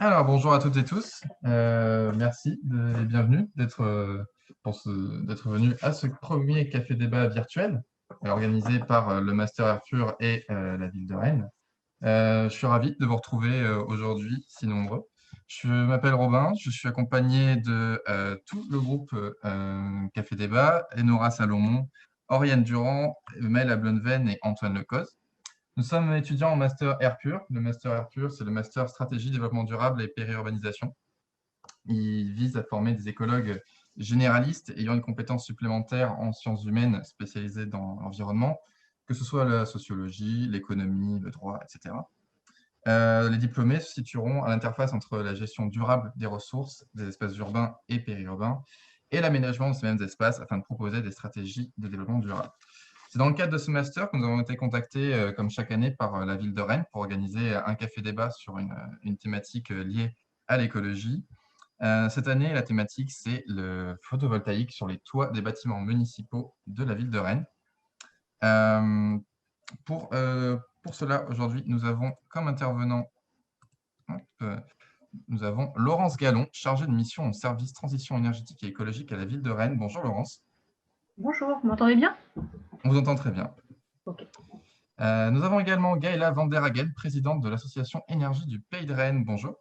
Alors, bonjour à toutes et tous. Merci et bienvenue d'être venu à ce premier café débat virtuel organisé par le Master Arthur et la ville de Rennes. Je suis ravi de vous retrouver aujourd'hui si nombreux. Je m'appelle Robin, je suis accompagné de tout le groupe Café Débat, Enora Salomon, Oriane Durand, Mel Ablonven et Antoine Lecoz. Nous sommes étudiants en Master Air Pur. Le Master Air Pur, c'est le Master Stratégie, Développement durable et Périurbanisation. Il vise à former des écologues généralistes ayant une compétence supplémentaire en sciences humaines spécialisées dans l'environnement, que ce soit la sociologie, l'économie, le droit, etc. Les diplômés se situeront à l'interface entre la gestion durable des ressources, des espaces urbains et périurbains, et l'aménagement de ces mêmes espaces afin de proposer des stratégies de développement durable. C'est dans le cadre de ce master que nous avons été contactés, comme chaque année, par la ville de Rennes pour organiser un café débat sur une thématique liée à l'écologie. Cette année, la thématique, c'est le photovoltaïque sur les toits des bâtiments municipaux de la ville de Rennes. Euh, pour cela, aujourd'hui, nous avons comme intervenant, nous avons Laurence Gallon, chargée de mission au service transition énergétique et écologique à la ville de Rennes. Bonjour Laurence. Bonjour, vous m'entendez bien? On vous entend très bien. Ok. Nous avons également Gaëla van der Hagen, présidente de l'association Énergie du Pays de Rennes. Bonjour.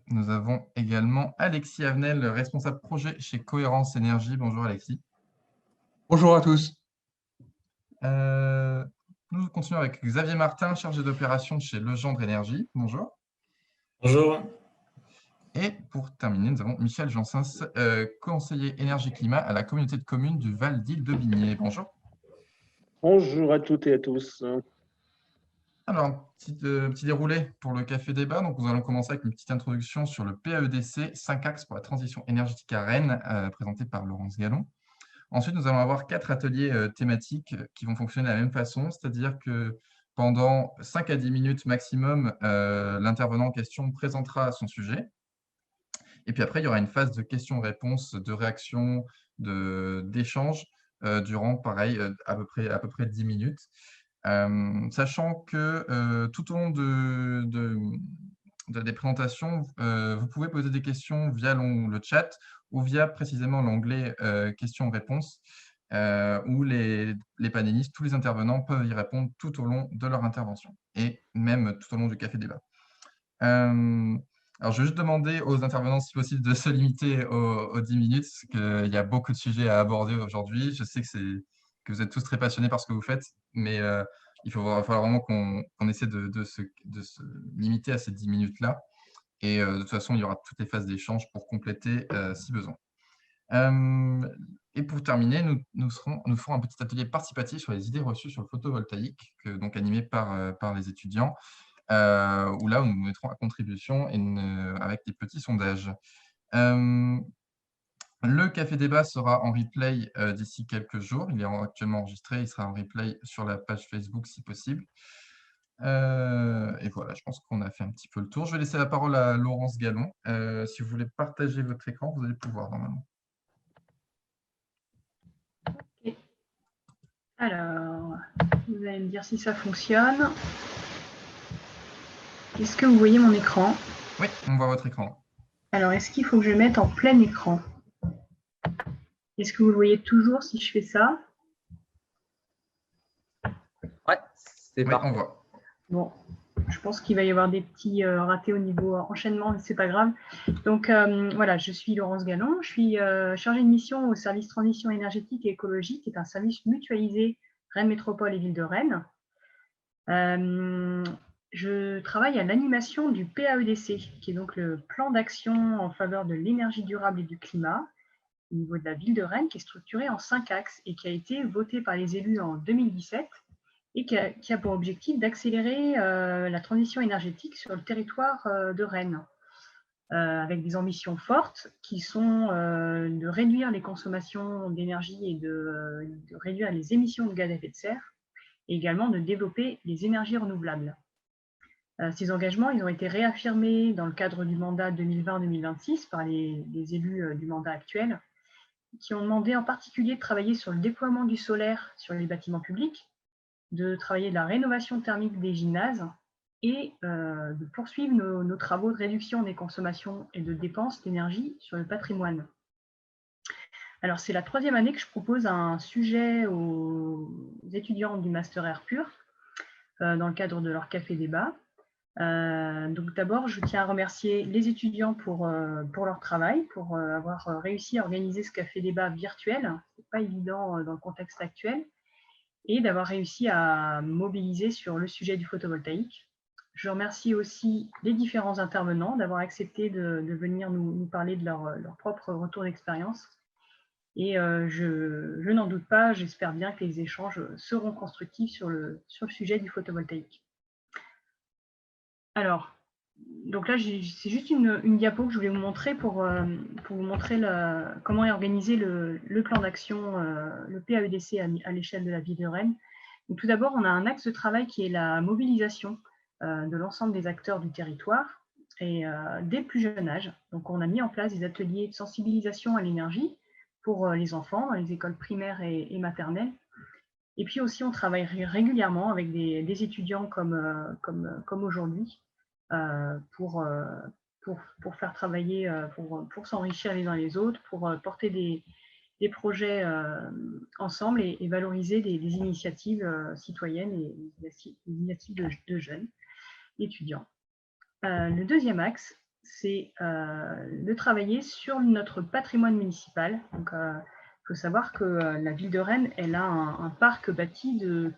Nous avons également Alexis Avenel, responsable projet chez Cohérence Énergie. Bonjour Alexis. Bonjour à tous. Nous continuons avec Xavier Martin, chargé d'opération chez Legendre Énergie. Bonjour. Bonjour. Et pour terminer, nous avons Michel Jansens, conseiller énergie-climat à la communauté de communes du Val d'Île-de-Bigné. Bonjour. Bonjour à toutes et à tous. Alors, petit déroulé pour le café débat. Donc, nous allons commencer avec une petite introduction sur le PAEDC, 5 axes pour la transition énergétique à Rennes, présenté par Laurence Gallon. Ensuite, nous allons avoir 4 ateliers thématiques qui vont fonctionner de la même façon, c'est-à-dire que pendant 5 à 10 minutes maximum, l'intervenant en question présentera son sujet. Et puis après, il y aura une phase de questions-réponses, de réactions, d'échanges durant, pareil, à peu près 10 minutes. Sachant que tout au long des présentations, vous pouvez poser des questions via le chat ou via précisément l'onglet questions-réponses, où les panélistes, tous les intervenants peuvent y répondre tout au long de leur intervention et même tout au long du café débat. Alors, je vais juste demander aux intervenants, si possible, de se limiter aux 10 minutes, parce qu'il y a beaucoup de sujets à aborder aujourd'hui. Je sais que vous êtes tous très passionnés par ce que vous faites, mais il va falloir vraiment qu'on essaie de se limiter à ces 10 minutes-là. Et de toute façon, il y aura toutes les phases d'échange pour compléter si besoin. Et pour terminer, nous ferons un petit atelier participatif sur les idées reçues sur le photovoltaïque, donc animé par les étudiants, où là, nous nous mettrons à contribution avec des petits sondages. Le café débat sera en replay d'ici quelques jours. Il est actuellement enregistré. Il sera en replay sur la page Facebook si possible. Et voilà, je pense qu'on a fait un petit peu le tour. Je vais laisser la parole à Laurence Gallon. Si vous voulez partager votre écran, vous allez pouvoir normalement. Okay. Alors, vous allez me dire si ça fonctionne. Est-ce que vous voyez mon écran? Oui, on voit votre écran. Alors, est-ce qu'il faut que je le mette en plein écran? Est-ce que vous le voyez toujours si je fais ça? Ouais, c'est oui, parfait. on voit. Bon, je pense qu'il va y avoir des petits ratés au niveau enchaînement, mais ce n'est pas grave. Donc, voilà, je suis Laurence Gallon. Je suis chargée de mission au service transition énergétique et écologique, qui est un service mutualisé Rennes Métropole et Ville de Rennes. Je travaille à l'animation du PAEDC, qui est donc le plan d'action en faveur de l'énergie durable et du climat, au niveau de la ville de Rennes, qui est structuré en 5 axes et qui a été voté par les élus en 2017 et qui a pour objectif d'accélérer la transition énergétique sur le territoire de Rennes, avec des ambitions fortes qui sont de réduire les consommations d'énergie et de réduire les émissions de gaz à effet de serre, et également de développer les énergies renouvelables. Ces engagements, ils ont été réaffirmés dans le cadre du mandat 2020-2026 par les élus du mandat actuel. qui ont demandé en particulier de travailler sur le déploiement du solaire sur les bâtiments publics, de travailler de la rénovation thermique des gymnases et de poursuivre nos travaux de réduction des consommations et de dépenses d'énergie sur le patrimoine. Alors, c'est la 3e année que je propose un sujet aux étudiants du Master Air Pur dans le cadre de leur café débat. Donc d'abord, je tiens à remercier les étudiants pour leur travail, pour avoir réussi à organiser ce café débat virtuel. Ce n'est pas évident dans le contexte actuel, et d'avoir réussi à mobiliser sur le sujet du photovoltaïque. Je remercie aussi les différents intervenants d'avoir accepté de venir nous parler de leur propre retour d'expérience. Et je n'en doute pas, j'espère bien que les échanges seront constructifs sur le sujet du photovoltaïque. Alors, donc là, c'est juste une diapo que je voulais vous montrer pour vous montrer comment est organisé le plan d'action, le PAEDC à l'échelle de la ville de Rennes. Donc, tout d'abord, on a un axe de travail qui est la mobilisation de l'ensemble des acteurs du territoire et dès le plus jeune âge. Donc, on a mis en place des ateliers de sensibilisation à l'énergie pour les enfants dans les écoles primaires et maternelles. Et puis aussi, on travaille régulièrement avec des étudiants comme aujourd'hui, pour faire travailler, pour s'enrichir les uns les autres, pour porter des projets ensemble et valoriser des initiatives citoyennes et des initiatives de jeunes étudiants. Le 2e axe, c'est de travailler sur notre patrimoine municipal. Donc, il faut savoir que la ville de Rennes, elle a un parc bâti de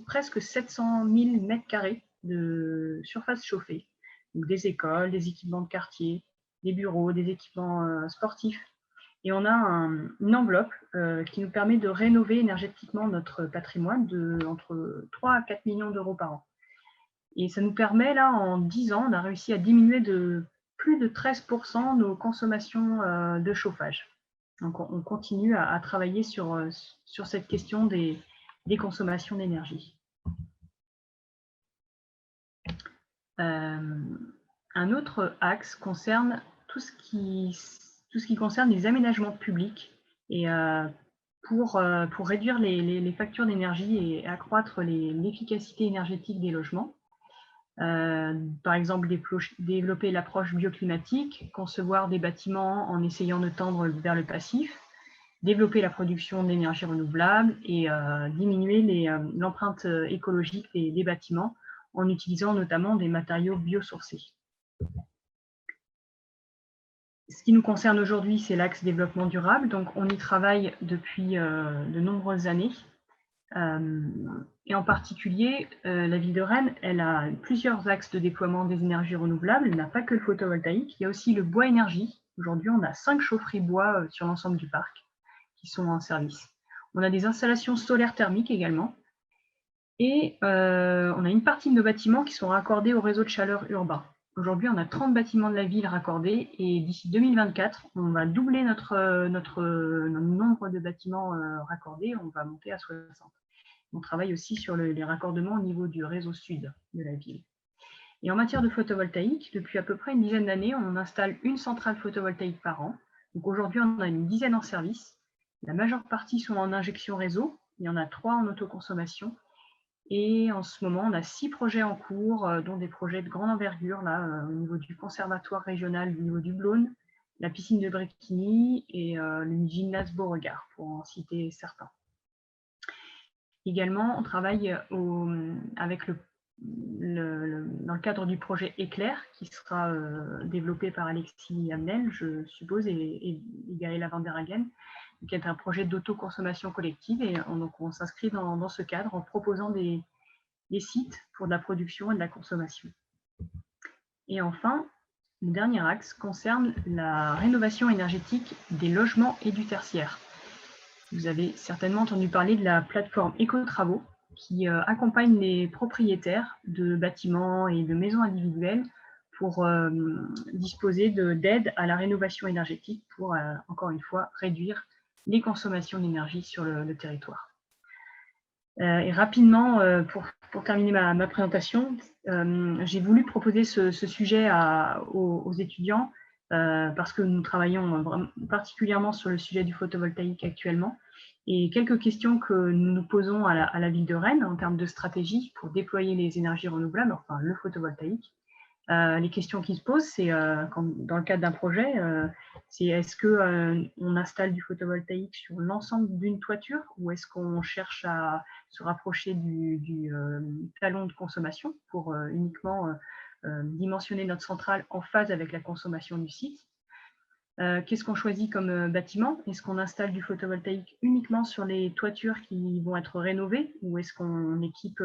presque 700 000 m² de surface chauffée. Donc des écoles, des équipements de quartier, des bureaux, des équipements sportifs. Et on a une enveloppe qui nous permet de rénover énergétiquement notre patrimoine entre 3 à 4 millions d'euros par an. Et ça nous permet, là, en 10 ans, on a réussi à diminuer de plus de 13% nos consommations de chauffage. Donc, on continue à travailler sur cette question des consommations d'énergie. Un autre axe concerne tout ce qui concerne les aménagements publics et pour réduire les factures d'énergie et accroître l'efficacité énergétique des logements. Par exemple, développer l'approche bioclimatique, concevoir des bâtiments en essayant de tendre vers le passif, développer la production d'énergie renouvelable et diminuer l'empreinte écologique des bâtiments en utilisant notamment des matériaux biosourcés. Ce qui nous concerne aujourd'hui, c'est l'axe développement durable. Donc, on y travaille depuis de nombreuses années. Et en particulier, la ville de Rennes, elle a plusieurs axes de déploiement des énergies renouvelables. Elle n'a pas que le photovoltaïque, il y a aussi le bois énergie. Aujourd'hui, on a 5 chaufferies bois sur l'ensemble du parc qui sont en service. On a des installations solaires thermiques également. Et on a une partie de nos bâtiments qui sont raccordés au réseau de chaleur urbain. Aujourd'hui, on a 30 bâtiments de la ville raccordés et d'ici 2024, on va doubler notre nombre de bâtiments raccordés, on va monter à 60. On travaille aussi sur les raccordements au niveau du réseau sud de la ville. Et en matière de photovoltaïque, depuis à peu près une dizaine d'années, on installe une centrale photovoltaïque par an. Donc aujourd'hui, on a une dizaine en service. La majeure partie sont en injection réseau, il y en a 3 en autoconsommation. Et en ce moment, on a 6 projets en cours, dont des projets de grande envergure, là, au niveau du conservatoire régional du niveau du Blône, la piscine de Bréquigny et le gymnase Beauregard, pour en citer certains. Également, on travaille avec dans le cadre du projet Éclair, qui sera développé par Alexis Hamnel, je suppose, et Gaëla Van der Hagen, qui est un projet d'autoconsommation collective. Et donc, on s'inscrit dans ce cadre en proposant des sites pour de la production et de la consommation. Et enfin, le dernier axe concerne la rénovation énergétique des logements et du tertiaire. Vous avez certainement entendu parler de la plateforme Éco-Travaux qui accompagne les propriétaires de bâtiments et de maisons individuelles pour disposer d'aides à la rénovation énergétique pour, encore une fois, réduire les consommations d'énergie sur le territoire. Et rapidement, pour terminer ma présentation, j'ai voulu proposer ce sujet aux étudiants parce que nous travaillons particulièrement sur le sujet du photovoltaïque actuellement. Et quelques questions que nous nous posons à la ville de Rennes en termes de stratégie pour déployer les énergies renouvelables, enfin le photovoltaïque. Les questions qui se posent, c'est dans le cadre d'un projet, c'est est-ce qu'on installe du photovoltaïque sur l'ensemble d'une toiture ou est-ce qu'on cherche à se rapprocher du talon de consommation pour uniquement dimensionner notre centrale en phase avec la consommation du site. Qu'est-ce qu'on choisit comme bâtiment? Est-ce qu'on installe du photovoltaïque uniquement sur les toitures qui vont être rénovées ou est-ce qu'on équipe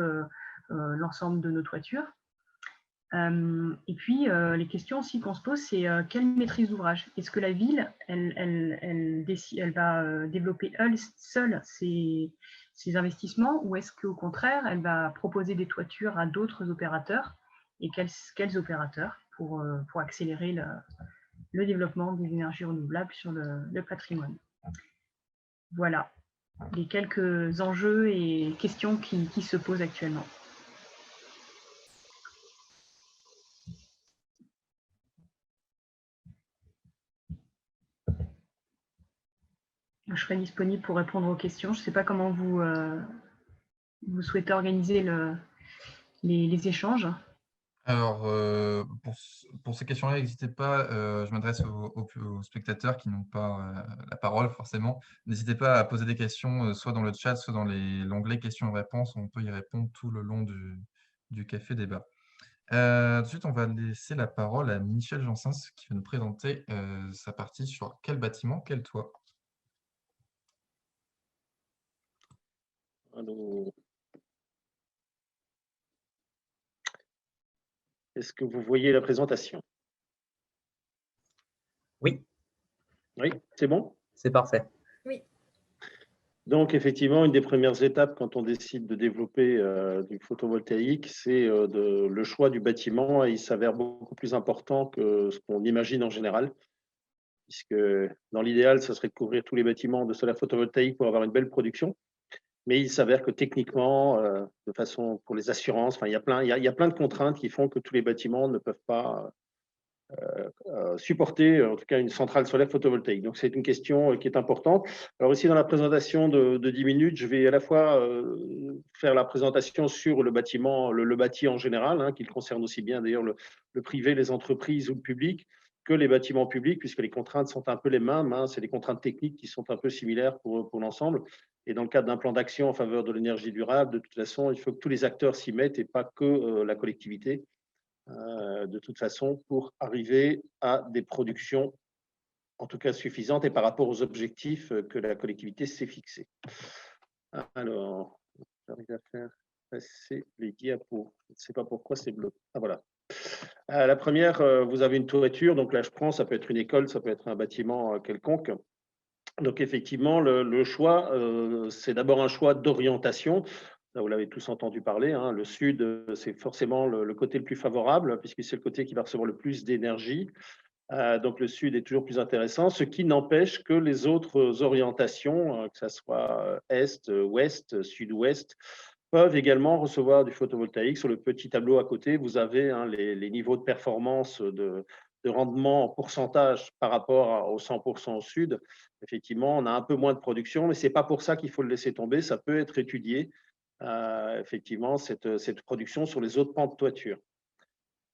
l'ensemble de nos toitures? Et puis, les questions aussi qu'on se pose, c'est quelle maîtrise d'ouvrage? Est-ce que la ville, elle va développer seule ses investissements ou est-ce qu'au contraire, elle va proposer des toitures à d'autres opérateurs? Et quels opérateurs pour accélérer le développement des énergies renouvelables sur le patrimoine? Voilà les quelques enjeux et questions qui se posent actuellement. Je serai disponible pour répondre aux questions. Je ne sais pas comment vous souhaitez organiser les échanges. Alors, pour ces questions-là, n'hésitez pas, je m'adresse aux spectateurs qui n'ont pas la parole forcément. N'hésitez pas à poser des questions, soit dans le chat, soit dans l'onglet questions-réponses. On peut y répondre tout le long du café débat. Ensuite, on va laisser la parole à Michel Jansens qui va nous présenter sa partie sur quel bâtiment, quel toit. Alors, est-ce que vous voyez la présentation? Oui, Oui, c'est bon? c'est parfait. Donc, effectivement, une des premières étapes quand on décide de développer du photovoltaïque, c'est le choix du bâtiment. Et il s'avère beaucoup plus important que ce qu'on imagine en général, puisque dans l'idéal, ce serait de couvrir tous les bâtiments de solaire photovoltaïque pour avoir une belle production. Mais il s'avère que techniquement, de façon pour les assurances, enfin, il y a plein de contraintes qui font que tous les bâtiments ne peuvent pas supporter en tout cas une centrale solaire photovoltaïque. Donc c'est une question qui est importante. Alors ici dans la présentation de 10 minutes, je vais à la fois faire la présentation sur le bâtiment, le bâti en général, hein, qui concerne aussi bien d'ailleurs le privé, les entreprises ou le public, que les bâtiments publics, puisque les contraintes sont un peu les mêmes, hein, c'est des contraintes techniques qui sont un peu similaires pour l'ensemble. Et dans le cadre d'un plan d'action en faveur de l'énergie durable, de toute façon, il faut que tous les acteurs s'y mettent et pas que la collectivité. De toute façon, pour arriver à des productions, en tout cas suffisantes, et par rapport aux objectifs que la collectivité s'est fixés. Alors, j'arrive à faire passer les diapos. Je ne sais pas pourquoi c'est bleu. Ah, voilà. La première, vous avez une toiture. Donc là, je prends, ça peut être une école, ça peut être un bâtiment quelconque. Donc effectivement, le choix, c'est d'abord un choix d'orientation. Vous l'avez tous entendu parler, hein, le sud, c'est forcément le côté le plus favorable, puisque c'est le côté qui va recevoir le plus d'énergie. Donc le sud est toujours plus intéressant, ce qui n'empêche que les autres orientations, que ce soit est, ouest, sud-ouest, peuvent également recevoir du photovoltaïque. Sur le petit tableau à côté, vous avez hein, les niveaux de performance de rendement en pourcentage par rapport au 100% au sud. Effectivement, on a un peu moins de production, mais ce n'est pas pour ça qu'il faut le laisser tomber. Ça peut être étudié, effectivement, cette production sur les autres pans de toiture.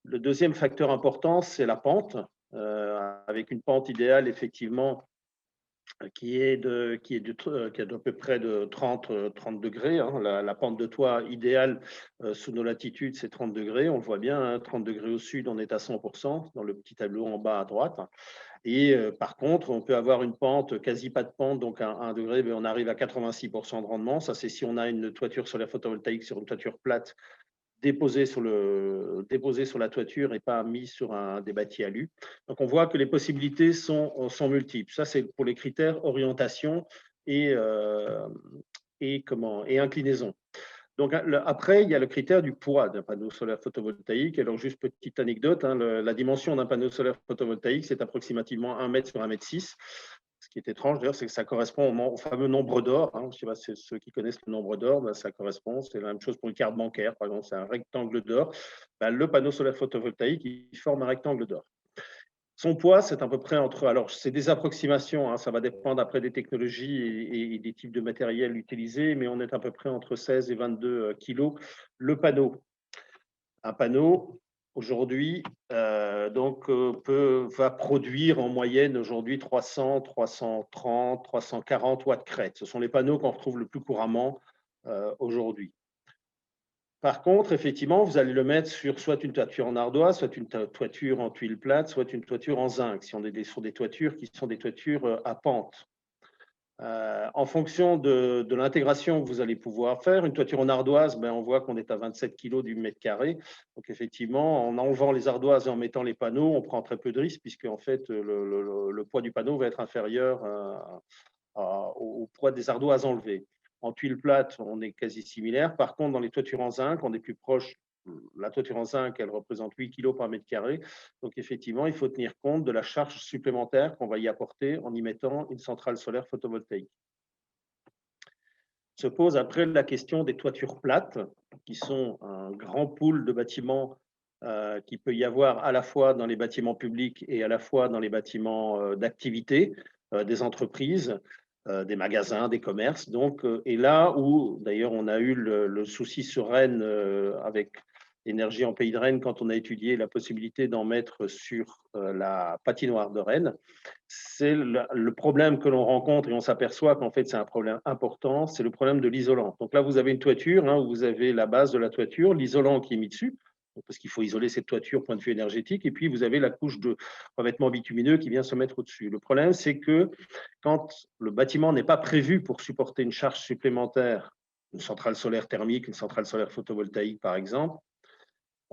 Le deuxième facteur important, c'est la pente, avec une pente idéale, effectivement, qui est d'à peu près de 30 degrés. Hein. La pente de toit idéale sous nos latitudes, c'est 30 degrés. On le voit bien, hein, 30 degrés au sud, on est à 100%, dans le petit tableau en bas à droite. Et par contre, on peut avoir une pente, quasi pas de pente, donc à 1 degré, mais on arrive à 86% de rendement. Ça, c'est si on a une toiture solaire photovoltaïque sur une toiture plate, déposé sur la toiture et pas mis sur des bâtis alu. Donc, on voit que les possibilités sont multiples. Ça, c'est pour les critères orientation et inclinaison. Donc, après, il y a le critère du poids d'un panneau solaire photovoltaïque. Alors, juste petite anecdote, hein, la dimension d'un panneau solaire photovoltaïque, c'est approximativement 1 mètre sur 1,6 mètre. Ce qui est étrange, d'ailleurs, c'est que ça correspond au fameux nombre d'or. Hein. Je sais pas, c'est ceux qui connaissent le nombre d'or, ben, ça correspond. C'est la même chose pour une carte bancaire, par exemple, c'est un rectangle d'or. Ben, le panneau solaire photovoltaïque, il forme un rectangle d'or. Son poids, c'est à peu près entre… Alors, c'est des approximations, hein, ça va dépendre après des technologies et des types de matériel utilisés, mais on est à peu près entre 16 et 22 kilos. Le panneau. Un panneau, aujourd'hui, va produire en moyenne aujourd'hui 300, 330, 340 watts crête. Ce sont les panneaux qu'on retrouve le plus couramment aujourd'hui. Par contre, effectivement, vous allez le mettre sur soit une toiture en ardoise, soit une toiture en tuile plate, soit une toiture en zinc, si on est sur des toitures qui sont des toitures à pente. En fonction de l'intégration que vous allez pouvoir faire, une toiture en ardoise, on voit qu'on est à 27 kg du mètre carré. Donc, effectivement, en enlevant les ardoises et en mettant les panneaux, on prend très peu de risques puisque en fait, le poids du panneau va être inférieur au poids des ardoises enlevées. En tuile plate, on est quasi similaire. Par contre, dans les toitures en zinc, on est plus proche. La toiture en zinc, elle représente 8 kg par mètre carré. Donc, effectivement, il faut tenir compte de la charge supplémentaire qu'on va y apporter en y mettant une centrale solaire photovoltaïque. Se pose après la question des toitures plates, qui sont un grand pool de bâtiments qui peut y avoir à la fois dans les bâtiments publics et à la fois dans les bâtiments d'activité, des entreprises, des magasins, des commerces. Donc, et là où, d'ailleurs, on a eu le souci sur Rennes avec Énergie en Pays de Rennes quand on a étudié la possibilité d'en mettre sur la patinoire de Rennes, c'est le problème que l'on rencontre et on s'aperçoit qu'en fait c'est un problème important, c'est le problème de l'isolant. Donc là, vous avez une toiture, où vous avez la base de la toiture, l'isolant qui est mis dessus, parce qu'il faut isoler cette toiture point de vue énergétique, et puis vous avez la couche de revêtement bitumineux qui vient se mettre au-dessus. Le problème, c'est que quand le bâtiment n'est pas prévu pour supporter une charge supplémentaire, une centrale solaire thermique, une centrale solaire photovoltaïque par exemple,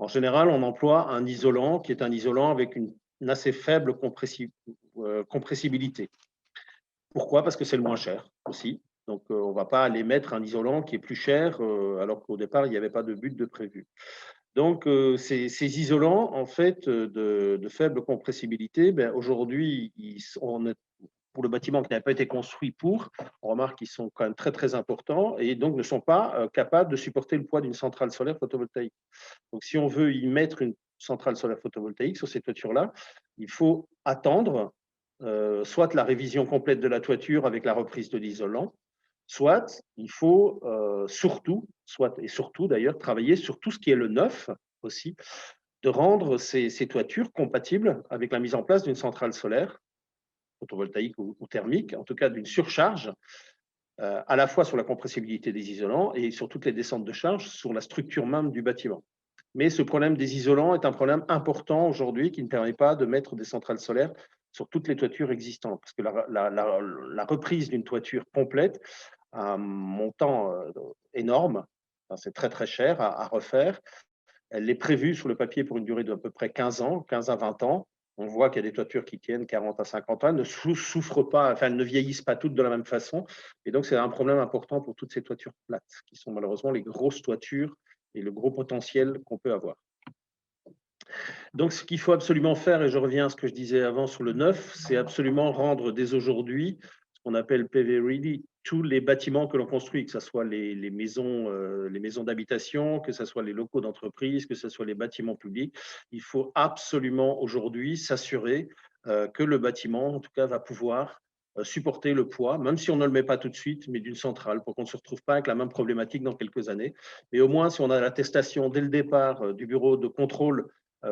en général, on emploie un isolant qui est un isolant avec une assez faible compressibilité. Pourquoi? Parce que c'est le moins cher aussi. Donc, on ne va pas aller mettre un isolant qui est plus cher alors qu'au départ, il n'y avait pas de but de prévu. Donc, ces isolants, en fait, de faible compressibilité, aujourd'hui, pour le bâtiment qui n'a pas été construit pour, on remarque qu'ils sont quand même très, très importants et donc ne sont pas capables de supporter le poids d'une centrale solaire photovoltaïque. Donc, si on veut y mettre une centrale solaire photovoltaïque sur ces toitures-là, il faut attendre soit la révision complète de la toiture avec la reprise de l'isolant, soit il faut surtout d'ailleurs, travailler sur tout ce qui est le neuf aussi, de rendre ces toitures compatibles avec la mise en place d'une centrale solaire photovoltaïque ou thermique, en tout cas d'une surcharge, à la fois sur la compressibilité des isolants et sur toutes les descentes de charge sur la structure même du bâtiment. Mais ce problème des isolants est un problème important aujourd'hui qui ne permet pas de mettre des centrales solaires sur toutes les toitures existantes. Parce que la reprise d'une toiture complète a un montant énorme, c'est très très cher à refaire. Elle est prévue sur le papier pour une durée d'à peu près 15 ans, 15 à 20 ans. On voit qu'il y a des toitures qui tiennent 40 à 50 ans, elles ne souffrent pas, enfin, elles ne vieillissent pas toutes de la même façon. Et donc, c'est un problème important pour toutes ces toitures plates, qui sont malheureusement les grosses toitures et le gros potentiel qu'on peut avoir. Donc, ce qu'il faut absolument faire, et je reviens à ce que je disais avant sur le neuf, c'est absolument rendre dès aujourd'hui ce qu'on appelle PV Ready tous les bâtiments que l'on construit, que ce soit les maisons d'habitation, que ce soit les locaux d'entreprise, que ce soit les bâtiments publics. Il faut absolument aujourd'hui s'assurer que le bâtiment, en tout cas, va pouvoir supporter le poids, même si on ne le met pas tout de suite, mais d'une centrale, pour qu'on ne se retrouve pas avec la même problématique dans quelques années. Mais au moins, si on a l'attestation dès le départ du bureau de contrôle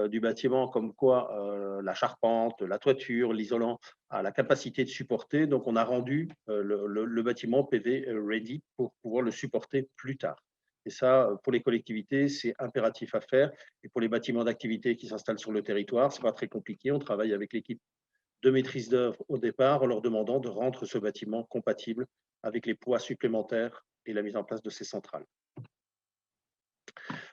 du bâtiment, comme quoi la charpente, la toiture, l'isolant a la capacité de supporter. Donc, on a rendu le bâtiment PV ready pour pouvoir le supporter plus tard. Et ça, pour les collectivités, c'est impératif à faire. Et pour les bâtiments d'activité qui s'installent sur le territoire, ce n'est pas très compliqué. On travaille avec l'équipe de maîtrise d'œuvre au départ en leur demandant de rendre ce bâtiment compatible avec les poids supplémentaires et la mise en place de ces centrales.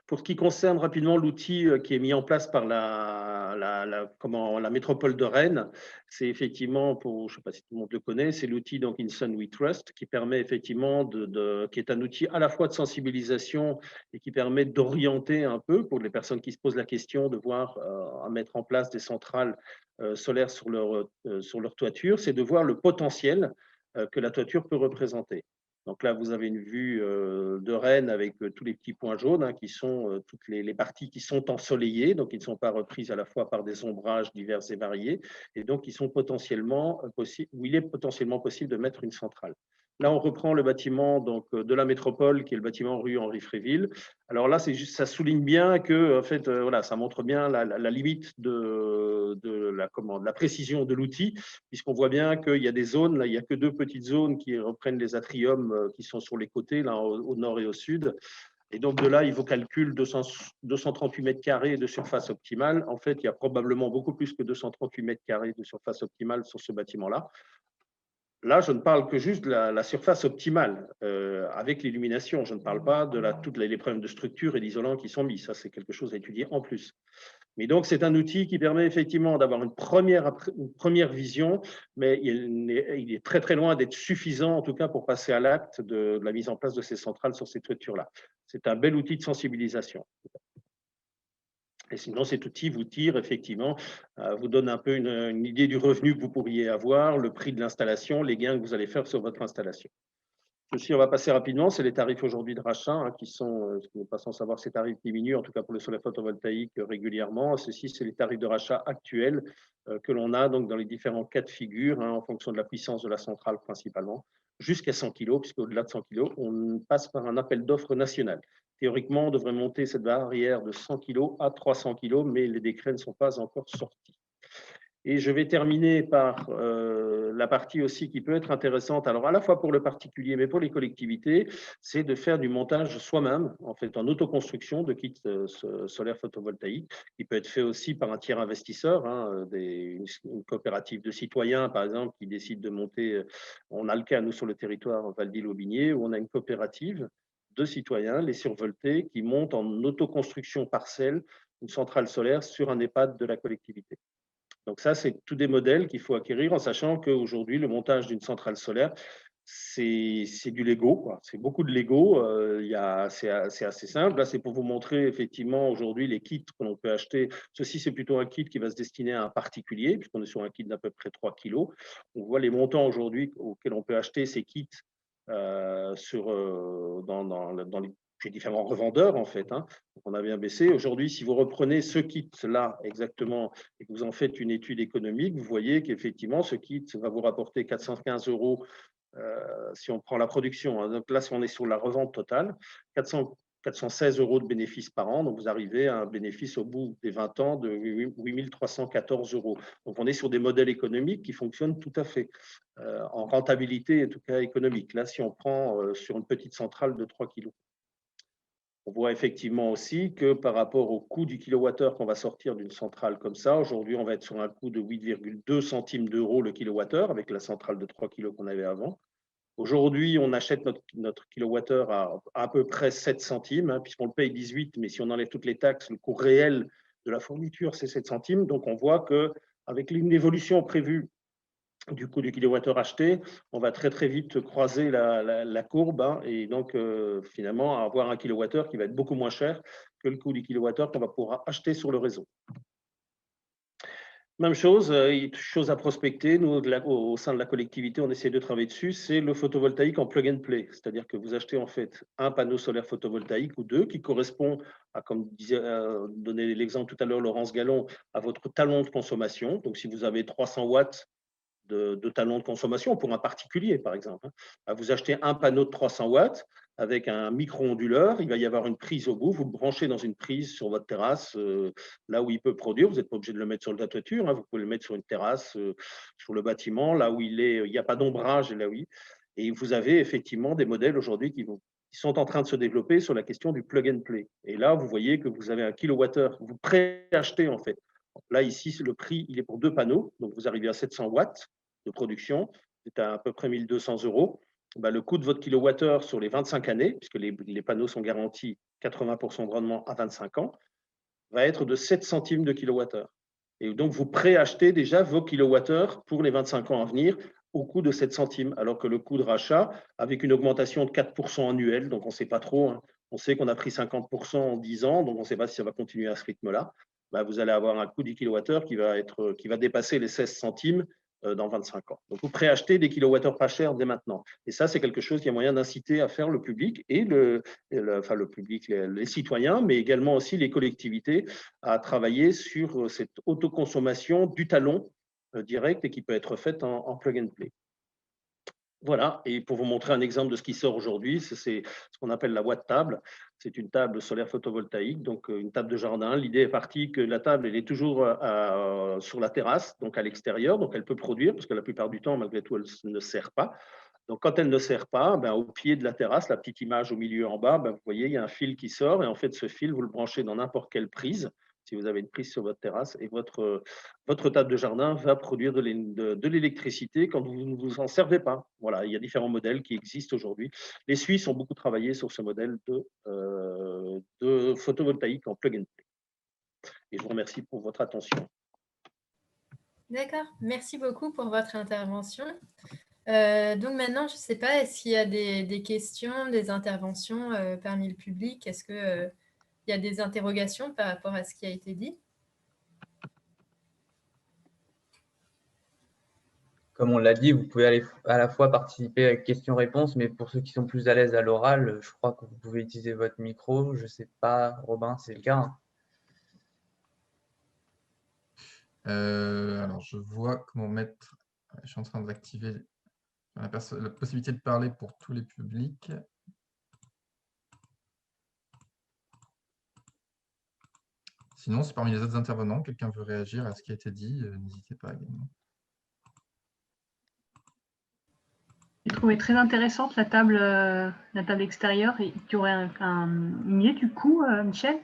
Pour ce qui concerne rapidement l'outil qui est mis en place par la métropole de Rennes, c'est effectivement, je ne sais pas si tout le monde le connaît, c'est l'outil donc In Sun We Trust qui permet effectivement qui est un outil à la fois de sensibilisation et qui permet d'orienter un peu pour les personnes qui se posent la question de voir à mettre en place des centrales solaires sur leur toiture, c'est de voir le potentiel que la toiture peut représenter. Donc là, vous avez une vue de Rennes avec tous les petits points jaunes qui sont toutes les parties qui sont ensoleillées, donc qui ne sont pas reprises à la fois par des ombrages divers et variés, et donc qui sont où il est potentiellement possible de mettre une centrale. Là, on reprend le bâtiment donc, de la métropole, qui est le bâtiment rue Henri Fréville. Alors là, ça souligne bien que, en fait, voilà, ça montre bien la limite de la précision de l'outil, puisqu'on voit bien qu'il y a des zones, là, il n'y a que 2 petites zones qui reprennent les atriums qui sont sur les côtés, là, au nord et au sud. Et donc, de là, il vous calcule 238 mètres carrés de surface optimale. En fait, il y a probablement beaucoup plus que 238 mètres carrés de surface optimale sur ce bâtiment-là. Là, je ne parle que juste de la surface optimale avec l'illumination. Je ne parle pas de tous les problèmes de structure et d'isolant qui sont mis. Ça, c'est quelque chose à étudier en plus. Mais donc, c'est un outil qui permet effectivement d'avoir une première vision, mais il est très, très loin d'être suffisant, en tout cas, pour passer à l'acte de la mise en place de ces centrales sur ces toitures-là. C'est un bel outil de sensibilisation. Et sinon, cet outil vous tire, effectivement, vous donne un peu une idée du revenu que vous pourriez avoir, le prix de l'installation, les gains que vous allez faire sur votre installation. Ceci, on va passer rapidement, c'est les tarifs aujourd'hui de rachat qui sont, ce qui n'est pas sans savoir, ces tarifs diminuent, en tout cas pour le solaire photovoltaïque régulièrement. Ceci, c'est les tarifs de rachat actuels que l'on a donc dans les différents cas de figure, en fonction de la puissance de la centrale principalement, jusqu'à 100 kg, puisqu'au-delà de 100 kg, on passe par un appel d'offres national. Théoriquement, on devrait monter cette barrière de 100 kg à 300 kg, mais les décrets ne sont pas encore sortis. Et je vais terminer par la partie aussi qui peut être intéressante, alors à la fois pour le particulier, mais pour les collectivités, c'est de faire du montage soi-même, en fait, en autoconstruction de kits solaires photovoltaïques, qui peut être fait aussi par un tiers investisseur, une coopérative de citoyens, par exemple, qui décide de monter. On a le cas, nous, sur le territoire Val-d'Ille-Aubigné, où on a une coopérative de citoyens, les Survoltés, qui montent en autoconstruction partielle une centrale solaire sur un EHPAD de la collectivité. Donc ça, c'est tous des modèles qu'il faut acquérir en sachant qu'aujourd'hui, le montage d'une centrale solaire, c'est du Lego, c'est beaucoup de Lego. C'est assez simple. Là, c'est pour vous montrer effectivement aujourd'hui les kits que l'on peut acheter. Ci, c'est plutôt un kit qui va se destiner à un particulier, puisqu'on est sur un kit d'à peu près 3 kg. On voit les montants aujourd'hui auxquels on peut acheter ces kits dans les différents revendeurs, en fait. Donc on a bien baissé. Aujourd'hui, si vous reprenez ce kit-là exactement et que vous en faites une étude économique, vous voyez qu'effectivement, ce kit va vous rapporter 415 € si on prend la production. Donc là, si on est sur la revente totale, 416 € de bénéfices par an. Donc, vous arrivez à un bénéfice au bout des 20 ans de 8 314 €. Donc, on est sur des modèles économiques qui fonctionnent tout à fait en rentabilité, en tout cas économique. Là, si on prend sur une petite centrale de 3 kg. On voit effectivement aussi que par rapport au coût du kilowattheure qu'on va sortir d'une centrale comme ça, aujourd'hui, on va être sur un coût de 8,2 centimes d'euros le kilowattheure avec la centrale de 3 kg qu'on avait avant. Aujourd'hui, on achète notre kilowattheure à peu près 7 centimes, puisqu'on le paye 18, mais si on enlève toutes les taxes, le coût réel de la fourniture, c'est 7 centimes. Donc, on voit qu'avec une évolution prévue du coût du kilowattheure acheté, on va très très vite croiser la courbe et donc finalement avoir un kilowattheure qui va être beaucoup moins cher que le coût du kilowattheure qu'on va pouvoir acheter sur le réseau. Même chose, chose à prospecter, nous au sein de la collectivité, on essaie de travailler dessus, c'est le photovoltaïque en plug and play, c'est-à-dire que vous achetez en fait un panneau solaire photovoltaïque ou deux qui correspond à, comme donnait l'exemple tout à l'heure Laurence Gallon, à votre talon de consommation. Donc si vous avez 300 watts de talon de consommation pour un particulier, par exemple. Vous achetez un panneau de 300 watts avec un micro-onduleur, il va y avoir une prise au bout, vous le branchez dans une prise sur votre terrasse, là où il peut produire, vous n'êtes pas obligé de le mettre sur la toiture, vous pouvez le mettre sur une terrasse, sur le bâtiment, là où il n'y a pas d'ombrage, là où et vous avez effectivement des modèles aujourd'hui qui sont en train de se développer sur la question du plug and play. Et là, vous voyez que vous avez un kilowattheure, vous préachetez en fait. Là, ici, le prix, il est pour 2 panneaux. Donc, vous arrivez à 700 watts de production. C'est à peu près 1 200 €. Le coût de votre kilowattheure sur les 25 années, puisque les panneaux sont garantis 80% de rendement à 25 ans, va être de 7 centimes de kilowattheure. Et donc, vous préachetez déjà vos kilowattheures pour les 25 ans à venir au coût de 7 centimes, alors que le coût de rachat, avec une augmentation de 4% annuelle, donc on ne sait pas trop, on sait qu'on a pris 50% en 10 ans, donc on ne sait pas si ça va continuer à ce rythme-là. Vous allez avoir un coût du kilowattheure qui va dépasser les 16 centimes dans 25 ans. Donc, vous préachetez des kilowattheures pas chers dès maintenant. Et ça, c'est quelque chose qui a moyen d'inciter à faire le public et le public, les citoyens, mais également aussi les collectivités à travailler sur cette autoconsommation du talon direct et qui peut être faite en plug and play. Voilà, et pour vous montrer un exemple de ce qui sort aujourd'hui, c'est ce qu'on appelle la watt table. C'est une table solaire photovoltaïque, donc une table de jardin. L'idée est partie que la table, elle est toujours sur la terrasse, donc à l'extérieur, donc elle peut produire, parce que la plupart du temps, malgré tout, elle ne sert pas. Donc quand elle ne sert pas, au pied de la terrasse, la petite image au milieu en bas, vous voyez, il y a un fil qui sort, et en fait, ce fil, vous le branchez dans n'importe quelle prise, si vous avez une prise sur votre terrasse, et votre table de jardin va produire de l'électricité quand vous ne vous en servez pas. Voilà, il y a différents modèles qui existent aujourd'hui. Les Suisses ont beaucoup travaillé sur ce modèle de photovoltaïque en plug and play. Et je vous remercie pour votre attention. D'accord, merci beaucoup pour votre intervention. Donc maintenant, je ne sais pas, est-ce qu'il y a des questions, des interventions parmi le public? Est-ce qu'il y a des interrogations par rapport à ce qui a été dit? Comme on l'a dit, vous pouvez à la fois participer avec questions-réponses, mais pour ceux qui sont plus à l'aise à l'oral, je crois que vous pouvez utiliser votre micro. Je ne sais pas, Robin, c'est le cas, hein? Alors, je vois comment mettre. Je suis en train d'activer la possibilité de parler pour tous les publics. Sinon, si parmi les autres intervenants, quelqu'un veut réagir à ce qui a été dit, n'hésitez pas également. J'ai trouvé très intéressante la table extérieure. Et tu aurais une idée du coût, Michel,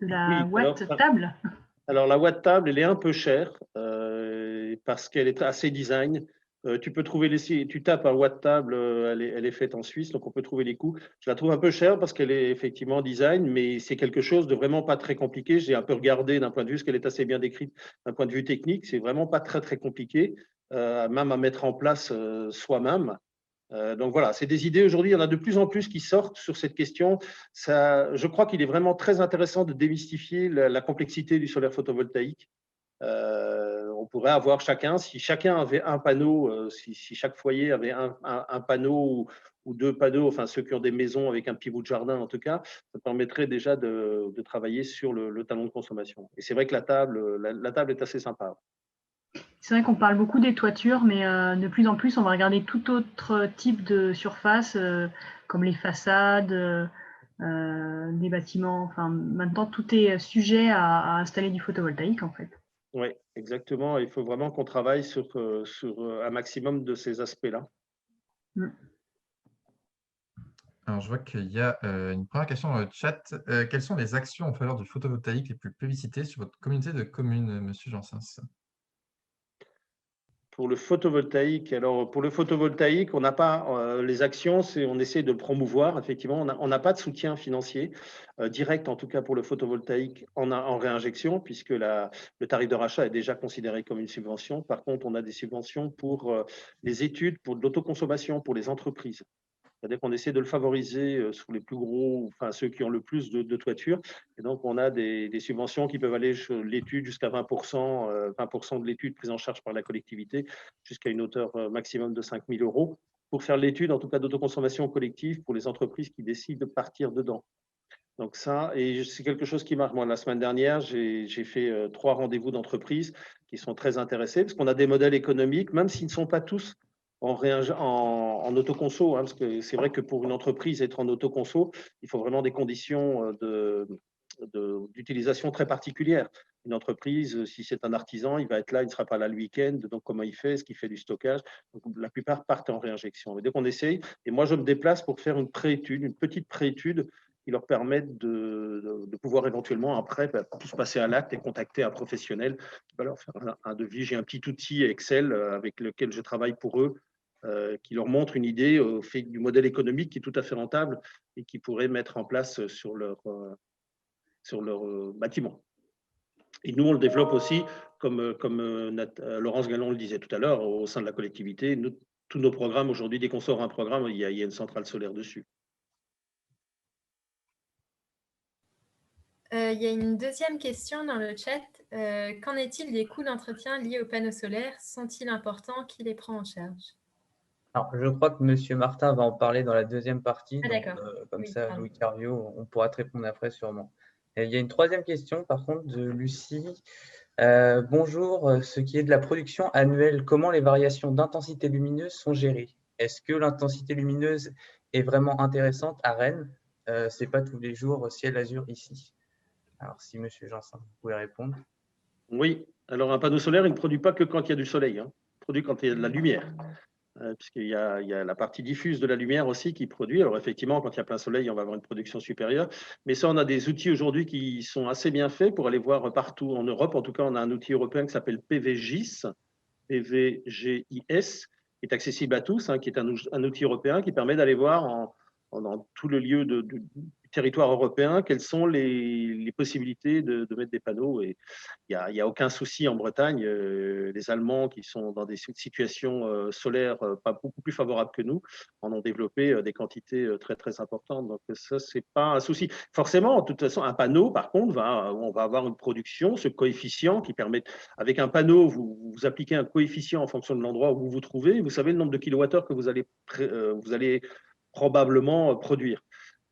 de la watt table? Alors, la watt table, elle est un peu chère parce qu'elle est assez design. Tu peux trouver tu tapes un watt table, elle est faite en Suisse, donc on peut trouver les coûts. Je la trouve un peu chère parce qu'elle est effectivement design, mais c'est quelque chose de vraiment pas très compliqué. J'ai un peu regardé d'un point de vue, parce qu'elle est assez bien décrite d'un point de vue technique. C'est vraiment pas très, très compliqué, même à mettre en place soi-même. Donc voilà, c'est des idées aujourd'hui, il y en a de plus en plus qui sortent sur cette question. Je crois qu'il est vraiment très intéressant de démystifier la complexité du solaire photovoltaïque. On pourrait avoir si chacun avait un panneau, si chaque foyer avait un panneau ou deux panneaux, enfin ceux qui ont des maisons avec un petit bout de jardin en tout cas, ça permettrait déjà de travailler sur le talon de consommation. Et c'est vrai que la table est assez sympa. C'est vrai qu'on parle beaucoup des toitures, mais de plus en plus, on va regarder tout autre type de surface, comme les façades, des bâtiments. Enfin, maintenant, tout est sujet à installer du photovoltaïque, en fait. Oui, exactement. Il faut vraiment qu'on travaille sur un maximum de ces aspects-là. Alors, je vois qu'il y a une première question dans le chat. Quelles sont les actions en faveur du photovoltaïque les plus plébiscitées sur votre communauté de communes, Monsieur Janssens? Pour le photovoltaïque, on n'a pas les actions, on essaie de promouvoir. Effectivement, on n'a pas de soutien financier direct, en tout cas pour le photovoltaïque en réinjection, puisque le tarif de rachat est déjà considéré comme une subvention. Par contre, on a des subventions pour les études, pour de l'autoconsommation, pour les entreprises. C'est-à-dire qu'on essaie de le favoriser sur les plus gros, enfin ceux qui ont le plus de toitures. Et donc, on a des subventions qui peuvent aller sur l'étude jusqu'à 20%, 20% de l'étude prise en charge par la collectivité, jusqu'à une hauteur maximum de 5 000 € pour faire l'étude, en tout cas d'autoconsommation collective pour les entreprises qui décident de partir dedans. Donc ça, et c'est quelque chose qui marche. Moi, la semaine dernière, j'ai fait 3 rendez-vous d'entreprises qui sont très intéressés parce qu'on a des modèles économiques, même s'ils ne sont pas tous en autoconso, hein, parce que c'est vrai que pour une entreprise, être en autoconso, il faut vraiment des conditions d'utilisation très particulières. Une entreprise, si c'est un artisan, il va être là, il ne sera pas là le week-end, donc comment il fait? Est-ce qu'il fait du stockage? Donc, la plupart partent en réinjection. Mais dès qu'on essaye, et moi je me déplace pour faire une préétude, une petite préétude qui leur permettent de pouvoir éventuellement après tous passer à l'acte et contacter un professionnel qui va leur faire un devis. J'ai un petit outil Excel avec lequel je travaille pour eux, qui leur montre une idée fait du modèle économique qui est tout à fait rentable et qui pourrait mettre en place sur leur bâtiment. Et nous, on le développe aussi, comme Laurence Gallon le disait tout à l'heure, au sein de la collectivité. Tous nos programmes, aujourd'hui, dès qu'on sort un programme, il y a une centrale solaire dessus. il y a une deuxième question dans le chat. Qu'en est-il des coûts d'entretien liés aux panneaux solaires? Sont-ils importants? Qui les prend en charge? Alors, je crois que M. Martin va en parler dans la deuxième partie. Ah, Donc, d'accord. comme Oui, ça, pardon. Louis Carvio, on pourra te répondre après sûrement. Et il y a une troisième question, par contre, de Lucie. Bonjour, ce qui est de la production annuelle, comment les variations d'intensité lumineuse sont gérées? Est-ce que l'intensité lumineuse est vraiment intéressante à Rennes? Ce n'est pas tous les jours ciel azur ici. Alors, si M. Jansin, vous pouvez répondre. Oui, alors un panneau solaire, il ne produit pas que quand il y a du soleil, hein. Il produit quand il y a de la lumière. Puisqu'il y a la partie diffuse de la lumière aussi qui produit. Alors effectivement, quand il y a plein soleil, on va avoir une production supérieure. Mais ça, on a des outils aujourd'hui qui sont assez bien faits pour aller voir partout en Europe. En tout cas, on a un outil européen qui s'appelle PVGIS, PVGIS, qui est accessible à tous, qui est un outil européen qui permet d'aller voir dans tout le lieu du territoire européen quelles sont les possibilités de mettre des panneaux. Et il n'y a aucun souci en Bretagne. Les Allemands, qui sont dans des situations solaires pas beaucoup plus favorables que nous, en ont développé des quantités très, très importantes. Donc, ça, ce n'est pas un souci. Forcément, de toute façon, un panneau, par contre, on va avoir une production, ce coefficient qui permet, avec un panneau, vous appliquez un coefficient en fonction de l'endroit où vous vous trouvez. Vous savez le nombre de kilowattheures que vous allez probablement produire.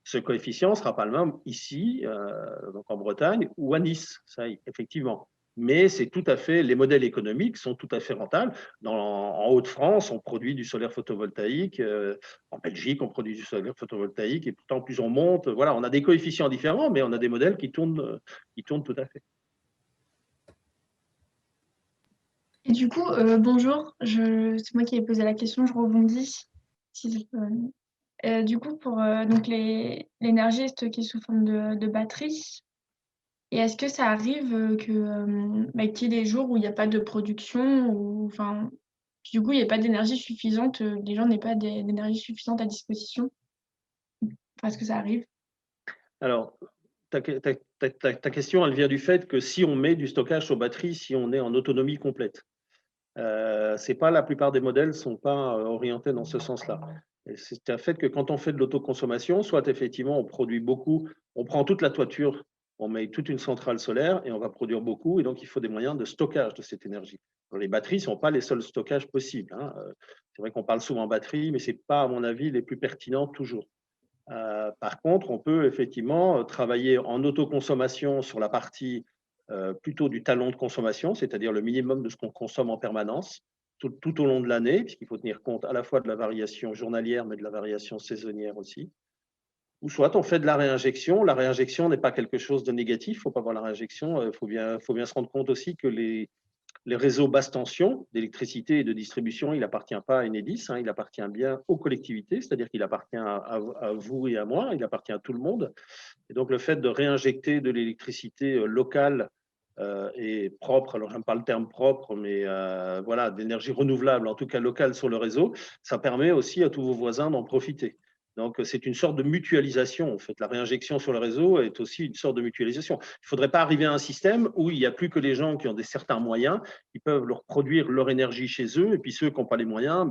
Ce coefficient ne sera pas le même ici, donc en Bretagne, ou à Nice, ça, effectivement. Mais c'est tout à fait, les modèles économiques sont tout à fait rentables. En Haute-France, on produit du solaire photovoltaïque. En Belgique, on produit du solaire photovoltaïque. Et pourtant, plus on monte, voilà, on a des coefficients différents, mais on a des modèles qui tournent tout à fait. Et du coup, bonjour, c'est moi qui ai posé la question, je rebondis. Du coup, pour donc l'énergie est stockée sous forme de batterie. Et est-ce que ça arrive qu'il y ait des jours où il n'y a pas de production, ou enfin, du coup, il n'y a pas d'énergie suffisante, les gens n'aient pas d'énergie suffisante à disposition? Enfin, est-ce que ça arrive? Alors, ta question, elle vient du fait que si on met du stockage sur batterie, si on est en autonomie complète. C'est pas, la plupart des modèles ne sont pas orientés dans ce sens-là. C'est un fait que quand on fait de l'autoconsommation, soit effectivement on produit beaucoup, on prend toute la toiture, on met toute une centrale solaire et on va produire beaucoup, et donc il faut des moyens de stockage de cette énergie. Alors, les batteries ne sont pas les seuls stockages possibles. C'est vrai qu'on parle souvent batterie, mais ce n'est pas, à mon avis, les plus pertinents toujours. Par contre, on peut effectivement travailler en autoconsommation sur la partie plutôt du talon de consommation, c'est-à-dire le minimum de ce qu'on consomme en permanence tout au long de l'année, puisqu'il faut tenir compte à la fois de la variation journalière, mais de la variation saisonnière aussi. Ou soit on fait de la réinjection. La réinjection n'est pas quelque chose de négatif, il ne faut pas voir la réinjection. Il faut bien se rendre compte aussi que les réseaux basse tension d'électricité et de distribution, il n'appartient pas à Enedis, il appartient bien aux collectivités, c'est-à-dire qu'il appartient à vous et à moi, il appartient à tout le monde. Et donc, le fait de réinjecter de l'électricité locale et propre, alors j'aime pas le terme propre, mais voilà, d'énergie renouvelable, en tout cas locale sur le réseau, ça permet aussi à tous vos voisins d'en profiter. Donc, c'est une sorte de mutualisation. En fait, la réinjection sur le réseau est aussi une sorte de mutualisation. Il ne faudrait pas arriver à un système où il n'y a plus que les gens qui ont certains moyens, qui peuvent leur produire leur énergie chez eux, et puis ceux qui n'ont pas les moyens,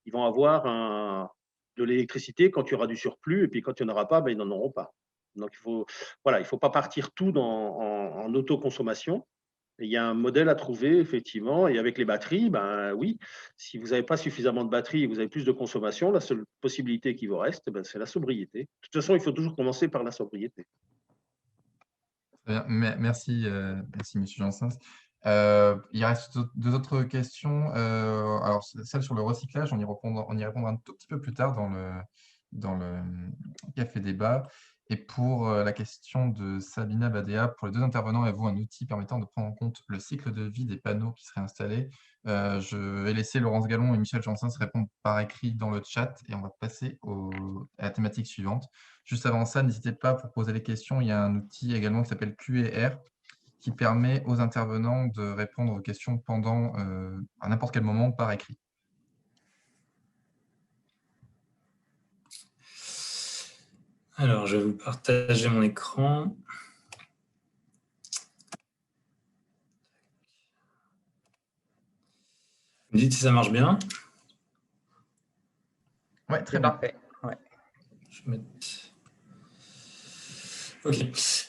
ils vont avoir de l'électricité quand il y aura du surplus, et puis quand il n'y en aura pas, ils n'en auront pas. Donc, il faut pas partir tout en autoconsommation. Il y a un modèle à trouver, effectivement, et avec les batteries, oui, si vous n'avez pas suffisamment de batteries et vous avez plus de consommation, la seule possibilité qui vous reste, c'est la sobriété. De toute façon, il faut toujours commencer par la sobriété. Merci, merci, monsieur Janssens. Il reste deux autres questions. Alors, celle sur le recyclage, on y répondra un tout petit peu plus tard dans le café débat. Et pour la question de Sabina Badea, pour les deux intervenants, avez-vous un outil permettant de prendre en compte le cycle de vie des panneaux qui seraient installés? Je vais laisser Laurence Gallon et Michel Janssens répondre par écrit dans le chat et on va passer à la thématique suivante. Juste avant ça, n'hésitez pas pour poser les questions. Il y a un outil également qui s'appelle Q&R qui permet aux intervenants de répondre aux questions pendant à n'importe quel moment par écrit. Alors, je vais vous partager mon écran. Vous me dites si ça marche bien? Oui, très bien. Parfait. Ouais. Je vais mettre... Ok.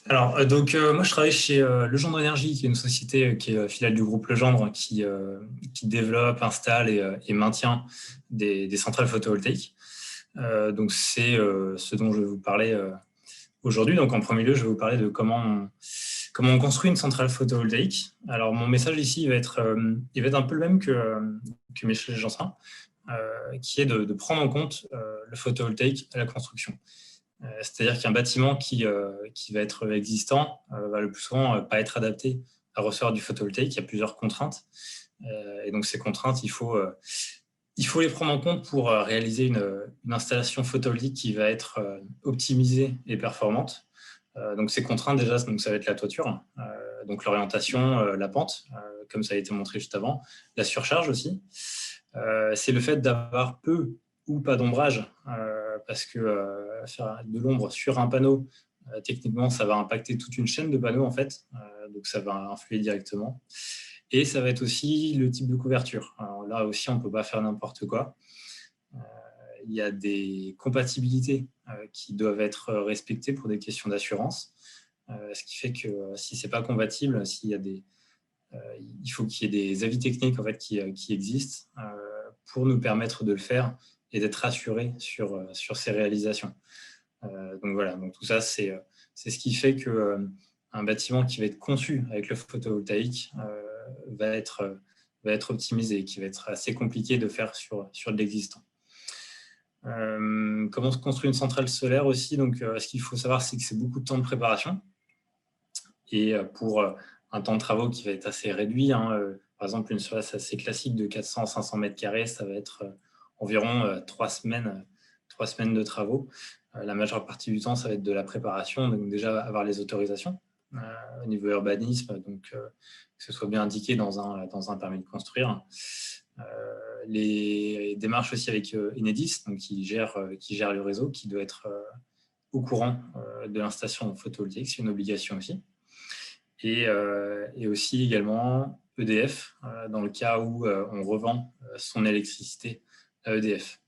Alors, donc, moi, je travaille chez Legendre Énergie, qui est une société qui est filiale du groupe Legendre, qui développe, installe et maintient des centrales photovoltaïques. Donc, c'est ce dont je vais vous parler aujourd'hui. Donc, en premier lieu, je vais vous parler de comment on construit une centrale photovoltaïque. Alors, mon message ici il va être un peu le même que Michel Jansin, qui est de prendre en compte le photovoltaïque à la construction. C'est-à-dire qu'un bâtiment qui va être existant va le plus souvent pas être adapté à recevoir du photovoltaïque. Il y a plusieurs contraintes. Et donc, ces contraintes, il faut les prendre en compte pour réaliser une installation photovoltaïque qui va être optimisée et performante. Donc, ces contraintes, déjà, donc, ça va être la toiture, donc l'orientation, la pente, comme ça a été montré juste avant, la surcharge aussi. C'est le fait d'avoir peu ou pas d'ombrage, parce que faire de l'ombre sur un panneau, techniquement, ça va impacter toute une chaîne de panneaux, en fait, donc ça va influer directement. Et ça va être aussi le type de couverture. Alors là aussi, on ne peut pas faire n'importe quoi. Il y a des compatibilités qui doivent être respectées pour des questions d'assurance, ce qui fait que si ce n'est pas compatible, il faut qu'il y ait des avis techniques en fait, qui existent pour nous permettre de le faire et d'être rassurés sur ces réalisations. Donc voilà, donc tout ça, c'est ce qui fait qu'un bâtiment qui va être conçu avec le photovoltaïque va être optimisé, qui va être assez compliqué de faire sur de l'existant. Comment se construit une centrale solaire aussi. Donc, ce qu'il faut savoir, c'est que c'est beaucoup de temps de préparation. Et pour un temps de travaux qui va être assez réduit, par exemple, une surface assez classique de 400-500 mètres carrés, ça va être environ 3 semaines de travaux. La majeure partie du temps, ça va être de la préparation, donc déjà avoir les autorisations au niveau urbanisme, donc que ce soit bien indiqué dans un permis de construire. Les démarches aussi avec Enedis, donc qui gère le réseau, qui doit être au courant de l'installation photovoltaïque, c'est une obligation aussi. Et aussi également EDF, dans le cas où on revend son électricité à EDF.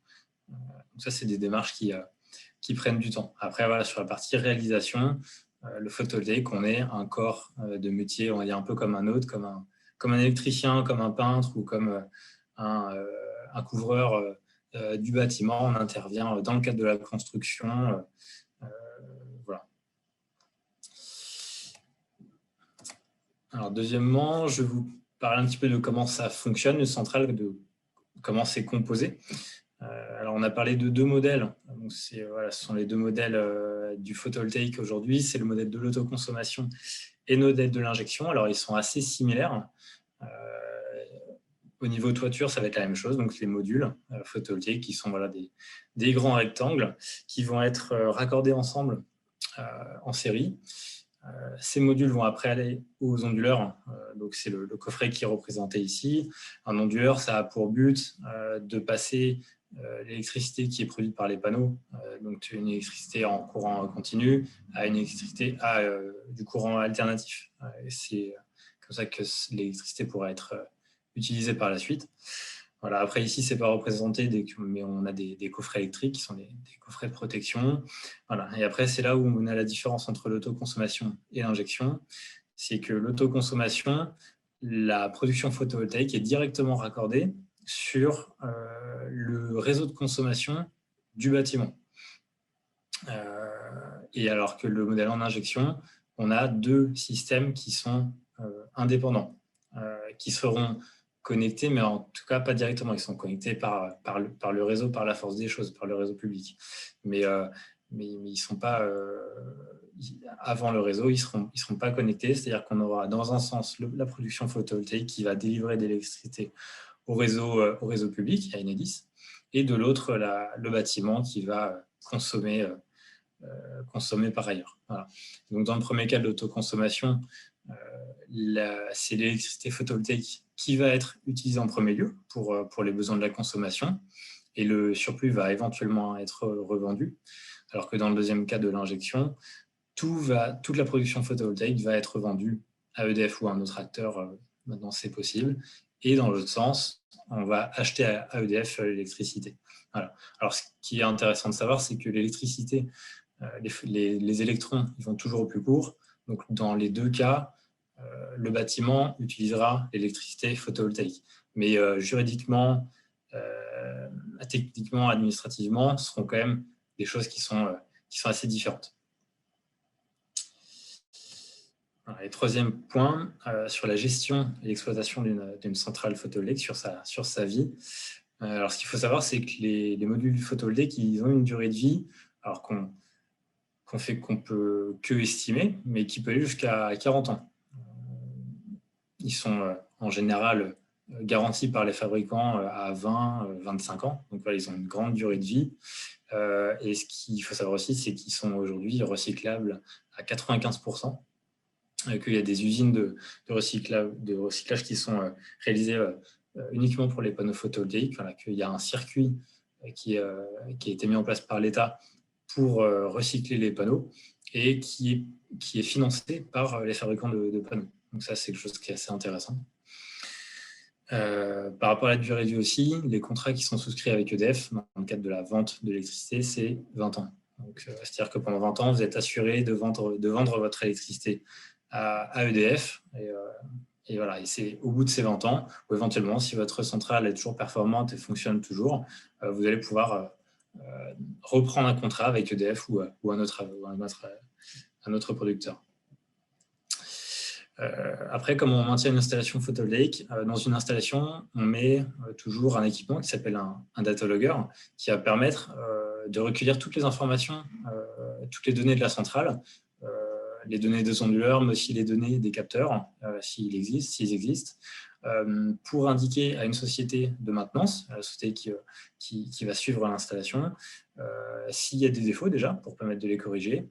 Donc ça, c'est des démarches qui prennent du temps. Après, voilà, sur la partie réalisation, le photovoltaïque, on est un corps de métier, on va dire un peu comme un autre, comme un électricien, comme un peintre ou comme un couvreur du bâtiment. On intervient dans le cadre de la construction. Voilà. Alors, deuxiemmement, je vais vous parler un petit peu de comment ça fonctionne, une centrale, de comment c'est composé. Alors, on a parlé de 2 modèles. Donc, ce sont les 2 modèles du photovoltaïque aujourd'hui. C'est le modèle de l'autoconsommation et le modèle de l'injection. Alors, ils sont assez similaires. Au niveau toiture, ça va être la même chose. Donc, les modules photovoltaïques qui sont des grands rectangles qui vont être raccordés ensemble en série. Ces modules vont après aller aux onduleurs. Donc, c'est le coffret qui est représenté ici. Un onduleur, ça a pour but de passer l'électricité qui est produite par les panneaux, donc une électricité en courant continu, à une électricité du courant alternatif. Et c'est comme ça que l'électricité pourra être utilisée par la suite. Voilà. Après, ici, ce n'est pas représenté, mais on a des coffrets électriques qui sont des coffrets de protection. Voilà. Et après, c'est là où on a la différence entre l'autoconsommation et l'injection. C'est que l'autoconsommation, la production photovoltaïque est directement raccordée sur le réseau de consommation du bâtiment. Et alors que le modèle en injection, on a 2 systèmes qui sont indépendants, qui seront connectés, mais en tout cas pas directement. Ils sont connectés par le réseau, par la force des choses, par le réseau public. Mais ils ne sont pas avant le réseau, ils seront pas connectés. C'est-à-dire qu'on aura dans un sens la production photovoltaïque qui va délivrer de l'électricité au réseau public, à Enedis, et de l'autre, le bâtiment qui va consommer par ailleurs. Voilà. Donc, dans le premier cas de l'autoconsommation, c'est l'électricité photovoltaïque qui va être utilisée en premier lieu pour les besoins de la consommation, et le surplus va éventuellement être revendu, alors que dans le deuxième cas de l'injection, toute la production photovoltaïque va être vendue à EDF ou à un autre acteur, maintenant c'est possible, et dans l'autre sens, on va acheter à EDF l'électricité. Voilà. Alors, ce qui est intéressant de savoir, c'est que l'électricité, les électrons, ils vont toujours au plus court. Donc, dans les deux cas, le bâtiment utilisera l'électricité photovoltaïque. Mais juridiquement, techniquement, administrativement, ce seront quand même des choses qui sont assez différentes. Et troisième point, sur la gestion et l'exploitation d'une centrale photovoltaïque sur sa vie. Alors, ce qu'il faut savoir, c'est que les modules photovoltaïques, ils ont une durée de vie, alors qu'on peut que estimer, mais qui peut aller jusqu'à 40 ans. Ils sont en général garantis par les fabricants à 20-25 ans. Donc, voilà, ils ont une grande durée de vie. Et ce qu'il faut savoir aussi, c'est qu'ils sont aujourd'hui recyclables à 95%. Qu'il y a des usines de recyclage qui sont réalisées uniquement pour les panneaux photovoltaïques, voilà, qu'il y a un circuit qui a été mis en place par l'État pour recycler les panneaux et qui est financé par les fabricants de panneaux. Donc ça, c'est quelque chose qui est assez intéressant. Par rapport à la durée de vie aussi, les contrats qui sont souscrits avec EDF dans le cadre de la vente de l'électricité, c'est 20 ans. C'est-à-dire que pendant 20 ans, vous êtes assuré de vendre votre électricité à EDF. Et voilà, et c'est au bout de ces 20 ans, ou éventuellement, si votre centrale est toujours performante et fonctionne toujours, vous allez pouvoir reprendre un contrat avec EDF ou un autre producteur. Après, comment on maintient une installation photovoltaïque? Dans une installation, on met toujours un équipement qui s'appelle un data logger qui va permettre de recueillir toutes les informations, toutes les données de la centrale, les données des onduleurs, mais aussi les données des capteurs, s'ils existent, pour indiquer à une société de maintenance, à la société qui va suivre l'installation, s'il y a des défauts déjà, pour permettre de les corriger,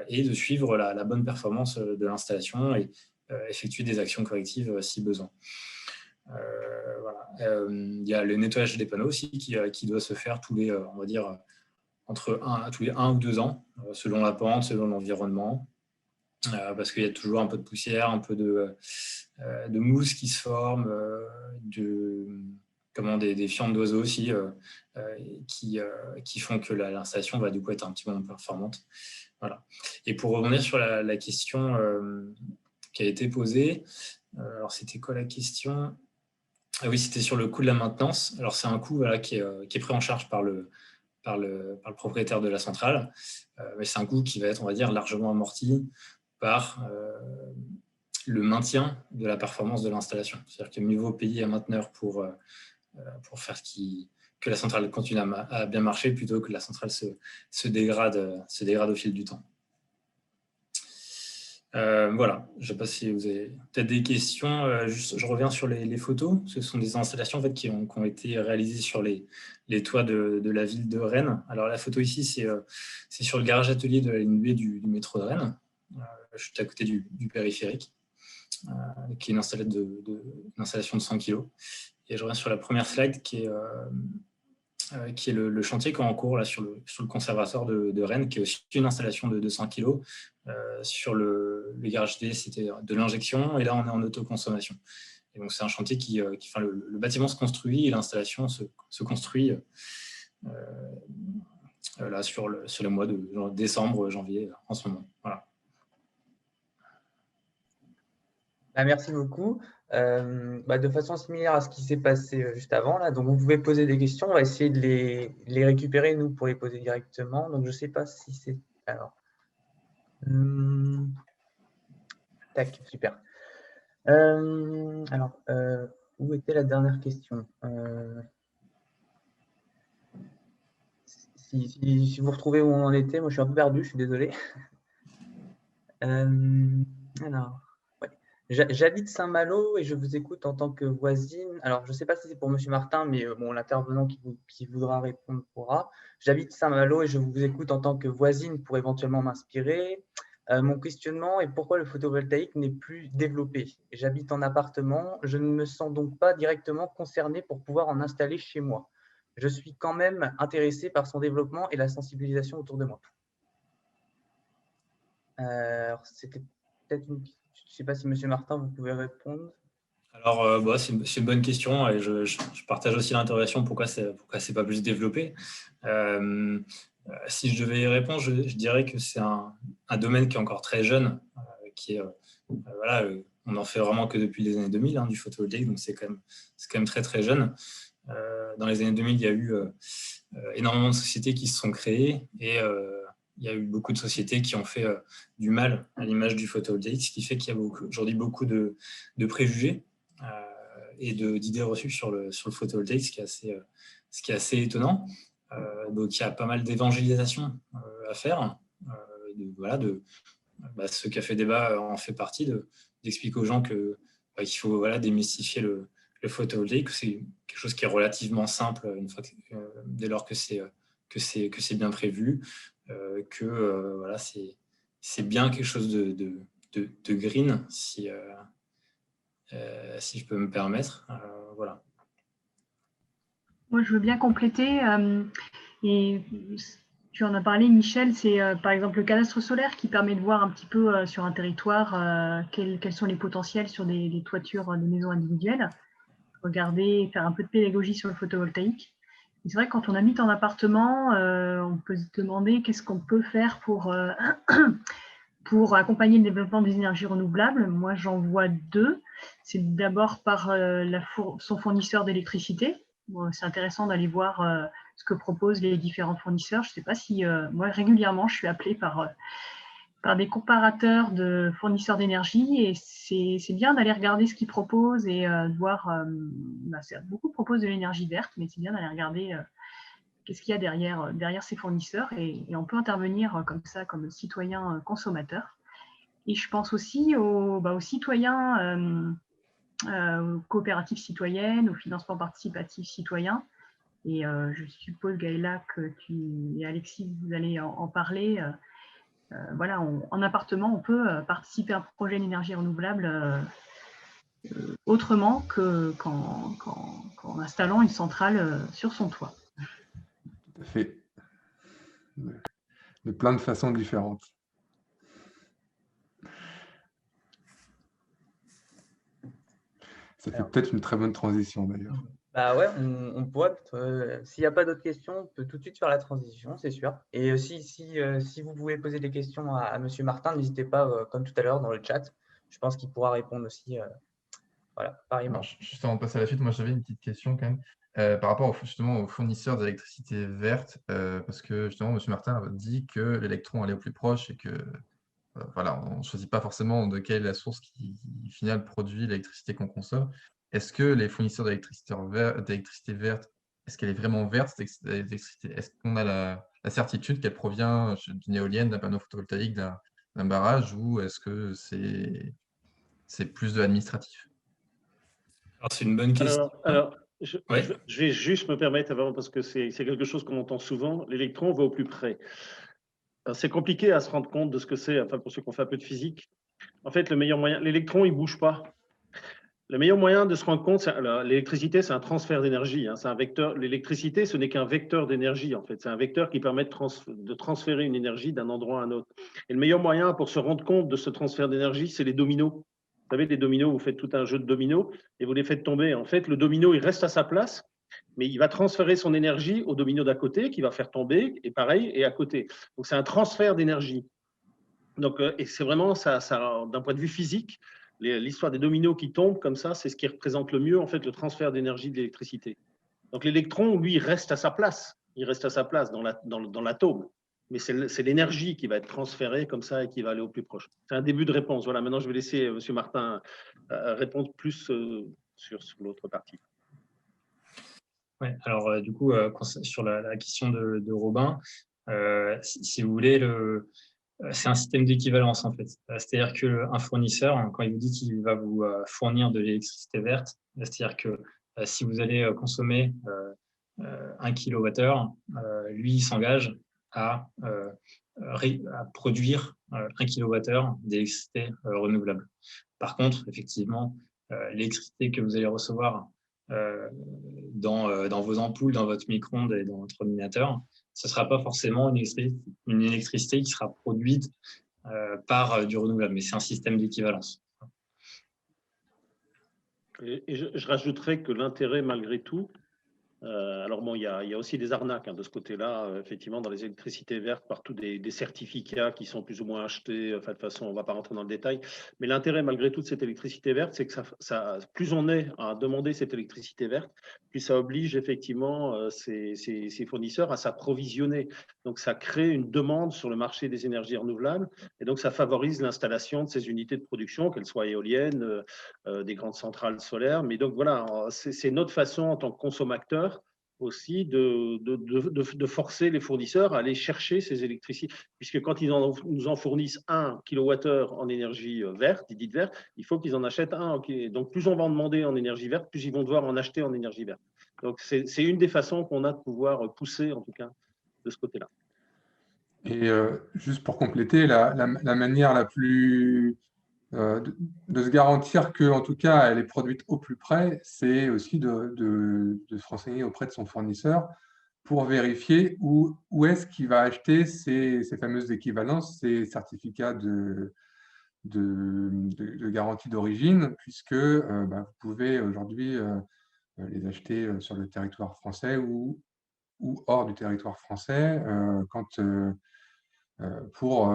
et de suivre la bonne performance de l'installation et effectuer des actions correctives si besoin. Voilà. Il y a le nettoyage des panneaux aussi qui doit se faire tous les, on va dire, tous les 1 ou 2 ans, selon la pente, selon l'environnement, parce qu'il y a toujours un peu de poussière, un peu de mousse qui se forme, des fientes d'oiseaux aussi qui font que l'installation va du coup être un petit peu moins performante. Voilà. Et pour revenir sur la question qui a été posée, alors c'était quoi la question? Ah oui, c'était sur le coût de la maintenance. Alors c'est un coût qui est pris en charge par le propriétaire de la centrale, mais c'est un coût qui va être, on va dire, largement amorti par le maintien de la performance de l'installation. C'est-à-dire qu'il mieux vaut payer un mainteneur pour faire que la centrale continue à bien marcher plutôt que la centrale se dégrade au fil du temps. Voilà, je ne sais pas si vous avez peut-être des questions. Je reviens sur les photos. Ce sont des installations en fait, qui ont été réalisées sur les toits de la ville de Rennes. Alors la photo ici, c'est sur le garage atelier de la ligne B du métro de Rennes. Je suis à côté du périphérique, qui est une installation de 100 kg. Et je reviens sur la première slide qui est le chantier qui est en cours là, sur le conservatoire de Rennes, qui est aussi une installation de 200 kg. Sur le garage D, c'était de l'injection, et là, on est en autoconsommation. Et donc, c'est un chantier le bâtiment se construit et l'installation se construit là, sur le mois de décembre, janvier, en ce moment. Voilà. Merci beaucoup. De façon similaire à ce qui s'est passé juste avant, là, donc vous pouvez poser des questions, on va essayer de les récupérer, nous, pour les poser directement. Donc, je ne sais pas si c'est… Alors, tac, super. Alors, où était la dernière question? Si vous retrouvez où on en était, moi, je suis un peu perdu, je suis désolé. Alors… J'habite Saint-Malo et je vous écoute en tant que voisine. Alors, je ne sais pas si c'est pour M. Martin, mais bon, l'intervenant qui voudra répondre pourra. J'habite Saint-Malo et je vous écoute en tant que voisine pour éventuellement m'inspirer. Mon questionnement est pourquoi le photovoltaïque n'est plus développé. J'habite en appartement, je ne me sens donc pas directement concernée pour pouvoir en installer chez moi. Je suis quand même intéressée par son développement et la sensibilisation autour de moi. Alors, c'était peut-être une… Je ne sais pas si M. Martin, vous pouvez répondre. Alors, c'est une bonne question et je partage aussi l'interrogation pourquoi c'est pas plus développé. Si je devais y répondre, je dirais que c'est un domaine qui est encore très jeune, qui est, voilà, on n'en fait vraiment que depuis les années 2000, du photovoltaïque, donc c'est quand même très très jeune. Dans les années 2000, il y a eu énormément de sociétés qui se sont créées et il y a eu beaucoup de sociétés qui ont fait du mal à l'image du photovoltaïque, ce qui fait qu'il y a aujourd'hui beaucoup de préjugés et d'idées reçues sur le photovoltaïque, ce qui est assez étonnant. Donc il y a pas mal d'évangélisation à faire. Ce café débat en fait partie, d'expliquer aux gens qu'il faut démystifier le photovoltaïque, c'est quelque chose qui est relativement simple une fois dès lors que c'est bien prévu, c'est bien quelque chose de green, si je peux me permettre. Voilà. Moi, je veux bien compléter. Et tu en as parlé, Michel, c'est par exemple le cadastre solaire qui permet de voir un petit peu sur un territoire quels sont les potentiels sur des toitures de maisons individuelles. Regarder, faire un peu de pédagogie sur le photovoltaïque. C'est vrai que quand on habite en appartement, on peut se demander qu'est-ce qu'on peut faire pour accompagner le développement des énergies renouvelables. Moi, j'en vois deux. C'est d'abord par son fournisseur d'électricité. Bon, c'est intéressant d'aller voir ce que proposent les différents fournisseurs. Je ne sais pas si, moi, régulièrement, je suis appelée par des comparateurs de fournisseurs d'énergie et c'est bien d'aller regarder ce qu'ils proposent et de voir, beaucoup proposent de l'énergie verte, mais c'est bien d'aller regarder qu'est-ce qu'il y a derrière ces fournisseurs et on peut intervenir comme ça, comme citoyen consommateur. Et je pense aussi aux citoyens, aux coopératives citoyennes, au financement participatif citoyen. Et je suppose, Gaëla, que tu et Alexis, vous allez en parler. Voilà, en appartement, on peut participer à un projet d'énergie renouvelable autrement qu'en installant une centrale sur son toit. Tout à fait. De plein de façons différentes. Ça fait peut-être une très bonne transition d'ailleurs. Bah ouais, on pourrait, s'il n'y a pas d'autres questions, on peut tout de suite faire la transition, c'est sûr. Et si vous pouvez poser des questions à Monsieur Martin, n'hésitez pas, comme tout à l'heure, dans le chat. Je pense qu'il pourra répondre aussi. Voilà, pareillement. Juste avant de passer à la suite, moi j'avais une petite question quand même par rapport justement aux fournisseurs d'électricité verte, parce que justement M. Martin a dit que l'électron allait au plus proche et que voilà, on ne choisit pas forcément de quelle est la source qui, au final, produit l'électricité qu'on consomme. Est-ce que les fournisseurs d'électricité verte, est-ce qu'elle est vraiment verte, cette électricité? Est-ce qu'on a la certitude qu'elle provient d'une éolienne, d'un panneau photovoltaïque, d'un barrage, ou est-ce que c'est plus de l'administratif? Alors, c'est une bonne question. Je vais juste me permettre, avant, parce que c'est quelque chose qu'on entend souvent, l'électron va au plus près. C'est compliqué à se rendre compte de ce que c'est, enfin pour ceux qui ont fait un peu de physique. En fait, le meilleur moyen, l'électron, il ne bouge pas. Le meilleur moyen de se rendre compte, l'électricité, c'est un transfert d'énergie. C'est un vecteur. L'électricité, ce n'est qu'un vecteur d'énergie, en fait. C'est un vecteur qui permet de transférer une énergie d'un endroit à un autre. Et le meilleur moyen pour se rendre compte de ce transfert d'énergie, c'est les dominos. Vous savez, les dominos, vous faites tout un jeu de dominos et vous les faites tomber. En fait, le domino, il reste à sa place, mais il va transférer son énergie au domino d'à côté, qui va faire tomber, et pareil, et à côté. Donc, c'est un transfert d'énergie. Donc, et c'est vraiment, ça, d'un point de vue physique, l'histoire des dominos qui tombent comme ça, c'est ce qui représente le mieux, en fait, le transfert d'énergie de l'électricité. Donc, l'électron, lui, il reste à sa place. Il reste à sa place dans l'atome. Mais c'est l'énergie qui va être transférée comme ça et qui va aller au plus proche. C'est un début de réponse. Voilà, maintenant, je vais laisser M. Martin répondre plus sur l'autre partie. Ouais, alors du coup, sur la question de Robin, si vous voulez, c'est un système d'équivalence en fait. C'est-à-dire qu'un fournisseur, quand il vous dit qu'il va vous fournir de l'électricité verte, c'est-à-dire que si vous allez consommer 1 kWh, lui, il s'engage à produire 1 kWh d'électricité renouvelable. Par contre, effectivement, l'électricité que vous allez recevoir dans vos ampoules, dans votre micro-ondes et dans votre ordinateur, ce ne sera pas forcément une électricité qui sera produite par du renouvelable, mais c'est un système d'équivalence. Et je rajouterais que l'intérêt, malgré tout, alors bon, il y a aussi des arnaques de ce côté-là, effectivement, dans les électricités vertes, partout des certificats qui sont plus ou moins achetés, enfin, de toute façon, on ne va pas rentrer dans le détail. Mais l'intérêt, malgré tout, de cette électricité verte, c'est que plus on est à demander cette électricité verte, plus ça oblige effectivement ces fournisseurs à s'approvisionner. Donc, ça crée une demande sur le marché des énergies renouvelables et donc ça favorise l'installation de ces unités de production, qu'elles soient éoliennes, des grandes centrales solaires. Mais donc, voilà, c'est notre façon en tant que consommateur aussi de forcer les fournisseurs à aller chercher ces électricités, puisque quand ils nous en fournissent 1 kWh en énergie verte, dite verte, il faut qu'ils en achètent un. Donc, plus on va en demander en énergie verte, plus ils vont devoir en acheter en énergie verte. Donc, c'est une des façons qu'on a de pouvoir pousser, en tout cas, de ce côté-là. Et juste pour compléter, la manière la plus de se garantir que, en tout cas, elle est produite au plus près, c'est aussi de se renseigner auprès de son fournisseur pour vérifier où est-ce qu'il va acheter ces fameuses équivalences, ces certificats de garantie d'origine, puisque vous pouvez aujourd'hui les acheter sur le territoire français ou hors du territoire français pour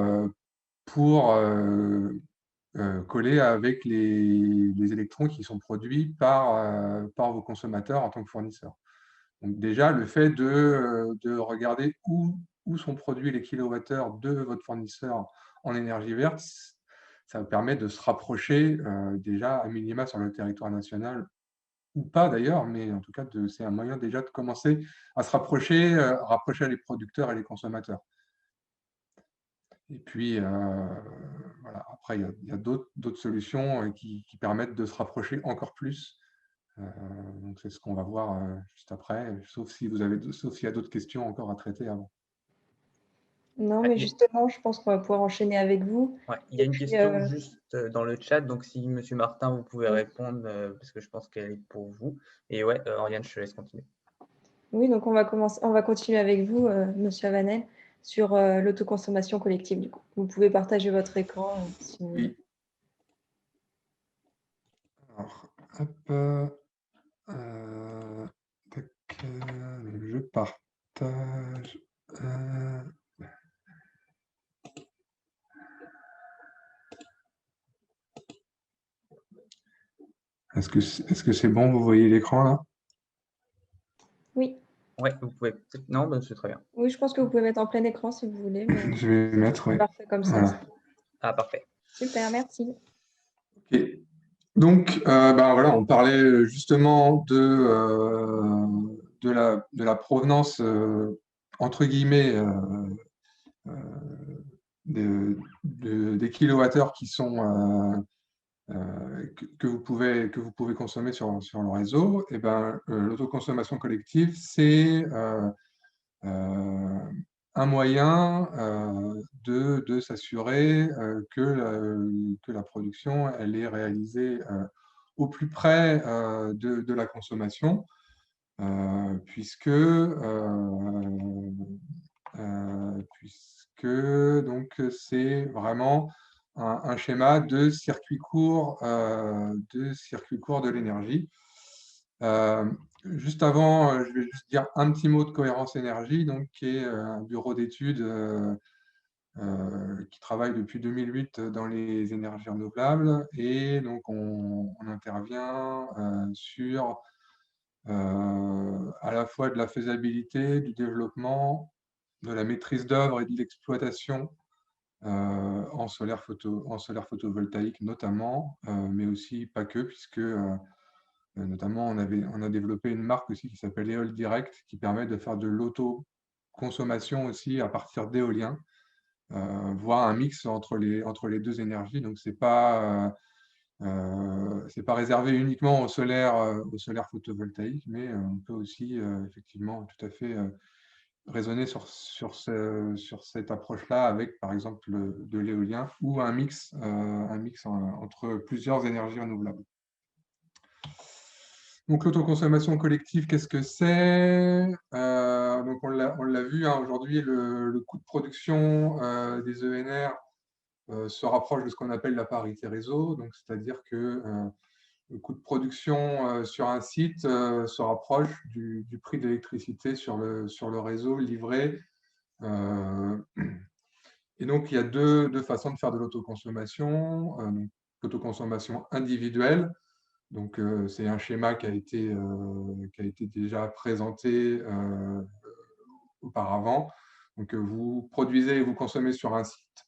coller avec les électrons qui sont produits par vos consommateurs en tant que fournisseurs. Donc déjà, le fait de regarder où sont produits les kilowattheures de votre fournisseur en énergie verte, ça permet de se rapprocher déjà à minima sur le territoire national, ou pas d'ailleurs, mais en tout cas, c'est un moyen déjà de commencer à se rapprocher les producteurs et les consommateurs. Et puis, voilà. Après, il y a d'autres solutions qui permettent de se rapprocher encore plus. Donc, c'est ce qu'on va voir juste après, sauf s'il y a d'autres questions encore à traiter avant. Non, mais justement, je pense qu'on va pouvoir enchaîner avec vous. Ouais, il y a une question juste dans le chat, donc si M. Martin, vous pouvez répondre, parce que je pense qu'elle est pour vous. Et ouais, Oriane, je te laisse continuer. Oui, donc on va continuer avec vous, M. Avanel, sur l'autoconsommation collective. Du coup, vous pouvez partager votre écran si vous voulez. Alors, hop, je partage. Est-ce que c'est bon, vous voyez l'écran là? Oui. Oui, vous pouvez. Non, c'est très bien. Oui, je pense que vous pouvez mettre en plein écran si vous voulez. Mais... Je vais mettre, oui. Parfait comme ça. Voilà. Ah, parfait. Super, merci. Ok. Donc, voilà, on parlait justement de la provenance, entre guillemets, des kilowattheures qui sont que vous pouvez consommer sur le réseau. Et l'autoconsommation collective, c'est un moyen de s'assurer que la production elle est réalisée au plus près de la consommation, puisque donc c'est vraiment un schéma de circuit court de l'énergie. Juste avant, je vais juste dire un petit mot de Cohérence Énergie, donc, qui est un bureau d'études qui travaille depuis 2008 dans les énergies renouvelables. Et donc, on intervient sur à la fois de la faisabilité, du développement, de la maîtrise d'œuvre et de l'exploitation en solaire photovoltaïque notamment, mais aussi pas que, puisque notamment on a développé une marque aussi qui s'appelle Eol Direct, qui permet de faire de l'autoconsommation aussi à partir d'éolien, voire un mix entre les deux énergies. Donc c'est pas réservé uniquement au solaire photovoltaïque, mais on peut aussi effectivement tout à fait raisonner sur cette approche-là avec, par exemple, de l'éolien ou un mix entre plusieurs énergies renouvelables. Donc, l'autoconsommation collective, qu'est-ce que c'est? Donc, on l'a vu, aujourd'hui, le coût de production des ENR se rapproche de ce qu'on appelle la parité réseau, donc c'est-à-dire que le coût de production sur un site se rapproche du prix de l'électricité sur le réseau livré. Et donc, il y a deux façons de faire de l'autoconsommation. L'autoconsommation individuelle, donc c'est un schéma qui a été déjà présenté auparavant. Donc, vous produisez et vous consommez sur un site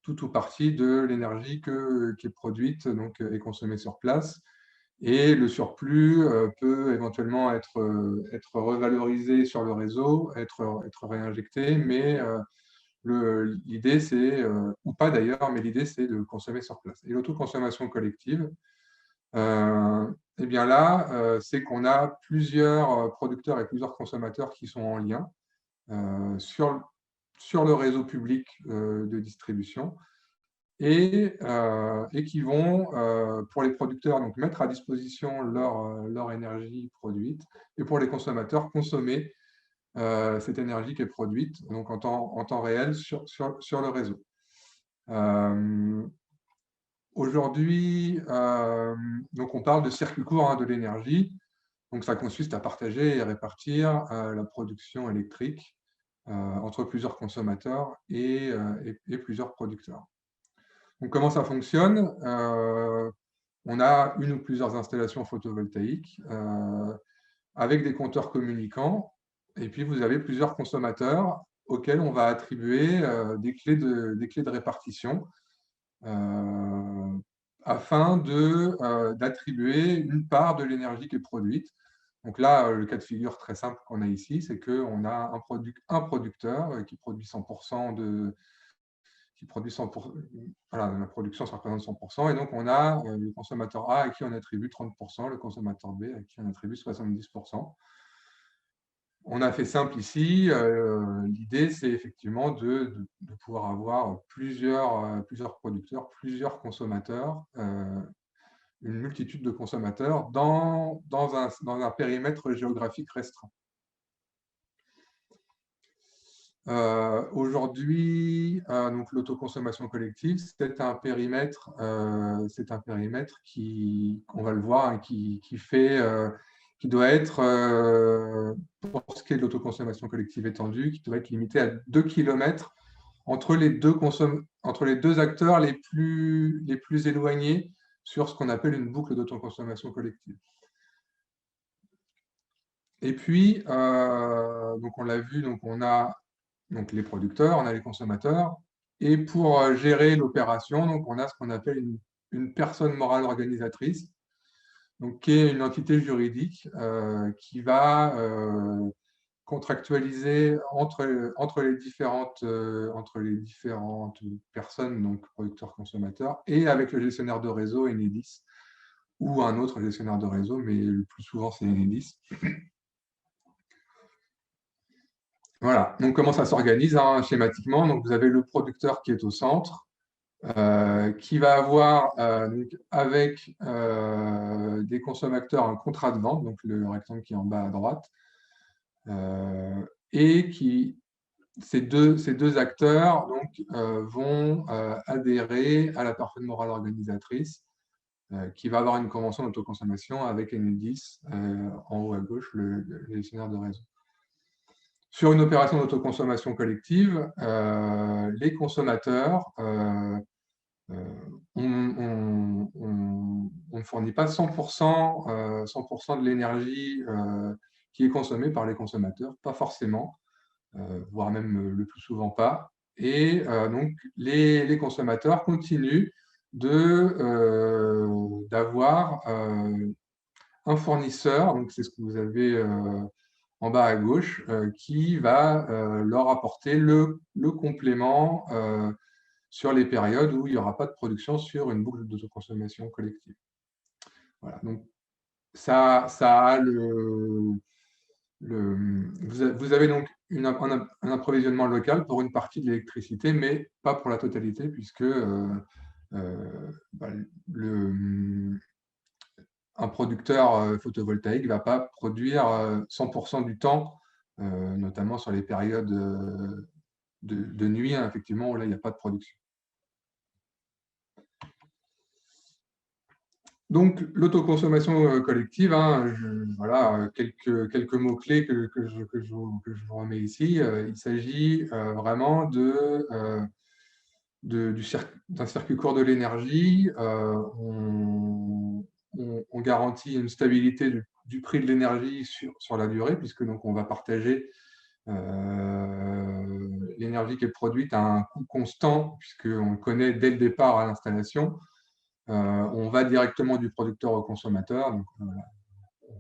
tout ou partie de l'énergie qui est produite donc, et consommée sur place. Et le surplus peut éventuellement être revalorisé sur le réseau, être réinjecté, mais l'idée, c'est, ou pas d'ailleurs, mais l'idée, c'est de consommer sur place. Et l'autoconsommation collective, eh bien là, c'est qu'on a plusieurs producteurs et plusieurs consommateurs qui sont en lien sur le réseau public de distribution et qui vont, pour les producteurs, donc, mettre à disposition leur énergie produite et pour les consommateurs, consommer cette énergie qui est produite donc en temps réel sur le réseau. Aujourd'hui, donc on parle de circuit court de l'énergie. Donc ça consiste à partager et répartir la production électrique entre plusieurs consommateurs et plusieurs producteurs. Donc comment ça fonctionne? On a une ou plusieurs installations photovoltaïques avec des compteurs communicants. Et puis, vous avez plusieurs consommateurs auxquels on va attribuer des clés de répartition afin d'attribuer une part de l'énergie qui est produite. Donc là, le cas de figure très simple qu'on a ici, c'est qu'on a un producteur qui produit 100% voilà, la production, ça représente 100%. Et donc, on a le consommateur A à qui on attribue 30%, le consommateur B à qui on attribue 70%. On a fait simple ici. L'idée, c'est effectivement de pouvoir avoir plusieurs producteurs, plusieurs consommateurs, une multitude de consommateurs dans un périmètre géographique restreint. Aujourd'hui, donc l'autoconsommation collective, c'est un périmètre qui, on va le voir, hein, qui doit être, pour ce qui est de l'autoconsommation collective étendue, qui doit être limité à 2 km entre les deux acteurs les plus éloignés sur ce qu'on appelle une boucle d'autoconsommation collective. Et puis, donc on l'a vu, donc on a donc les producteurs, on a les consommateurs, et pour gérer l'opération, donc on a ce qu'on appelle une personne morale organisatrice, donc qui est une entité juridique qui va contractualiser entre les différentes personnes, donc producteurs, consommateurs, et avec le gestionnaire de réseau Enedis ou un autre gestionnaire de réseau, mais le plus souvent c'est Enedis. Voilà, donc comment ça s'organise schématiquement? Donc vous avez le producteur qui est au centre, qui va avoir donc, avec des consommateurs un contrat de vente, donc le rectangle qui est en bas à droite, et ces deux acteurs donc, vont adhérer à la personne morale organisatrice qui va avoir une convention d'autoconsommation avec Enedis en haut à gauche, le gestionnaire de réseau. Sur une opération d'autoconsommation collective, les consommateurs, on ne fournit pas 100% de l'énergie qui est consommée par les consommateurs, pas forcément, voire même le plus souvent pas. Et donc, les consommateurs continuent d'avoir un fournisseur, donc c'est ce que vous avez en bas à gauche, qui va leur apporter le complément sur les périodes où il n'y aura pas de production sur une boucle d'autoconsommation collective. Voilà, donc ça a vous avez donc un approvisionnement local pour une partie de l'électricité, mais pas pour la totalité, puisque un producteur photovoltaïque ne va pas produire 100% du temps, notamment sur les périodes de nuit, hein, effectivement, où là, il n'y a pas de production. Donc, l'autoconsommation collective, hein, voilà, quelques mots-clés que je vous remets ici. Il s'agit vraiment d'un circuit court de l'énergie. On garantit une stabilité du prix de l'énergie sur la durée, puisque donc, on va partager l'énergie qui est produite à un coût constant, puisqu'on le connaît dès le départ à l'installation. On va directement du producteur au consommateur. Donc, on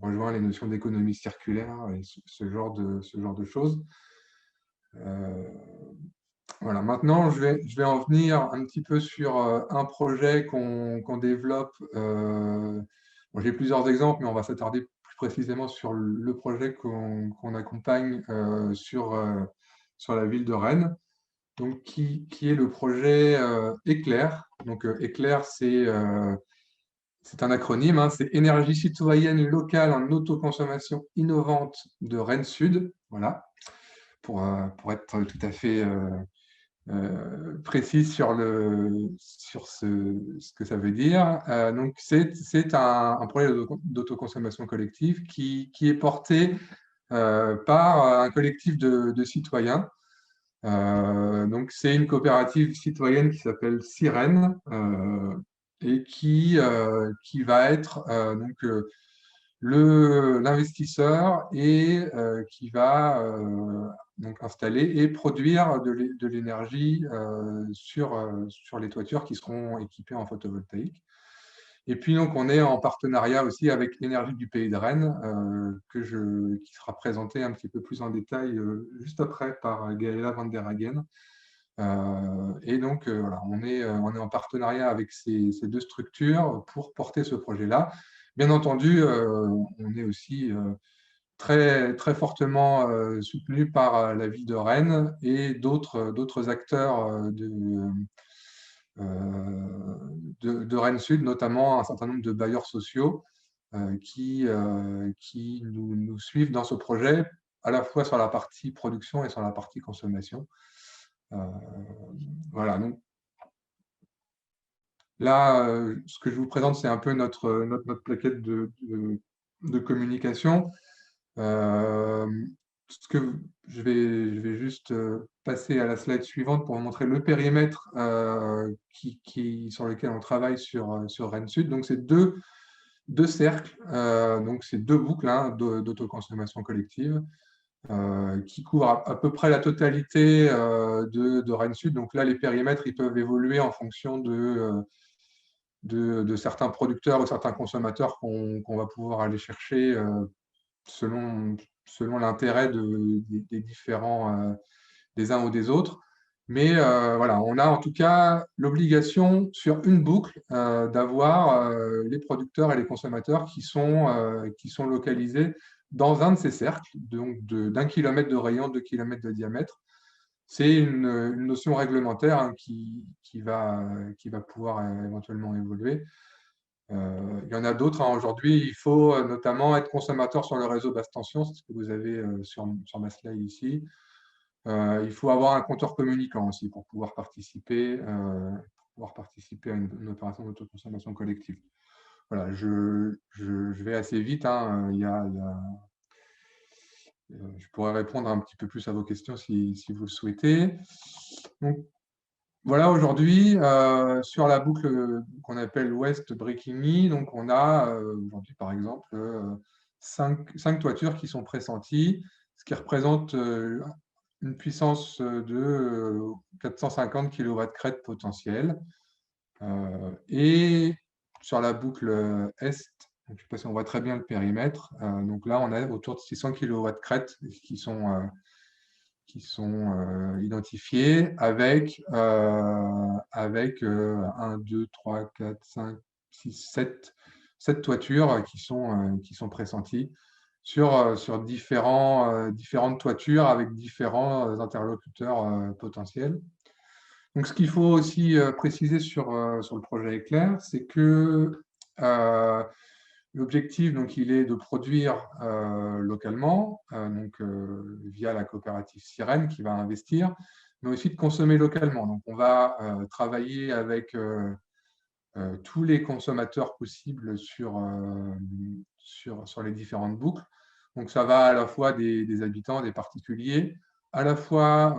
rejoint les notions d'économie circulaire et ce genre de choses. Voilà. Maintenant, je vais en venir un petit peu sur un projet qu'on développe. Bon, j'ai plusieurs exemples, mais on va s'attarder plus précisément sur le projet qu'on accompagne sur la ville de Rennes. Donc, qui est le projet Éclair. Donc, Éclair, c'est un acronyme, hein, c'est Énergie citoyenne locale en autoconsommation innovante de Rennes Sud. Voilà, pour être tout à fait précis sur ce que ça veut dire. Donc, c'est un projet d'autoconsommation collective qui est porté par un collectif de citoyens. Donc, c'est une coopérative citoyenne qui s'appelle Sirène et qui va être donc, l'investisseur et qui va donc installer et produire de l'énergie sur les toitures qui seront équipées en photovoltaïque. Et puis, donc, on est en partenariat aussi avec l'Énergie du Pays de Rennes, qui sera présenté un petit peu plus en détail juste après par Gaëla Van der Hagen. Et donc, voilà, on est en partenariat avec ces deux structures pour porter ce projet-là. Bien entendu, on est aussi très, très fortement soutenu par la ville de Rennes et d'autres acteurs de Rennes Sud, notamment un certain nombre de bailleurs sociaux qui nous suivent dans ce projet, à la fois sur la partie production et sur la partie consommation. Voilà, donc là, ce que je vous présente, c'est un peu notre plaquette de communication. Je vais juste passer à la slide suivante pour vous montrer le périmètre sur lequel on travaille sur Rennes Sud. Donc, c'est deux cercles, donc c'est deux boucles hein, d'autoconsommation collective qui couvrent à peu près la totalité de Rennes Sud. Donc là, les périmètres ils peuvent évoluer en fonction de certains producteurs ou certains consommateurs qu'on va pouvoir aller chercher selon l'intérêt des différents, des uns ou des autres. Mais voilà, on a en tout cas l'obligation sur une boucle d'avoir les producteurs et les consommateurs qui sont localisés dans un de ces cercles, donc d'1 kilomètre de rayon, 2 kilomètres de diamètre. C'est une notion réglementaire hein, qui va pouvoir éventuellement évoluer. Il y en a d'autres. Hein. Aujourd'hui, il faut notamment être consommateur sur le réseau basse tension, c'est ce que vous avez sur ma slide ici. Il faut avoir un compteur communicant aussi pour pouvoir participer à une opération d'autoconsommation collective. Voilà, je vais assez vite. Hein. Je pourrais répondre un petit peu plus à vos questions si vous le souhaitez. Donc, voilà, aujourd'hui, sur la boucle qu'on appelle West Bréquigny, donc on a aujourd'hui, par exemple, 5 toitures qui sont pressenties, ce qui représente une puissance de 450 kW potentiel. Et sur la boucle Est, je ne sais pas si on voit très bien le périmètre, donc là, on a autour de 600 kW qui sont identifiés avec 1, 2, 3, 4, 5, 6, 7 toitures qui sont pressenties sur différentes toitures avec différents interlocuteurs potentiels. Donc, ce qu'il faut aussi préciser sur le projet Éclair, c'est que l'objectif, il est de produire localement, via la coopérative Sirène qui va investir, mais aussi de consommer localement. Donc, on va travailler avec tous les consommateurs possibles sur les différentes boucles. Donc, ça va à la fois des habitants, des particuliers, à la fois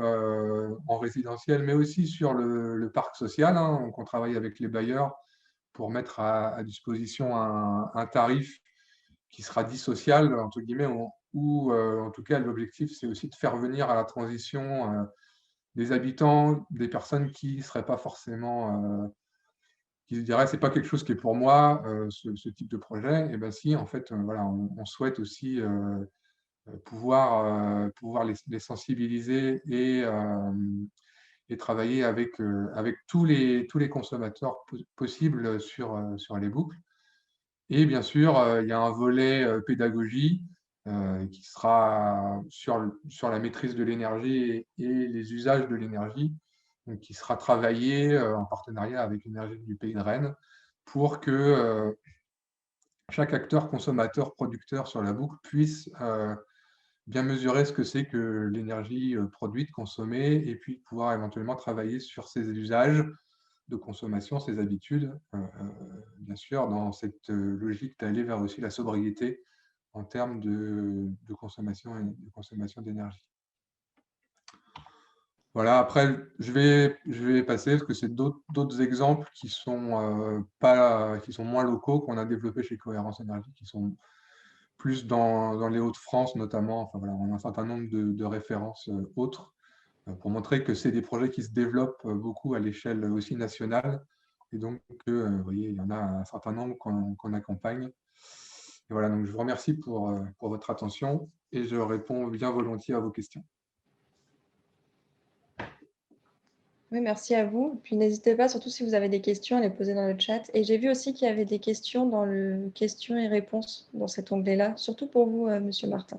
en résidentiel, mais aussi sur le parc social. Donc, on travaille avec les bailleurs pour mettre à disposition un tarif qui sera dit social, entre guillemets, où en tout cas, l'objectif, c'est aussi de faire venir à la transition des habitants, des personnes qui ne seraient pas forcément, qui se diraient, c'est pas quelque chose qui est pour moi, ce type de projet. Et bien si, en fait, voilà, on souhaite aussi pouvoir les sensibiliser et travailler avec tous les consommateurs possibles sur les boucles. Et bien sûr, il y a un volet pédagogie qui sera sur la maîtrise de l'énergie et les usages de l'énergie, donc qui sera travaillé en partenariat avec l'Énergie du Pays de Rennes pour que chaque acteur consommateur, producteur sur la boucle puisse bien mesurer ce que c'est que l'énergie produite, consommée, et puis pouvoir éventuellement travailler sur ses usages de consommation, ses habitudes, bien sûr, dans cette logique d'aller vers aussi la sobriété en termes de consommation et de consommation d'énergie. Voilà, après, je vais passer, parce que c'est d'autres exemples qui sont moins locaux, qu'on a développés chez Cohérence Énergie, qui sont plus dans les Hauts-de-France notamment. Enfin, voilà, on a un certain nombre de références autres pour montrer que c'est des projets qui se développent beaucoup à l'échelle aussi nationale. Et donc, vous voyez, il y en a un certain nombre qu'on accompagne. Et voilà, donc je vous remercie pour votre attention et je réponds bien volontiers à vos questions. Oui, merci à vous. Puis n'hésitez pas, surtout si vous avez des questions, à les poser dans le chat. Et j'ai vu aussi qu'il y avait des questions dans le questions et réponses dans cet onglet-là, surtout pour vous, Monsieur Martin.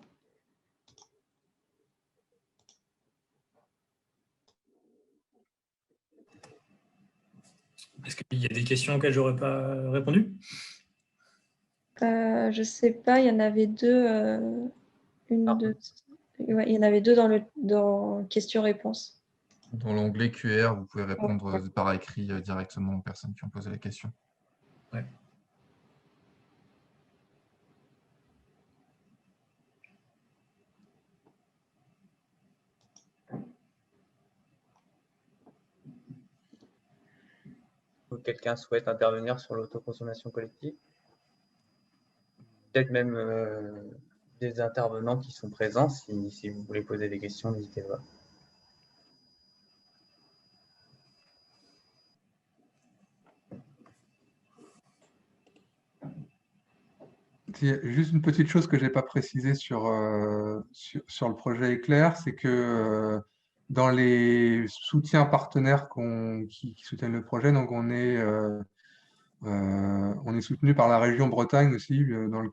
Est-ce qu'il y a des questions auxquelles je n'aurais pas répondu? Je ne sais pas, il y en avait deux. Ouais, il y en avait deux dans questions-réponses. Dans l'onglet QR, vous pouvez répondre par écrit directement aux personnes qui ont posé la question. Ouais. Quelqu'un souhaite intervenir sur l'autoconsommation collective? Peut-être même des intervenants qui sont présents. Si vous voulez poser des questions, n'hésitez pas. Juste une petite chose que je n'ai pas précisée sur le projet Éclair, c'est que dans les soutiens partenaires qui soutiennent le projet, donc on est soutenu par la région Bretagne aussi dans le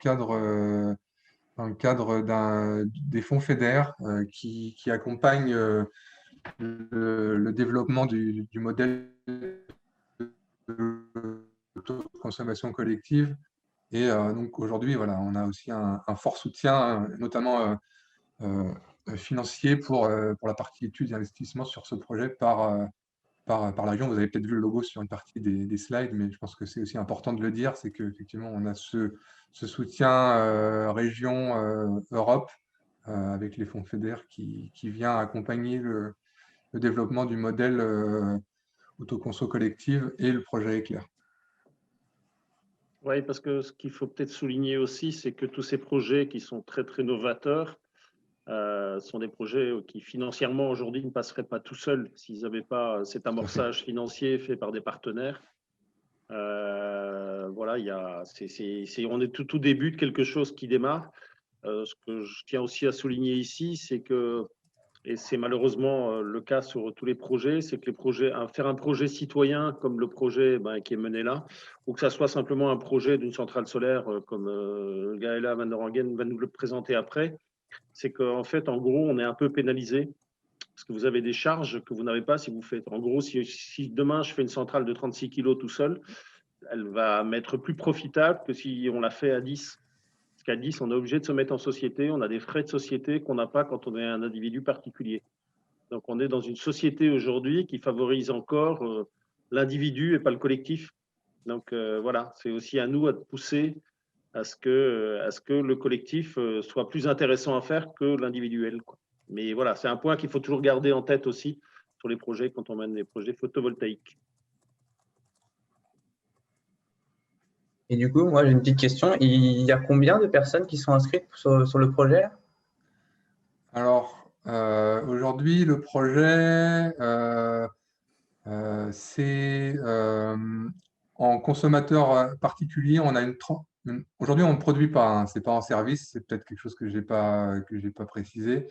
cadre des fonds FEDER qui accompagnent le développement du modèle de consommation collective. Et donc aujourd'hui, voilà, on a aussi un fort soutien, notamment financier pour la partie études et investissements sur ce projet par la région. Vous avez peut-être vu le logo sur une partie des slides, mais je pense que c'est aussi important de le dire, c'est qu'effectivement, on a ce soutien région Europe avec les fonds FEDER qui vient accompagner le développement du modèle autoconso collective et le projet Éclair. Oui, parce que ce qu'il faut peut-être souligner aussi, c'est que tous ces projets qui sont très, très novateurs sont des projets qui financièrement aujourd'hui ne passeraient pas tout seuls s'ils n'avaient pas cet amorçage financier fait par des partenaires. Voilà, on est tout début de quelque chose qui démarre. Ce que je tiens aussi à souligner ici, c'est que, et c'est malheureusement le cas sur tous les projets, c'est que les projets, faire un projet citoyen comme le projet qui est mené là, ou que ça soit simplement un projet d'une centrale solaire comme Gaëla Van der Hangen va nous le présenter après, c'est qu'en fait, en gros, on est un peu pénalisé parce que vous avez des charges que vous n'avez pas si vous faites. En gros, si demain je fais une centrale de 36 kg tout seul, elle va m'être plus profitable que si on la fait à 10. Parce qu'à 10, on est obligé de se mettre en société, on a des frais de société qu'on n'a pas quand on est un individu particulier. Donc on est dans une société aujourd'hui qui favorise encore l'individu et pas le collectif. Donc voilà, c'est aussi à nous de pousser à ce que le collectif soit plus intéressant à faire que l'individuel, quoi. Mais voilà, c'est un point qu'il faut toujours garder en tête aussi sur les projets quand on mène des projets photovoltaïques. Et du coup, moi, j'ai une petite question. Il y a combien de personnes qui sont inscrites sur le projet? Alors, aujourd'hui, le projet, c'est en consommateur particulier, on a aujourd'hui, on ne produit pas, hein, c'est pas en service, c'est peut-être quelque chose que j'ai pas précisé.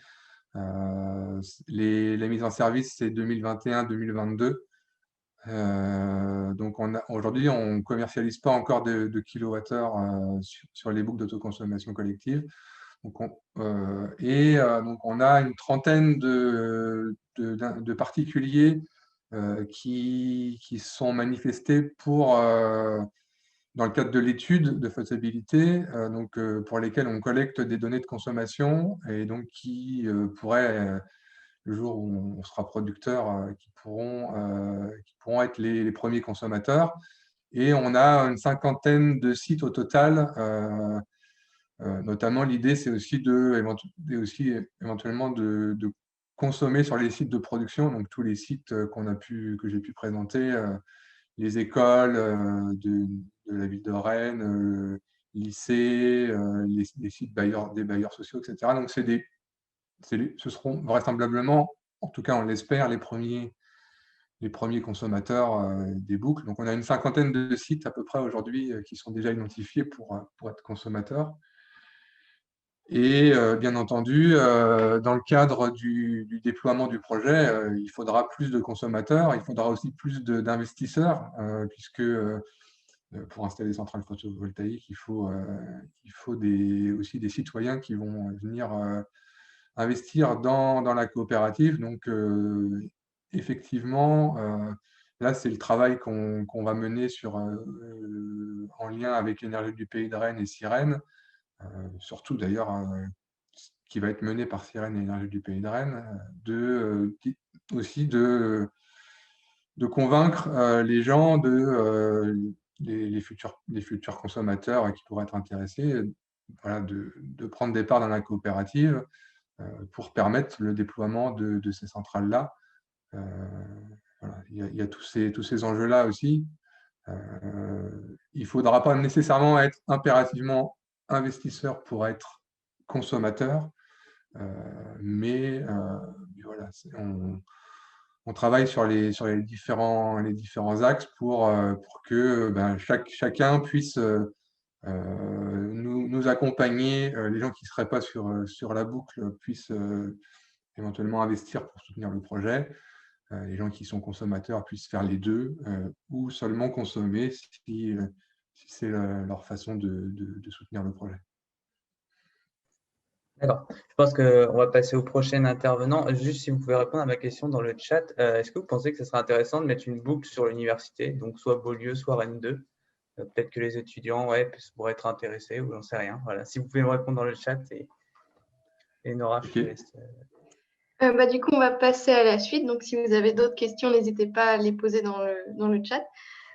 Les mises en service, c'est 2021-2022. Donc aujourd'hui, on ne commercialise pas encore de kilowattheures sur les boucles d'autoconsommation collective. Donc donc on a une trentaine de particuliers qui sont manifestés dans le cadre de l'étude de faisabilité, pour lesquels on collecte des données de consommation et donc qui pourraient, le jour où on sera producteur, qui pourront être les premiers consommateurs. Et on a une cinquantaine de sites au total. Notamment, l'idée, c'est aussi éventuellement de consommer sur les sites de production, donc tous les sites que j'ai pu présenter, les écoles de la ville de Rennes, lycées, les sites des bailleurs sociaux, etc. Donc, ce seront vraisemblablement, en tout cas on l'espère, les premiers consommateurs des boucles. Donc on a une cinquantaine de sites à peu près aujourd'hui qui sont déjà identifiés pour être consommateurs. Et bien entendu, dans le cadre du déploiement du projet, il faudra plus de consommateurs, il faudra aussi plus d'investisseurs, puisque pour installer des centrales photovoltaïques, il faut aussi des citoyens qui vont venir investir dans la coopérative. Donc, effectivement, là, c'est le travail qu'on va mener en lien avec l'énergie du Pays de Rennes et Cyrène, surtout d'ailleurs, qui va être mené par Cyrène et l'énergie du Pays de Rennes, aussi de convaincre les gens, les futurs consommateurs qui pourraient être intéressés, voilà, de prendre des parts dans la coopérative pour permettre le déploiement de ces centrales-là. Voilà, il y a tous ces enjeux-là aussi. Il ne faudra pas nécessairement être impérativement investisseur pour être consommateur, mais voilà, on travaille sur les différents axes pour que chacun puisse nous accompagner, les gens qui ne seraient pas sur la boucle puissent éventuellement investir pour soutenir le projet, les gens qui sont consommateurs puissent faire les deux, ou seulement consommer si c'est leur façon de soutenir le projet. D'accord. Je pense qu'on va passer au prochain intervenant. Juste si vous pouvez répondre à ma question dans le chat, est-ce que vous pensez que ce serait intéressant de mettre une boucle sur l'université, donc soit Beaulieu, soit Rennes 2? Peut-être que les étudiants pourraient être intéressés, ou j'en sais rien. Voilà. Si vous pouvez me répondre dans le chat, et Nora, je te laisse. Du coup, on va passer à la suite. Donc, si vous avez d'autres questions, n'hésitez pas à les poser dans le chat.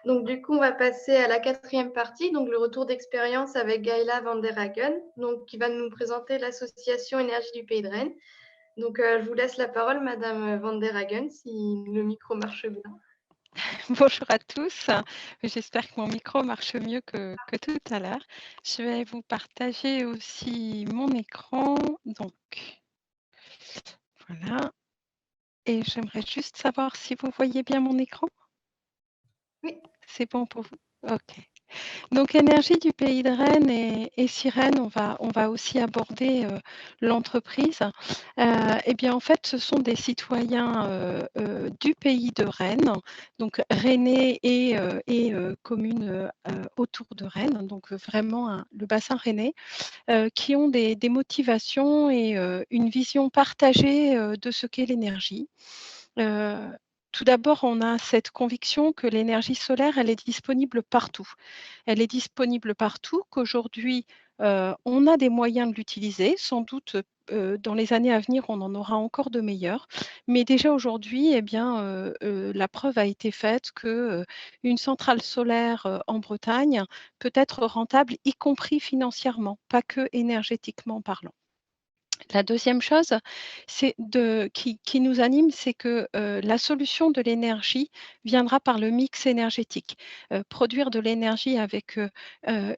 Donc, du coup, on va passer à la quatrième partie, donc le retour d'expérience avec Gaïla van der Hagen, donc, qui va nous présenter l'association Énergie du Pays de Rennes. Donc, je vous laisse la parole, Madame van der Hagen, si le micro marche bien. Bonjour à tous, j'espère que mon micro marche mieux que tout à l'heure. Je vais vous partager aussi mon écran, donc voilà. Et j'aimerais juste savoir si vous voyez bien mon écran. Oui. C'est bon pour vous? Ok. Donc, Énergie du Pays de Rennes et Cyrène, on va aussi aborder l'entreprise. Eh bien, en fait, ce sont des citoyens du Pays de Rennes, donc rennais et communes autour de Rennes, donc vraiment le bassin rennais, qui ont des motivations et une vision partagée de ce qu'est l'énergie. Tout d'abord, on a cette conviction que l'énergie solaire, elle est disponible partout. Elle est disponible partout, qu'aujourd'hui, On a des moyens de l'utiliser, sans doute dans les années à venir, on en aura encore de meilleurs. Mais déjà aujourd'hui, eh bien, la preuve a été faite que une centrale solaire en Bretagne peut être rentable, y compris financièrement, pas que énergétiquement parlant. La deuxième chose qui nous anime, c'est que la solution de l'énergie viendra par le mix énergétique. Produire de l'énergie avec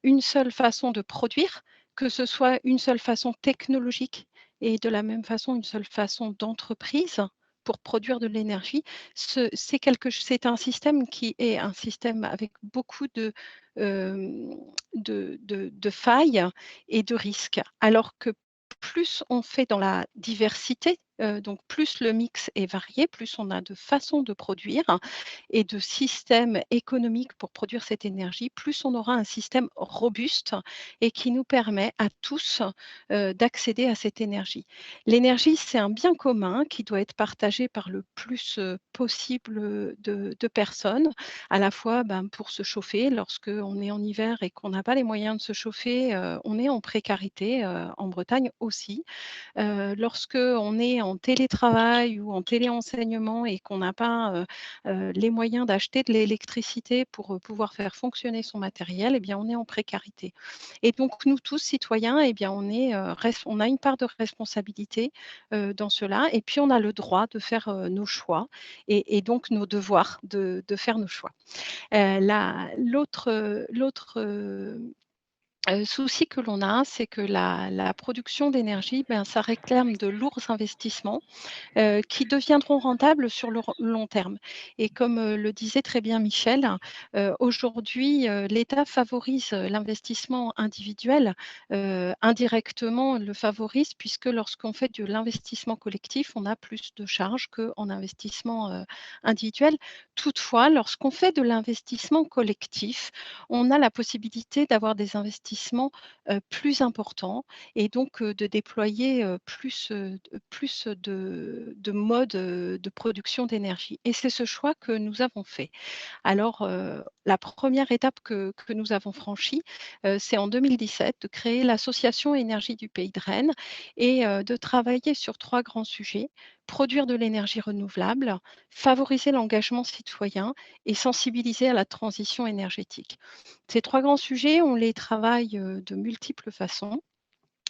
une seule façon de produire, que ce soit une seule façon technologique et de la même façon une seule façon d'entreprise pour produire de l'énergie, c'est un système qui est un système avec beaucoup de failles et de risques. Alors que plus on fait dans la diversité, donc plus le mix est varié, plus on a de façons de produire et de systèmes économiques pour produire cette énergie, plus on aura un système robuste et qui nous permet à tous d'accéder à cette énergie. L'énergie, c'est un bien commun qui doit être partagé par le plus possible de personnes, à la fois pour se chauffer lorsqu'on est en hiver et qu'on n'a pas les moyens de se chauffer, on est en précarité en Bretagne aussi. Lorsque on est en télétravail ou en téléenseignement et qu'on n'a pas les moyens d'acheter de l'électricité pour pouvoir faire fonctionner son matériel, eh bien, on est en précarité. Et donc, nous tous, citoyens, eh bien, on a une part de responsabilité dans cela. Et puis, on a le droit de faire nos choix et donc nos devoirs de faire nos choix. L'autre souci que l'on a, c'est que la production d'énergie, ça réclame de lourds investissements qui deviendront rentables sur le long terme. Et comme le disait très bien Michel, aujourd'hui, l'État favorise l'investissement individuel, indirectement le favorise, puisque lorsqu'on fait de l'investissement collectif, on a plus de charges qu'en investissement individuel. Toutefois, lorsqu'on fait de l'investissement collectif, on a la possibilité d'avoir des investissements plus importants et donc de déployer plus de modes de production d'énergie. Et c'est ce choix que nous avons fait. Alors, la première étape que nous avons franchie, c'est en 2017 de créer l'association Énergie du Pays de Rennes et de travailler sur 3 grands sujets: produire de l'énergie renouvelable, favoriser l'engagement citoyen et sensibiliser à la transition énergétique. Ces 3 grands sujets, on les travaille de multiples façons.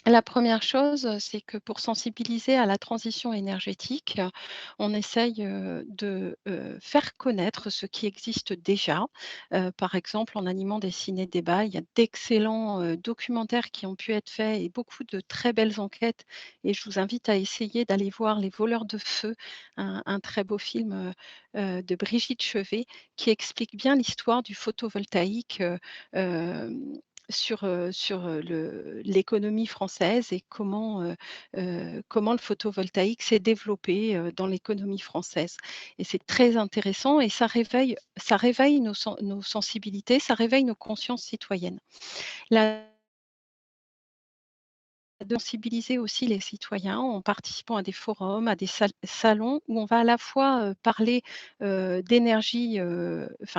La première chose, c'est que pour sensibiliser à la transition énergétique, on essaye, de, faire connaître ce qui existe déjà. Par exemple, en animant des ciné-débats, il y a d'excellents, documentaires qui ont pu être faits et beaucoup de très belles enquêtes et je vous invite à essayer d'aller voir Les voleurs de feu, un très beau film, de Brigitte Chevet qui explique bien l'histoire du photovoltaïque, sur l'économie française et comment le photovoltaïque s'est développé dans l'économie française. Et c'est très intéressant et ça réveille nos sensibilités, ça réveille nos consciences citoyennes. De sensibiliser aussi les citoyens en participant à des forums, à des salons où on va à la fois parler d'énergie,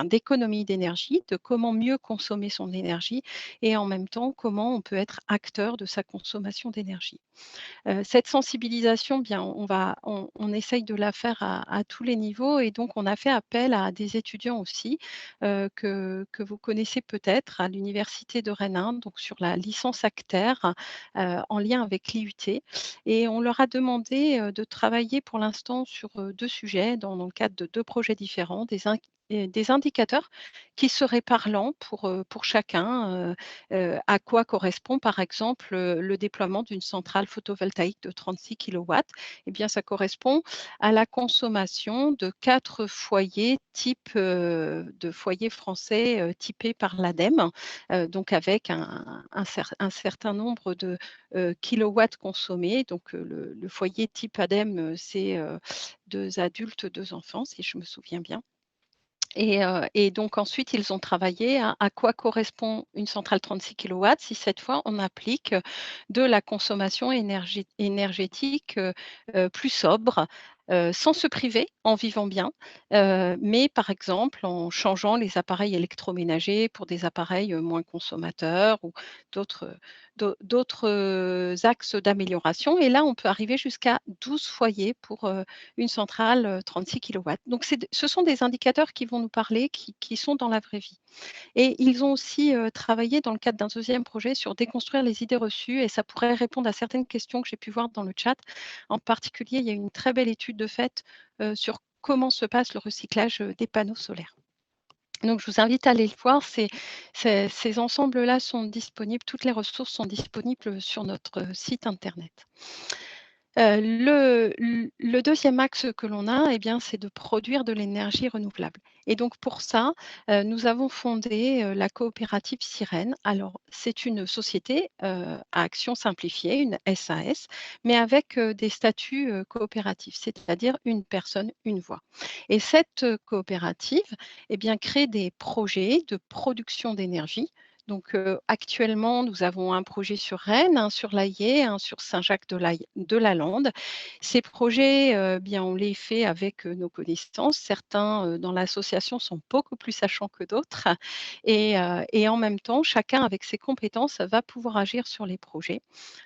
d'économie d'énergie, de comment mieux consommer son énergie et en même temps comment on peut être acteur de sa consommation d'énergie. Cette sensibilisation, bien, on essaye de la faire à tous les niveaux et donc on a fait appel à des étudiants aussi que vous connaissez peut-être à l'université de Rennes 1, donc sur la licence Acter, en lien avec l'IUT. Et on leur a demandé de travailler pour l'instant sur 2 sujets dans le cadre de 2 projets différents, des indicateurs qui seraient parlants pour chacun. À quoi correspond par exemple le déploiement d'une centrale photovoltaïque de 36 kilowatts? Eh bien, ça correspond à la consommation de 4 foyers type de foyers français typés par l'ADEME, donc avec un certain nombre de kilowatts consommés. Donc, le foyer type ADEME, c'est 2 adultes, 2 enfants, si je me souviens bien. Et donc ensuite, ils ont travaillé à quoi correspond une centrale 36 kilowatts si cette fois on applique de la consommation énergétique plus sobre sans se priver, en vivant bien, mais par exemple en changeant les appareils électroménagers pour des appareils moins consommateurs ou d'autres axes d'amélioration. Et là, on peut arriver jusqu'à 12 foyers pour une centrale 36 kW. Donc, ce sont des indicateurs qui vont nous parler, qui sont dans la vraie vie. Et ils ont aussi travaillé dans le cadre d'un deuxième projet sur déconstruire les idées reçues, et ça pourrait répondre à certaines questions que j'ai pu voir dans le chat. En particulier, il y a une très belle étude de fait sur comment se passe le recyclage des panneaux solaires. Donc, je vous invite à aller le voir. Ces ensembles-là sont disponibles, toutes les ressources sont disponibles sur notre site internet. Le deuxième axe que l'on a, eh bien, c'est de produire de l'énergie renouvelable. Et donc pour ça, nous avons fondé la coopérative Sirène. Alors, c'est une société à action simplifiée, une SAS, mais avec des statuts coopératifs, c'est-à-dire une personne, une voix. Et cette coopérative, eh bien, crée des projets de production d'énergie. Donc actuellement, nous avons un projet sur Rennes, un sur l'Allier, un sur Saint-Jacques-de-la-Lande. Ces projets, bien, on les fait avec nos connaissances. Certains dans l'association sont beaucoup plus sachants que d'autres. Et en même temps, chacun avec ses compétences va pouvoir agir sur les projets.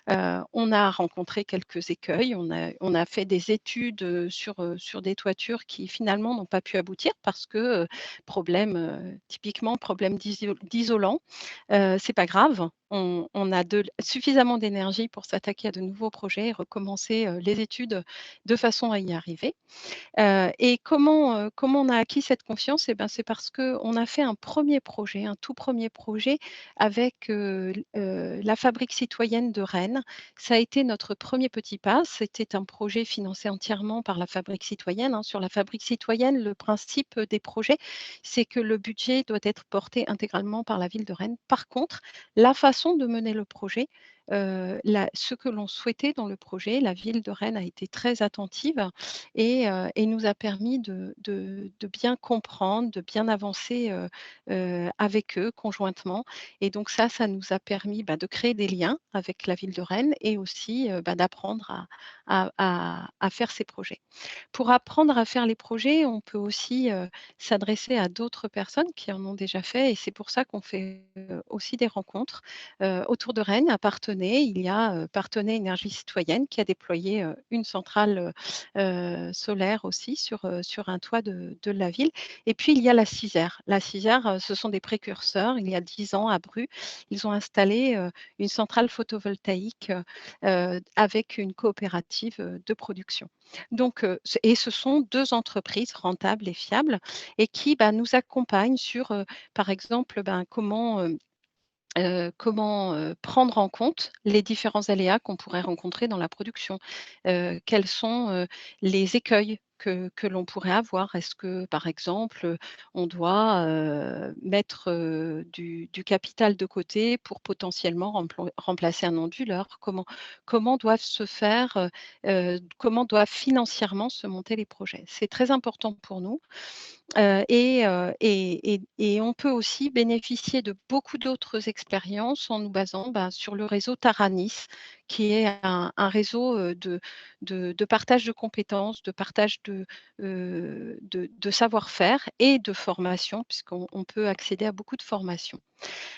On a rencontré quelques écueils. On a fait des études sur des toitures qui finalement n'ont pas pu aboutir parce que typiquement problème d'isolant. C'est pas grave, on a suffisamment d'énergie pour s'attaquer à de nouveaux projets et recommencer les études de façon à y arriver. Et comment on a acquis cette confiance? Eh ben, c'est parce qu'on a fait un tout premier projet avec la Fabrique citoyenne de Rennes. Ça a été notre premier petit pas. C'était un projet financé entièrement par la Fabrique citoyenne, hein. Sur la Fabrique citoyenne, le principe des projets, c'est que le budget doit être porté intégralement par la ville de Rennes. Par contre, la façon de mener le projet, ce que l'on souhaitait dans le projet, la ville de Rennes a été très attentive et nous a permis de bien comprendre, de bien avancer avec eux conjointement. Et donc ça nous a permis de créer des liens avec la ville de Rennes et aussi d'apprendre à faire ces projets. Pour apprendre à faire les projets, on peut aussi s'adresser à d'autres personnes qui en ont déjà fait, et c'est pour ça qu'on fait aussi des rencontres. Autour de Rennes, à Parthenay, il y a Parthenay Énergie Citoyenne qui a déployé une centrale solaire aussi sur un toit de la ville. Et puis, il y a la CISER. La CISER, ce sont des précurseurs. Il y a 10 ans, à Bru, ils ont installé une centrale photovoltaïque avec une coopérative de production. Donc, et ce sont 2 entreprises rentables et fiables et qui nous accompagnent sur, par exemple, comment prendre en compte les différents aléas qu'on pourrait rencontrer dans la production. Quels sont les écueils que l'on pourrait avoir? Est-ce que, par exemple, on doit mettre du capital de côté pour potentiellement remplacer un onduleur? Comment doivent se faire, comment doivent financièrement se monter les projets? C'est très important pour nous. Et on peut aussi bénéficier de beaucoup d'autres expériences en nous basant sur le réseau Taranis, qui est un réseau de partage de compétences, de partage de savoir-faire et de formation, puisqu'on peut accéder à beaucoup de formations.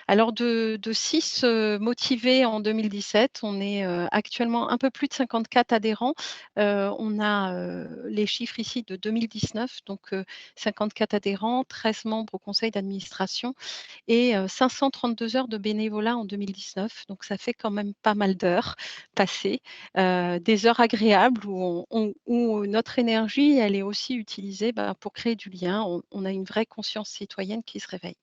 Alors de 6 motivés en 2017, on est actuellement un peu plus de 54 adhérents. On a les chiffres ici de 2019, donc 54 adhérents, 13 membres au conseil d'administration et 532 heures de bénévolat en 2019. Donc ça fait quand même pas mal d'heures passées, des heures agréables où notre énergie, elle est aussi utilisée pour créer du lien. On a une vraie conscience citoyenne qui se réveille.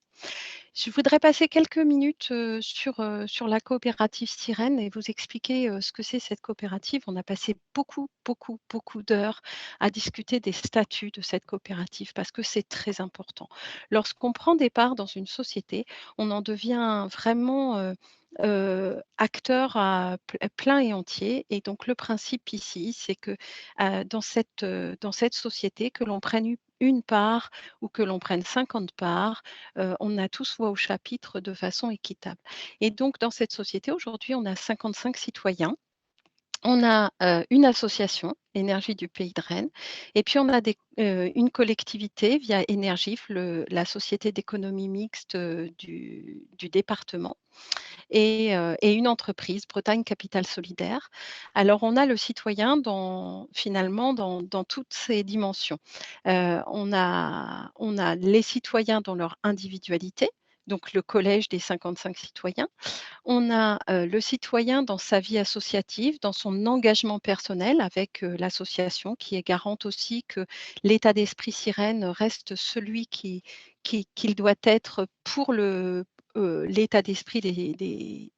Je voudrais passer quelques minutes sur la coopérative Sirène et vous expliquer ce que c'est cette coopérative. On a passé beaucoup d'heures à discuter des statuts de cette coopérative parce que c'est très important. Lorsqu'on prend des parts dans une société, on en devient vraiment acteur à plein et entier. Et donc le principe ici, c'est que dans cette société, que l'on prenne une part ou que l'on prenne 50 parts, on a tous voix au chapitre de façon équitable. Et donc, dans cette société, aujourd'hui, on a 55 citoyens On a une association, Énergie du Pays de Rennes, et puis on a une collectivité via Énergif, la société d'économie mixte du département, et une entreprise, Bretagne Capital Solidaire. Alors, on a le citoyen finalement dans toutes ses dimensions. On a les citoyens dans leur individualité, donc le collège des 55 citoyens. On a le citoyen dans sa vie associative, dans son engagement personnel avec l'association, qui est garante aussi que l'état d'esprit Sirène reste celui qu'il doit être pour l'état d'esprit des,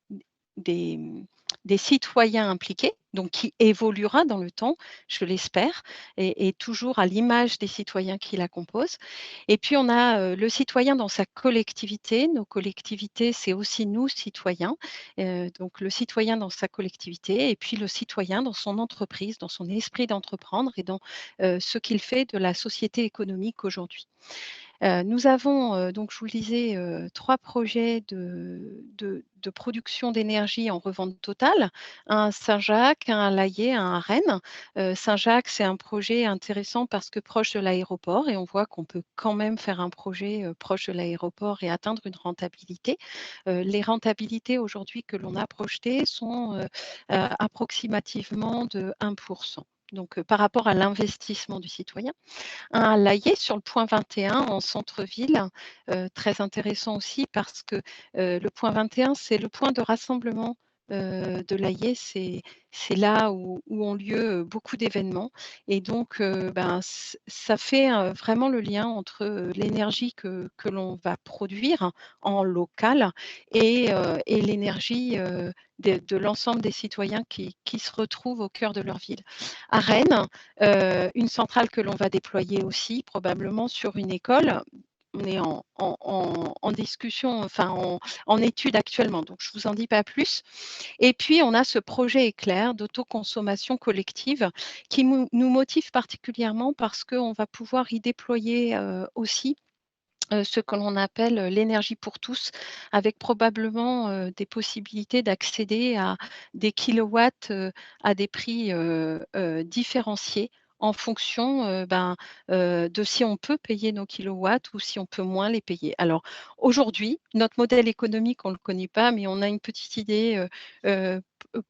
des citoyens impliqués, donc qui évoluera dans le temps, je l'espère, et toujours à l'image des citoyens qui la composent. Et puis, on a le citoyen dans sa collectivité. Nos collectivités, c'est aussi nous, citoyens. Donc, le citoyen dans sa collectivité, et puis le citoyen dans son entreprise, dans son esprit d'entreprendre et dans ce qu'il fait de la société économique aujourd'hui. Nous avons, donc je vous le disais, 3 projets de production d'énergie en revente totale, un à Saint-Jacques, un à Laillé, un à Rennes. Saint-Jacques, c'est un projet intéressant parce que proche de l'aéroport, et on voit qu'on peut quand même faire un projet proche de l'aéroport et atteindre une rentabilité. Les rentabilités aujourd'hui que l'on a projetées sont approximativement de 1 donc par rapport à l'investissement du citoyen. Un à Laillé sur le point 21 en centre-ville, très intéressant aussi parce que le point 21, c'est le point de rassemblement de Laillé. C'est là où ont lieu beaucoup d'événements, et donc ça fait vraiment le lien entre l'énergie que l'on va produire en local et l'énergie de l'ensemble des citoyens qui se retrouvent au cœur de leur ville. À Rennes, une centrale que l'on va déployer aussi probablement sur une école. On est en discussion, enfin en étude actuellement, donc je ne vous en dis pas plus. Et puis, on a ce projet éclair d'autoconsommation collective qui nous motive particulièrement parce qu'on va pouvoir y déployer aussi ce que l'on appelle l'énergie pour tous, avec probablement des possibilités d'accéder à des kilowatts à des prix différenciés en fonction de si on peut payer nos kilowatts ou si on peut moins les payer. Alors aujourd'hui, notre modèle économique, on ne le connaît pas, mais on a une petite idée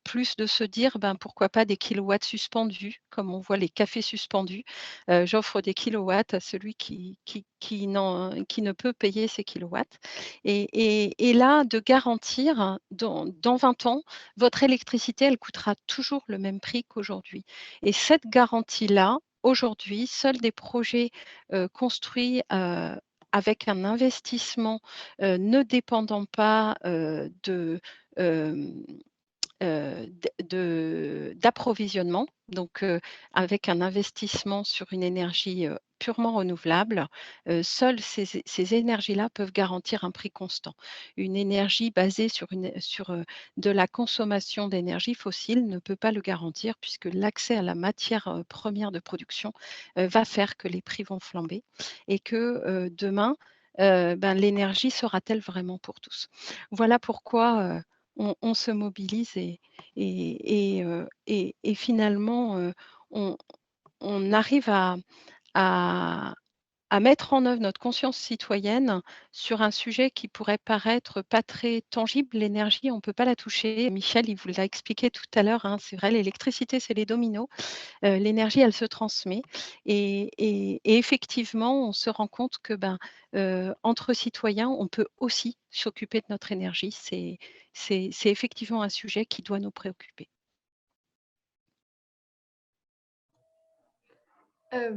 plus de se dire pourquoi pas des kilowatts suspendus, comme on voit les cafés suspendus. J'offre des kilowatts à celui qui ne peut payer ces kilowatts. Et là, de garantir, dans 20 ans, votre électricité, elle coûtera toujours le même prix qu'aujourd'hui. Et cette garantie-là, aujourd'hui, seuls des projets construits avec un investissement ne dépendant pas d'approvisionnement, donc avec un investissement sur une énergie purement renouvelable, seules ces énergies-là peuvent garantir un prix constant. Une énergie basée sur de la consommation d'énergie fossile ne peut pas le garantir, puisque l'accès à la matière première de production va faire que les prix vont flamber, et que demain, l'énergie sera-t-elle vraiment pour tous? Voilà pourquoi on se mobilise, et finalement, on arrive à mettre en œuvre notre conscience citoyenne sur un sujet qui pourrait paraître pas très tangible. L'énergie, on ne peut pas la toucher. Michel, il vous l'a expliqué tout à l'heure, hein, c'est vrai, l'électricité, c'est les dominos. L'énergie, elle se transmet, et effectivement, on se rend compte que entre citoyens, on peut aussi s'occuper de notre énergie. C'est effectivement un sujet qui doit nous préoccuper.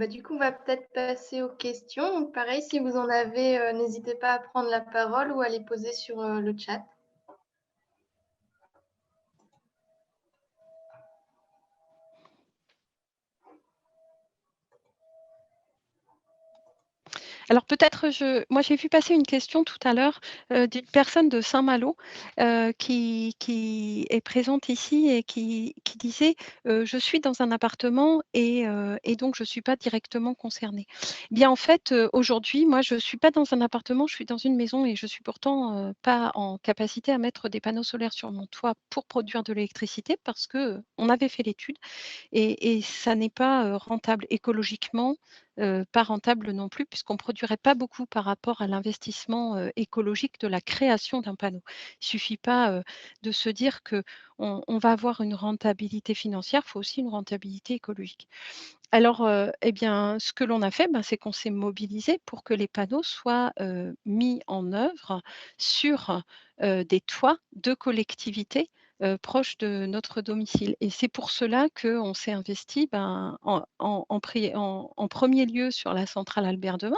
Du coup, on va peut-être passer aux questions. Donc, pareil, si vous en avez, n'hésitez pas à prendre la parole ou à les poser sur le chat. Alors peut-être, moi j'ai vu passer une question tout à l'heure d'une personne de Saint-Malo qui est présente ici et qui disait je suis dans un appartement et donc je ne suis pas directement concernée. Bien en fait, aujourd'hui, moi je ne suis pas dans un appartement, je suis dans une maison et je suis pourtant pas en capacité à mettre des panneaux solaires sur mon toit pour produire de l'électricité parce qu'on avait fait l'étude et ça n'est pas rentable écologiquement. Pas rentable non plus, puisqu'on ne produirait pas beaucoup par rapport à l'investissement écologique de la création d'un panneau. Il ne suffit pas de se dire qu'on va avoir une rentabilité financière, il faut aussi une rentabilité écologique. Alors, eh bien, ce que l'on a fait, c'est qu'on s'est mobilisé pour que les panneaux soient mis en œuvre sur des toits de collectivités proches de notre domicile. Et c'est pour cela qu'on s'est investi en premier lieu sur la centrale Albert Demain.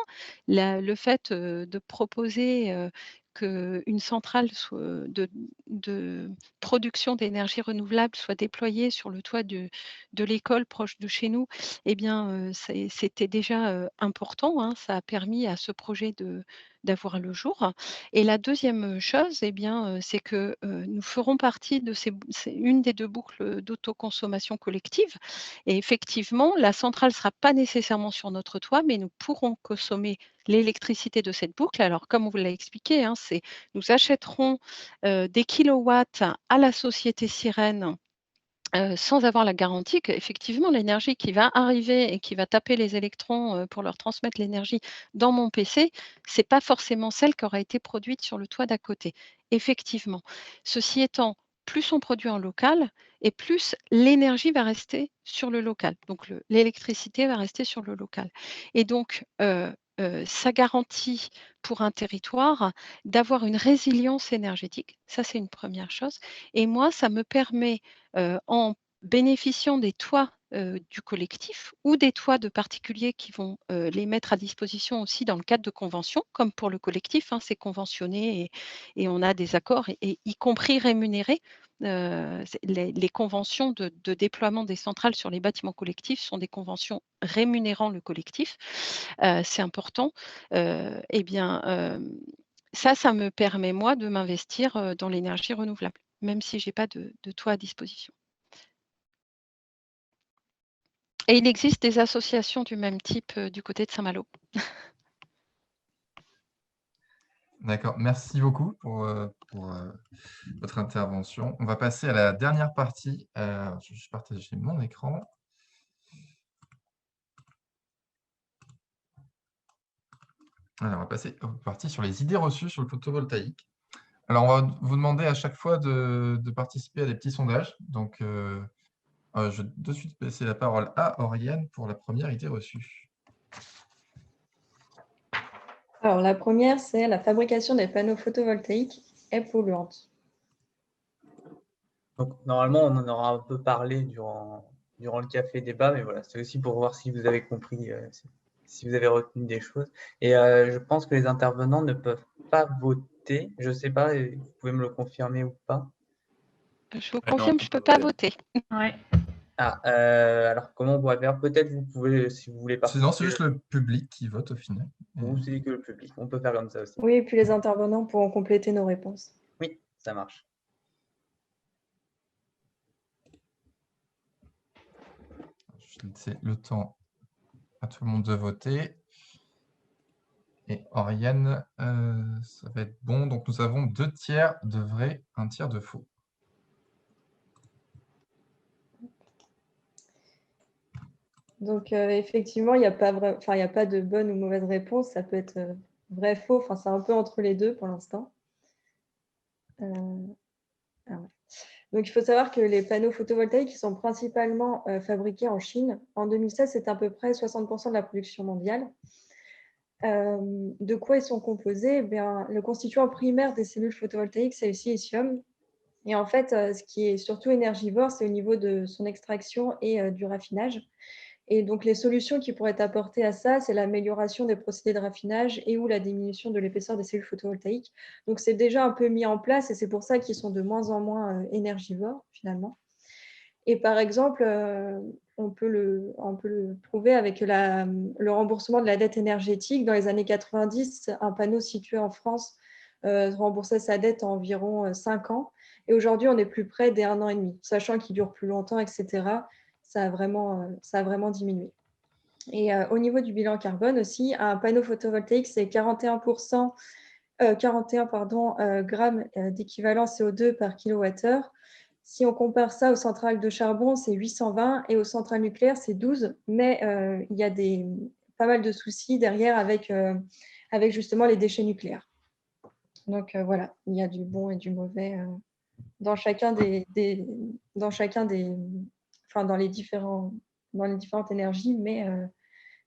Le fait de proposer qu'une centrale de production d'énergie renouvelable soit déployée sur le toit de l'école proche de chez nous, eh bien, c'était déjà important, hein. Ça a permis à ce projet d'avoir le jour. Et la deuxième chose, eh bien, c'est que nous ferons partie de c'est une des 2 boucles d'autoconsommation collective. Et effectivement, la centrale ne sera pas nécessairement sur notre toit, mais nous pourrons consommer l'électricité de cette boucle. Alors, comme on vous l'a expliqué, hein, nous achèterons des kilowatts à la société Sirène sans avoir la garantie qu'effectivement l'énergie qui va arriver et qui va taper les électrons pour leur transmettre l'énergie dans mon PC, ce n'est pas forcément celle qui aura été produite sur le toit d'à côté. Effectivement. Ceci étant, plus on produit en local et plus l'énergie va rester sur le local. Donc l'électricité va rester sur le local. Et donc, ça garantit pour un territoire d'avoir une résilience énergétique. Ça, c'est une première chose. Et moi, ça me permet en bénéficiant des toits du collectif ou des toits de particuliers qui vont les mettre à disposition aussi dans le cadre de conventions, comme pour le collectif, hein, c'est conventionné et on a des accords, et y compris rémunérés. Les conventions de déploiement des centrales sur les bâtiments collectifs sont des conventions rémunérant le collectif. C'est important. Eh bien, ça me permet, moi, de m'investir dans l'énergie renouvelable, même si je n'ai pas de toit à disposition. Et il existe des associations du même type du côté de Saint-Malo. D'accord, merci beaucoup pour votre intervention. On va passer à la dernière partie. Je vais partager mon écran. Alors, on va passer aux parties sur les idées reçues sur le photovoltaïque. Alors, on va vous demander à chaque fois de participer à des petits sondages. Donc, je vais de suite passer la parole à Oriane pour la première idée reçue. Alors, la première, c'est la fabrication des panneaux photovoltaïques est polluante. Donc, normalement, on en aura un peu parlé durant le café débat, mais voilà, c'est aussi pour voir si vous avez compris, si vous avez retenu des choses. Et je pense que les intervenants ne peuvent pas voter. Je ne sais pas, vous pouvez me le confirmer ou pas? Je vous confirme, je ne peux pas voter. Ouais. Ah, alors comment on pourrait faire? Peut-être vous pouvez, si vous voulez participer. Sinon, c'est juste le public qui vote au final. Ou c'est que le public. On peut faire comme ça aussi. Oui, et puis les intervenants pourront compléter nos réponses. Oui, ça marche. Je vais laisser le temps à tout le monde de voter. Et Oriane, ça va être bon. Donc, nous avons 2 tiers de vrai, 1 tiers de faux. Donc, effectivement, il n'y a pas de bonne ou mauvaise réponse. Ça peut être vrai, faux. Enfin, c'est un peu entre les deux pour l'instant. Donc, il faut savoir que les panneaux photovoltaïques sont principalement fabriqués en Chine. En 2016, c'est à peu près 60% de la production mondiale. De quoi ils sont composés? Le constituant primaire des cellules photovoltaïques, c'est le silicium. Et en fait, ce qui est surtout énergivore, c'est au niveau de son extraction et du raffinage. Et donc, les solutions qui pourraient être apportées à ça, c'est l'amélioration des procédés de raffinage et ou la diminution de l'épaisseur des cellules photovoltaïques. Donc, c'est déjà un peu mis en place et c'est pour ça qu'ils sont de moins en moins énergivores, finalement. Et par exemple, on peut le prouver avec le remboursement de la dette énergétique. Dans les années 90, un panneau situé en France remboursait sa dette en environ 5 ans. Et aujourd'hui, on est plus près des 1 an et demi, sachant qu'il dure plus longtemps, etc. Ça a vraiment diminué. Et au niveau du bilan carbone aussi, un panneau photovoltaïque, c'est 41 grammes d'équivalent CO2 par kilowattheure. Si on compare ça aux centrales de charbon, c'est 820 et aux centrales nucléaires, c'est 12. Mais il y a pas mal de soucis derrière avec justement les déchets nucléaires. Donc voilà, il y a du bon et du mauvais dans les différentes énergies,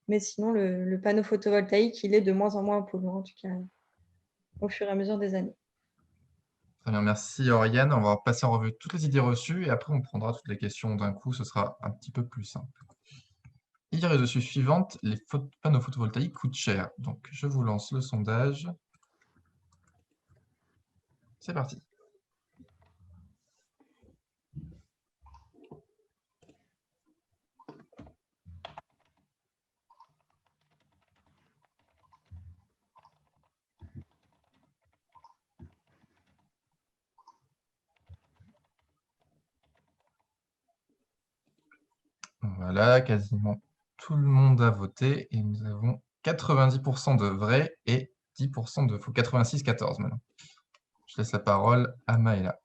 mais sinon le panneau photovoltaïque, il est de moins en moins polluant, en tout cas au fur et à mesure des années. Très bien, merci Oriane. On va passer en revue toutes les idées reçues et après on prendra toutes les questions d'un coup, ce sera un petit peu plus simple. Idée reçue suivante, les panneaux photovoltaïques coûtent cher. Donc je vous lance le sondage. C'est parti. Voilà, quasiment tout le monde a voté et nous avons 90% de vrai et 10% de faux. 86-14 maintenant. Je laisse la parole à Maëla.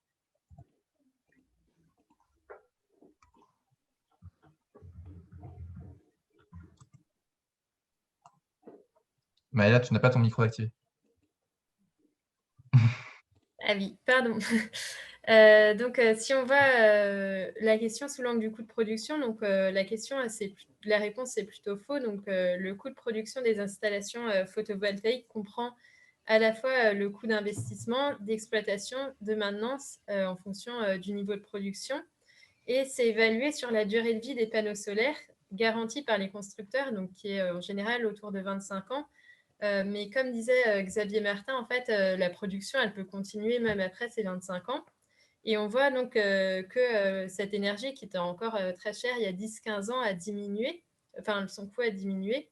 Maëla, tu n'as pas ton micro activé. Ah oui, pardon. Donc, si on voit la question sous l'angle du coût de production, donc la réponse est plutôt faux. Donc, le coût de production des installations photovoltaïques comprend à la fois le coût d'investissement, d'exploitation, de maintenance en fonction du niveau de production. Et c'est évalué sur la durée de vie des panneaux solaires garantie par les constructeurs, donc qui est en général autour de 25 ans. Mais comme disait Xavier Martin, en fait, la production, elle peut continuer même après ces 25 ans. Et on voit donc que cette énergie qui était encore très chère il y a 10-15 ans a diminué, enfin son coût a diminué.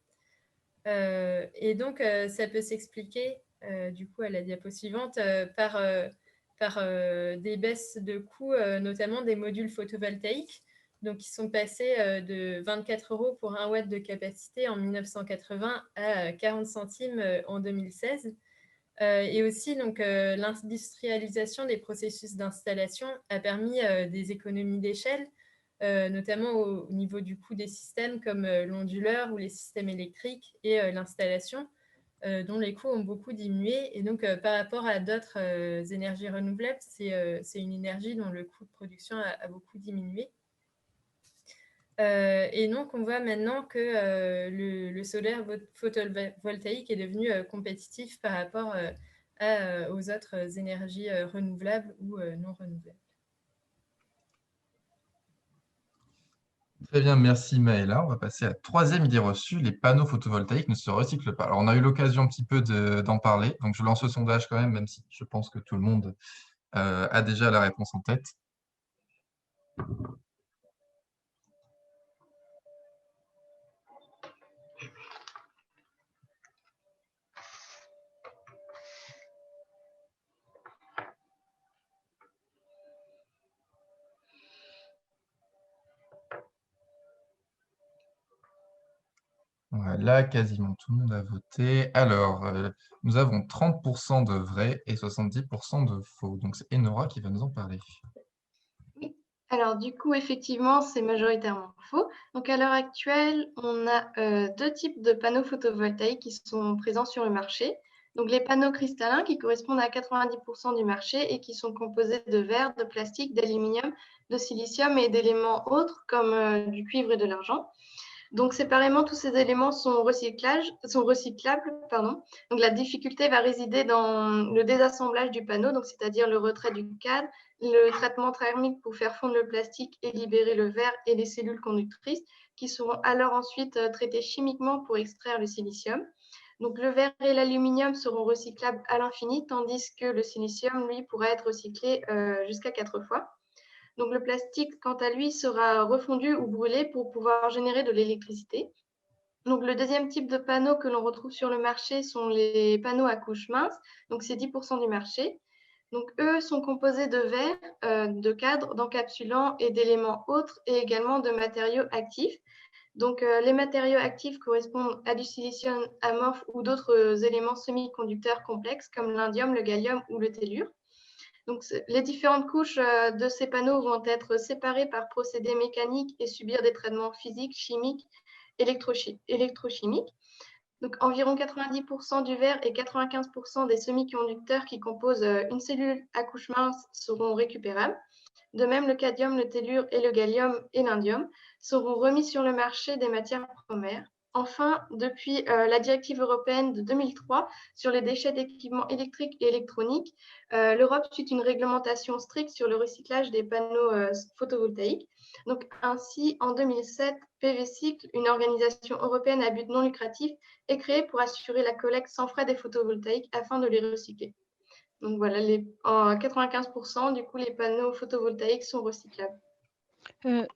Et donc ça peut s'expliquer, du coup à la diapo suivante, par des baisses de coûts, notamment des modules photovoltaïques, donc qui sont passés de 24 € pour 1 watt de capacité en 1980 à 40 centimes en 2016. Et aussi, donc, l'industrialisation des processus d'installation a permis des économies d'échelle, notamment au niveau du coût des systèmes comme l'onduleur ou les systèmes électriques et l'installation, dont les coûts ont beaucoup diminué. Et donc, par rapport à d'autres énergies renouvelables, c'est une énergie dont le coût de production a beaucoup diminué. Et donc, on voit maintenant que le solaire photovoltaïque est devenu compétitif par rapport aux autres énergies renouvelables ou non renouvelables. Très bien, merci Maëla. On va passer à la troisième idée reçue. Les panneaux photovoltaïques ne se recyclent pas. Alors, on a eu l'occasion un petit peu d'en parler, donc je lance le sondage quand même si je pense que tout le monde a déjà la réponse en tête. Voilà, quasiment tout le monde a voté. Alors, nous avons 30% de vrai et 70% de faux. Donc, c'est Enora qui va nous en parler. Oui. Alors, du coup, effectivement, c'est majoritairement faux. Donc, à l'heure actuelle, on a 2 types de panneaux photovoltaïques qui sont présents sur le marché. Donc, les panneaux cristallins qui correspondent à 90% du marché et qui sont composés de verre, de plastique, d'aluminium, de silicium et d'éléments autres comme du cuivre et de l'argent. Donc, séparément, tous ces éléments sont recyclables. Donc, la difficulté va résider dans le désassemblage du panneau, donc c'est-à-dire le retrait du cadre, le traitement thermique pour faire fondre le plastique et libérer le verre et les cellules conductrices, qui seront alors ensuite traitées chimiquement pour extraire le silicium. Donc, le verre et l'aluminium seront recyclables à l'infini, tandis que le silicium, lui, pourra être recyclé jusqu'à 4 fois. Donc, le plastique, quant à lui, sera refondu ou brûlé pour pouvoir générer de l'électricité. Donc, le deuxième type de panneaux que l'on retrouve sur le marché sont les panneaux à couche mince. Donc, c'est 10% du marché. Donc, eux sont composés de verre, de cadres, d'encapsulants et d'éléments autres et également de matériaux actifs. Donc, les matériaux actifs correspondent à du silicium amorphe ou d'autres éléments semi-conducteurs complexes comme l'indium, le gallium ou le tellure. Donc, les différentes couches de ces panneaux vont être séparées par procédé mécanique et subir des traitements physiques, chimiques, électrochimiques. Donc, environ 90% du verre et 95% des semi-conducteurs qui composent une cellule à couche mince seront récupérables. De même, le cadmium, le tellure et le gallium et l'indium seront remis sur le marché des matières premières. Enfin, depuis la directive européenne de 2003 sur les déchets d'équipements électriques et électroniques, l'Europe suit une réglementation stricte sur le recyclage des panneaux photovoltaïques. Donc, ainsi, en 2007, PVcycle, une organisation européenne à but non lucratif, est créée pour assurer la collecte sans frais des photovoltaïques afin de les recycler. Donc voilà, en 95%, du coup, les panneaux photovoltaïques sont recyclables.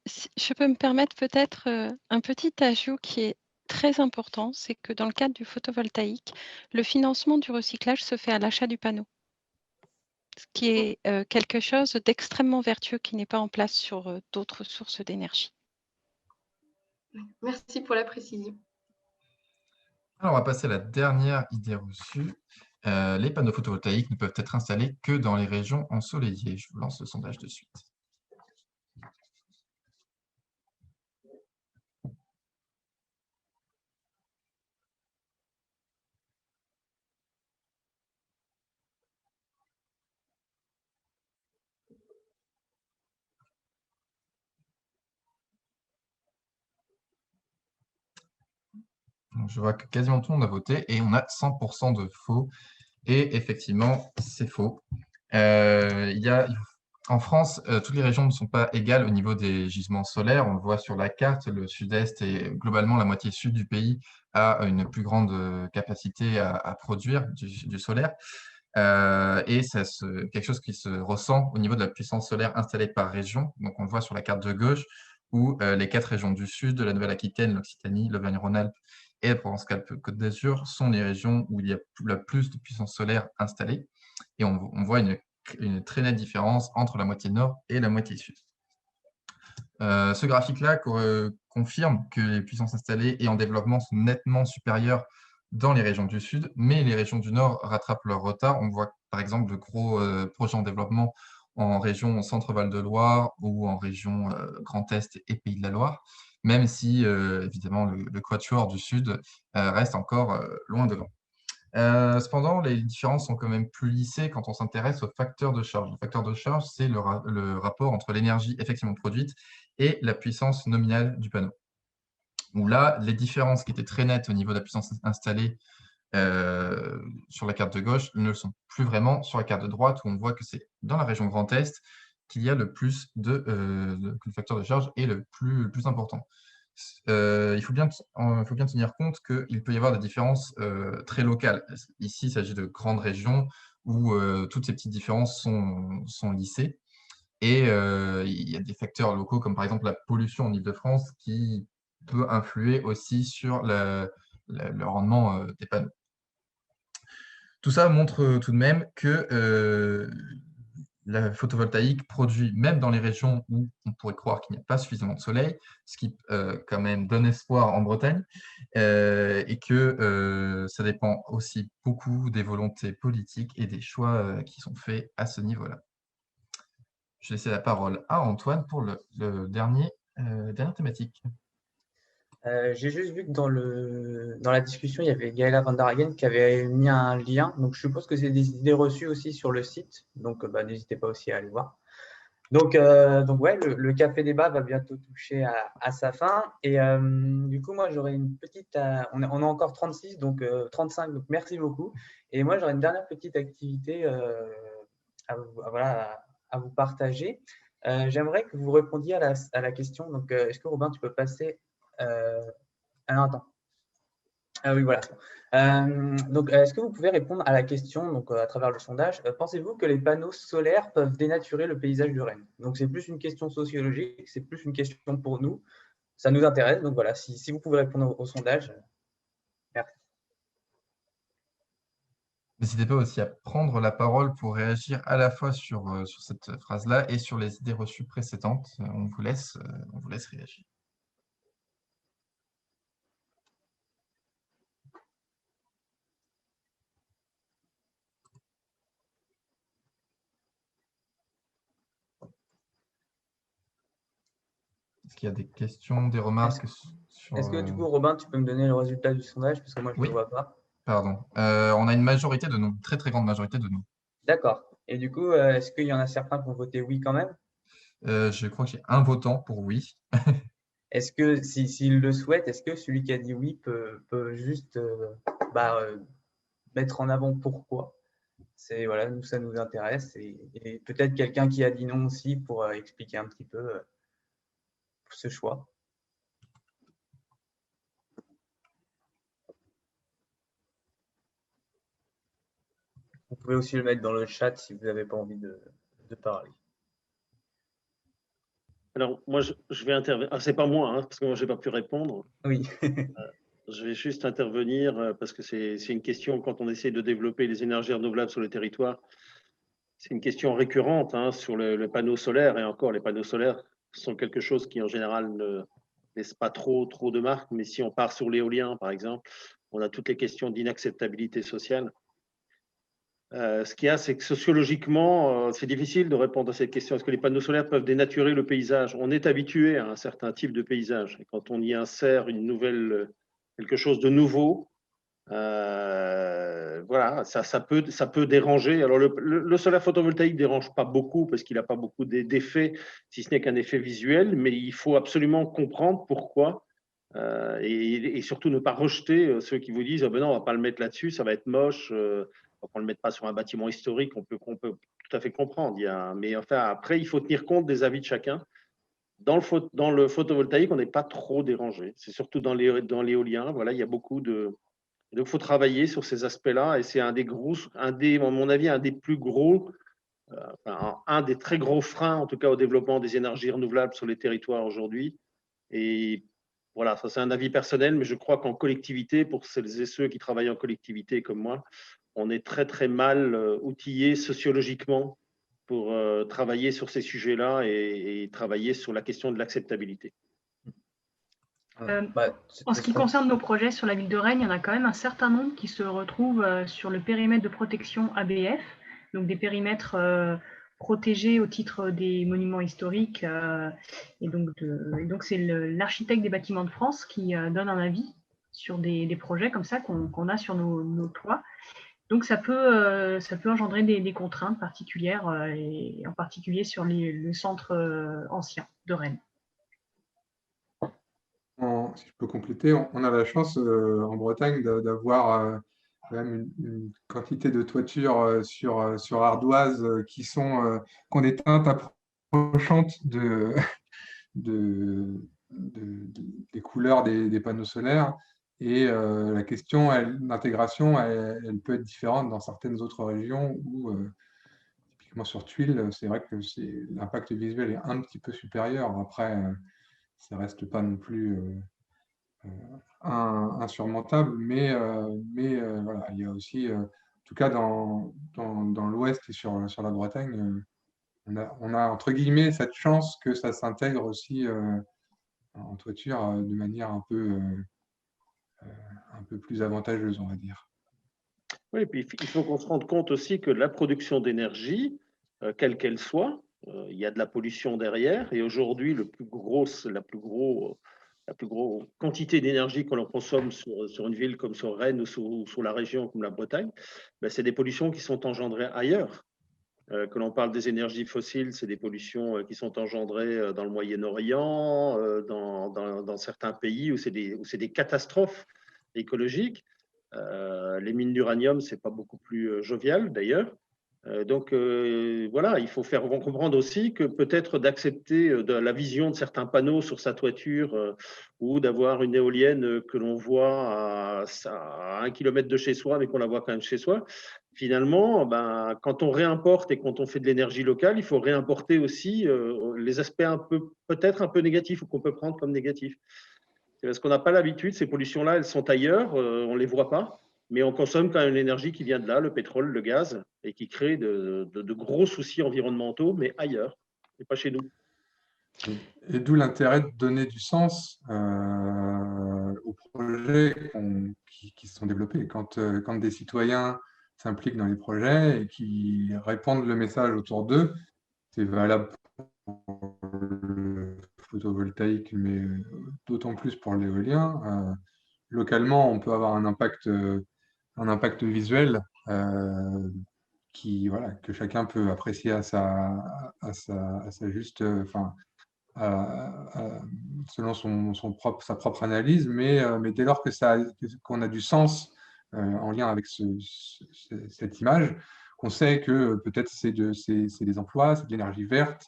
Si je peux me permettre peut-être un petit ajout qui est très important, c'est que dans le cadre du photovoltaïque, le financement du recyclage se fait à l'achat du panneau, ce qui est quelque chose d'extrêmement vertueux qui n'est pas en place sur d'autres sources d'énergie. Merci pour la précision. Alors, on va passer à la dernière idée reçue. Les panneaux photovoltaïques ne peuvent être installés que dans les régions ensoleillées. Je vous lance le sondage de suite. Donc, je vois que quasiment tout le monde a voté et on a 100% de faux. Et effectivement, c'est faux. En France, toutes les régions ne sont pas égales au niveau des gisements solaires. On le voit sur la carte, le sud-est et globalement la moitié sud du pays a une plus grande capacité à produire du solaire. Et c'est quelque chose qui se ressent au niveau de la puissance solaire installée par région. Donc, on le voit sur la carte de gauche où les 4 régions du sud, la Nouvelle-Aquitaine, l'Occitanie, l'Auvergne-Rhône-Alpes et la Provence-Côte d'Azur sont les régions où il y a le plus de puissance solaire installée. Et on voit une très nette différence entre la moitié nord et la moitié sud. Ce graphique-là confirme que les puissances installées et en développement sont nettement supérieures dans les régions du sud, mais les régions du nord rattrapent leur retard. On voit par exemple de gros projets en développement en région Centre-Val de Loire ou en région Grand Est et Pays de la Loire, même si évidemment le quatuor du sud reste encore loin devant. Cependant, les différences sont quand même plus lissées quand on s'intéresse au facteur de charge. Le facteur de charge, c'est le rapport entre l'énergie effectivement produite et la puissance nominale du panneau. Où là, les différences qui étaient très nettes au niveau de la puissance installée sur la carte de gauche ne le sont plus vraiment sur la carte de droite, où on voit que c'est dans la région Grand Est qu'il y a le plus que le facteur de charge est le plus important. Il faut bien tenir compte qu'il peut y avoir des différences très locales. Ici, il s'agit de grandes régions où toutes ces petites différences sont lissées. Et il y a des facteurs locaux, comme par exemple la pollution en Île-de-France, qui peut influer aussi sur le rendement des panneaux. Tout ça montre tout de même que la photovoltaïque produit, même dans les régions où on pourrait croire qu'il n'y a pas suffisamment de soleil, ce qui quand même donne espoir en Bretagne, et que ça dépend aussi beaucoup des volontés politiques et des choix qui sont faits à ce niveau-là. Je vais laisser la parole à Antoine pour le dernière thématique. J'ai juste vu que dans la discussion, il y avait Gaëla Van der Hagen qui avait mis un lien. Donc, je suppose que c'est des idées reçues aussi sur le site. Donc, n'hésitez pas aussi à aller voir. Donc ouais, le café débat va bientôt toucher à sa fin. Et du coup, moi, j'aurais une petite… on a encore 36, donc 35, donc merci beaucoup. Et moi, j'aurais une dernière petite activité à vous partager. J'aimerais que vous répondiez à la question. Donc, est-ce que Robin, tu peux passer… alors, attends. Ah oui, voilà. Donc, est-ce que vous pouvez répondre à la question donc, à travers le sondage, pensez-vous que les panneaux solaires peuvent dénaturer le paysage du Rennes? Donc, c'est plus une question sociologique, c'est plus une question pour nous. Ça nous intéresse. Donc, voilà, si vous pouvez répondre au sondage, merci. N'hésitez pas aussi à prendre la parole pour réagir à la fois sur cette phrase-là et sur les idées reçues précédentes. On vous laisse réagir. Est-ce qu'il y a des questions, des remarques sur… Est-ce que du coup, Robin, tu peux me donner le résultat du sondage parce que moi, je ne Oui. le vois pas. Pardon. On a une majorité de non, une très très grande majorité de non. D'accord. Et du coup, est-ce qu'il y en a certains qui ont voté oui quand même? Je crois que j'ai un votant pour oui. Est-ce que, s'il le souhaite, est-ce que celui qui a dit oui peut juste mettre en avant pourquoi? Voilà, nous, ça nous intéresse. Et peut-être quelqu'un qui a dit non aussi pour expliquer un petit peu ce choix. Vous pouvez aussi le mettre dans le chat si vous n'avez pas envie de parler. Alors, moi, je vais intervenir. Ah, c'est pas moi, hein, parce que moi, je n'ai pas pu répondre. Oui. Je vais juste intervenir parce que c'est une question, quand on essaie de développer les énergies renouvelables sur le territoire, c'est une question récurrente hein, sur le panneau solaire. Et encore, les panneaux solaires sont quelque chose qui, en général, ne laisse pas trop de marques. Mais si on part sur l'éolien, par exemple, on a toutes les questions d'inacceptabilité sociale. Ce qu'il y a, c'est que sociologiquement, c'est difficile de répondre à cette question. Est-ce que les panneaux solaires peuvent dénaturer le paysage? On est habitué à un certain type de paysage. Et quand on y insère quelque chose de nouveau, voilà, ça peut déranger. Alors, le solaire photovoltaïque ne dérange pas beaucoup parce qu'il n'a pas beaucoup d'effets, si ce n'est qu'un effet visuel, mais il faut absolument comprendre pourquoi. Et surtout ne pas rejeter ceux qui vous disent oh ben non, on ne va pas le mettre là-dessus, ça va être moche. Donc on ne le mette pas sur un bâtiment historique, on peut tout à fait comprendre. Mais enfin, après, il faut tenir compte des avis de chacun. Dans le photovoltaïque, on n'est pas trop dérangé. C'est surtout dans l'éolien. Voilà, il y a beaucoup de. Donc, il faut travailler sur ces aspects-là. Et c'est à mon avis, un des plus gros, un des très gros freins, en tout cas, au développement des énergies renouvelables sur les territoires aujourd'hui. Et voilà, ça c'est un avis personnel, mais je crois qu'en collectivité, pour celles et ceux qui travaillent en collectivité comme moi, on est très très mal outillé sociologiquement pour travailler sur ces sujets-là et travailler sur la question de l'acceptabilité. En ce qui concerne nos projets sur la ville de Rennes, il y en a quand même un certain nombre qui se retrouvent sur le périmètre de protection ABF, donc des périmètres protégés au titre des monuments historiques. Et donc c'est l'architecte des bâtiments de France qui donne un avis sur des projets comme ça qu'on a sur nos toits. Donc ça peut engendrer des contraintes particulières, et en particulier sur le centre ancien de Rennes. Si je peux compléter, on a la chance en Bretagne d'avoir quand même une quantité de toitures sur ardoise qui ont des teintes approchantes des couleurs des panneaux solaires. Et la question d'intégration, elle peut être différente dans certaines autres régions où, typiquement sur Tuile, c'est vrai que l'impact visuel est un petit peu supérieur. Après, ça ne reste pas non plus insurmontable, mais voilà, il y a aussi, en tout cas dans l'Ouest et sur la Bretagne, on a entre guillemets cette chance que ça s'intègre aussi en toiture de manière un peu plus avantageuse, on va dire. Oui, et puis il faut qu'on se rende compte aussi que la production d'énergie, quelle qu'elle soit, il y a de la pollution derrière. Et aujourd'hui, la plus grosse quantité d'énergie que l'on consomme sur une ville comme sur Rennes ou sur la région comme la Bretagne, ben, c'est des pollutions qui sont engendrées ailleurs. Que l'on parle des énergies fossiles, c'est des pollutions qui sont engendrées dans le Moyen-Orient, dans certains pays où c'est des catastrophes écologiques. Les mines d'uranium, ce n'est pas beaucoup plus jovial d'ailleurs. Donc, voilà, il faut faire comprendre aussi que peut-être d'accepter la vision de certains panneaux sur sa toiture ou d'avoir une éolienne que l'on voit à 1 kilomètre de chez soi, mais qu'on la voit quand même chez soi. Finalement, ben, quand on réimporte et quand on fait de l'énergie locale, il faut réimporter aussi les aspects peut-être un peu négatifs ou qu'on peut prendre comme négatifs. C'est parce qu'on n'a pas l'habitude, ces pollutions-là, elles sont ailleurs, on ne les voit pas. Mais on consomme quand même l'énergie qui vient de là, le pétrole, le gaz, et qui crée de gros soucis environnementaux, mais ailleurs, et pas chez nous. Et d'où l'intérêt de donner du sens aux projets qui sont développés. Quand des citoyens s'impliquent dans les projets et qui répandent le message autour d'eux, c'est valable pour le photovoltaïque, mais d'autant plus pour l'éolien. Localement, on peut avoir un impact visuel voilà, que chacun peut apprécier à sa juste, selon sa propre analyse, mais dès lors qu'on a du sens en lien avec cette image, qu'on sait que peut-être c'est des emplois, c'est de l'énergie verte,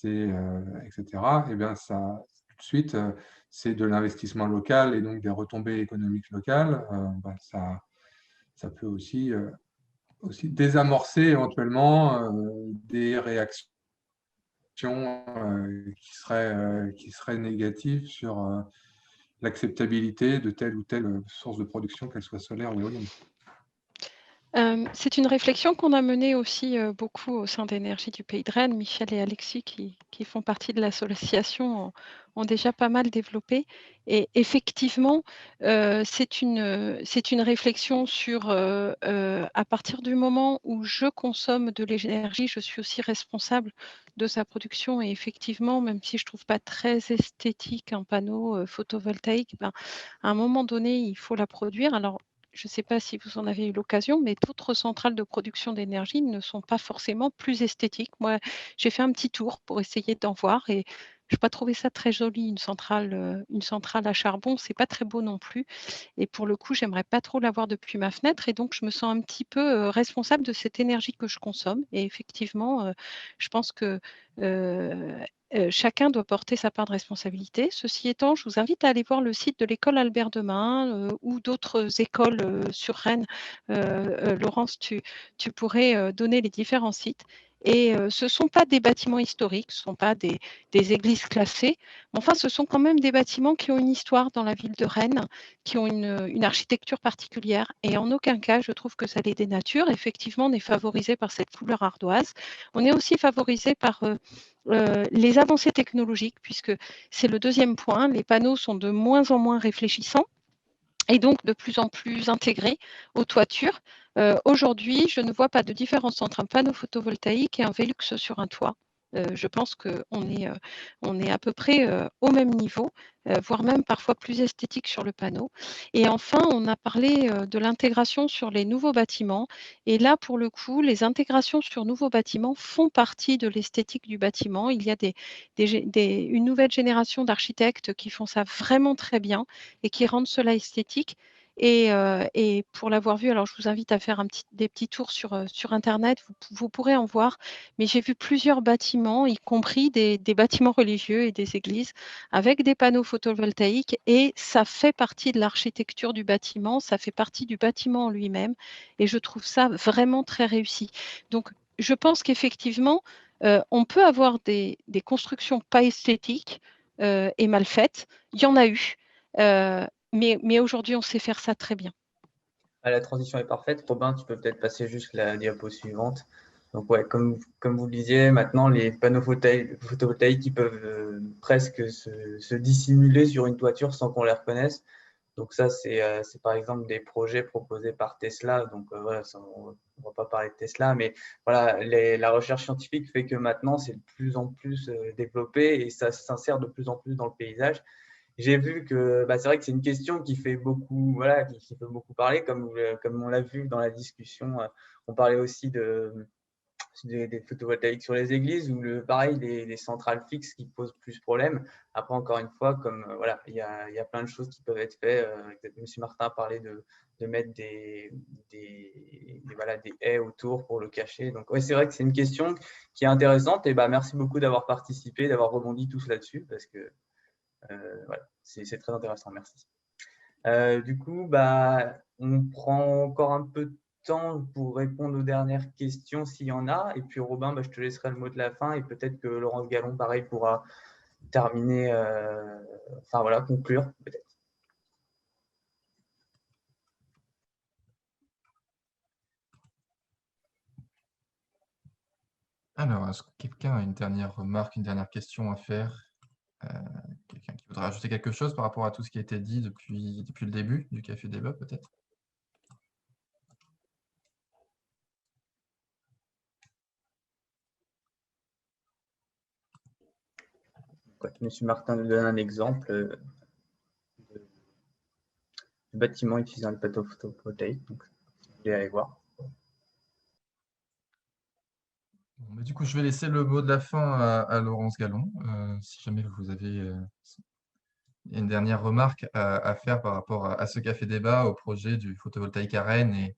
etc. Et bien ça, tout de suite, c'est de l'investissement local et donc des retombées économiques locales. Ça peut aussi désamorcer éventuellement des réactions qui seraient négatives sur l'acceptabilité de telle ou telle source de production, qu'elle soit solaire ou éolienne. C'est une réflexion qu'on a menée aussi beaucoup au sein d'Énergie du Pays de Rennes. Michel et Alexis, qui font partie de l'association, ont déjà pas mal développé. Et effectivement, c'est une réflexion sur, à partir du moment où je consomme de l'énergie, je suis aussi responsable de sa production. Et effectivement, même si je ne trouve pas très esthétique un panneau photovoltaïque, ben, à un moment donné, il faut la produire. Alors, je ne sais pas si vous en avez eu l'occasion, mais d'autres centrales de production d'énergie ne sont pas forcément plus esthétiques. Moi, j'ai fait un petit tour pour essayer d'en voir et je n'ai pas trouvé ça très joli, une centrale à charbon. Ce n'est pas très beau non plus. Et pour le coup, j'aimerais pas trop l'avoir depuis ma fenêtre. Et donc, je me sens un petit peu responsable de cette énergie que je consomme. Et effectivement, je pense que chacun doit porter sa part de responsabilité. Ceci étant, je vous invite à aller voir le site de l'école Albert Demain ou d'autres écoles sur Rennes. Laurence, tu pourrais donner les différents sites. Et ce ne sont pas des bâtiments historiques, ce ne sont pas des églises classées, mais enfin, ce sont quand même des bâtiments qui ont une histoire dans la ville de Rennes, qui ont une architecture particulière. Et en aucun cas, je trouve que ça les dénature. Effectivement, on est favorisé par cette couleur ardoise. On est aussi favorisé par les avancées technologiques, puisque c'est le deuxième point. Les panneaux sont de moins en moins réfléchissants et donc de plus en plus intégrés aux toitures. Aujourd'hui, je ne vois pas de différence entre un panneau photovoltaïque et un Velux sur un toit. Je pense qu'on est à peu près au même niveau, voire même parfois plus esthétique sur le panneau. Et enfin, on a parlé de l'intégration sur les nouveaux bâtiments. Et là, pour le coup, les intégrations sur nouveaux bâtiments font partie de l'esthétique du bâtiment. Il y a une nouvelle génération d'architectes qui font ça vraiment très bien et qui rendent cela esthétique. Et pour l'avoir vu, alors je vous invite à faire des petits tours sur Internet, vous pourrez en voir, mais j'ai vu plusieurs bâtiments, y compris des bâtiments religieux et des églises, avec des panneaux photovoltaïques, et ça fait partie de l'architecture du bâtiment, ça fait partie du bâtiment en lui-même, et je trouve ça vraiment très réussi. Donc, je pense qu'effectivement, on peut avoir des constructions pas esthétiques et mal faites, il y en a eu. Mais aujourd'hui, on sait faire ça très bien. La transition est parfaite. Robin, tu peux peut-être passer juste la diapo suivante. Donc, ouais, comme vous le disiez, maintenant, les panneaux photovoltaïques ils peuvent presque se dissimuler sur une toiture sans qu'on les reconnaisse. Donc, ça, c'est par exemple des projets proposés par Tesla. Donc, voilà, on ne va pas parler de Tesla, mais voilà, la recherche scientifique fait que maintenant, c'est de plus en plus développé et ça s'insère de plus en plus dans le paysage. J'ai vu que c'est vrai que c'est une question qui fait beaucoup, voilà, qui peut beaucoup parler, comme on l'a vu dans la discussion. On parlait aussi des photovoltaïques sur les églises ou pareil des centrales fixes qui posent plus problème. Après, encore une fois, comme voilà, il y a plein de choses qui peuvent être faites. M. Martin parlait mettre voilà, des haies autour pour le cacher. Donc, ouais, c'est vrai que c'est une question qui est intéressante. Et merci beaucoup d'avoir participé, d'avoir rebondi tous là-dessus, parce que voilà, c'est très intéressant. Merci. Du coup, on prend encore un peu de temps pour répondre aux dernières questions s'il y en a. Et puis, Robin, je te laisserai le mot de la fin. Et peut-être que Laurence Gallon, pareil, pourra terminer, enfin voilà, conclure peut-être. Alors, est-ce que quelqu'un a une dernière remarque, une dernière question à faire? Quelqu'un qui voudrait ajouter quelque chose par rapport à tout ce qui a été dit depuis le début du Café Débat, peut-être? Monsieur Martin nous donne un exemple de bâtiment utilisant le panneau photovoltaïque. Donc, si vous voulez aller voir. Bon, du coup, je vais laisser le mot de la fin à Laurence Gallon. Si jamais vous avez une dernière remarque à faire par rapport à ce Café Débat, au projet du photovoltaïque à Rennes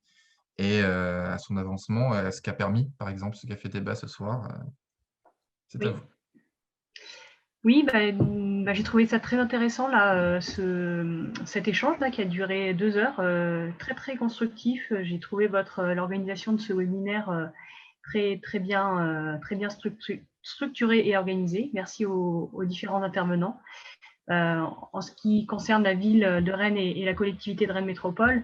et à son avancement, à ce qu'a permis, par exemple, ce Café Débat ce soir. C'est à vous. Oui, j'ai trouvé ça très intéressant, là, cet échange là, qui a duré 2 heures, très, très constructif. J'ai trouvé l'organisation de ce webinaire très bien structurée et organisée. Merci aux différents intervenants. En ce qui concerne la ville de Rennes et la collectivité de Rennes Métropole,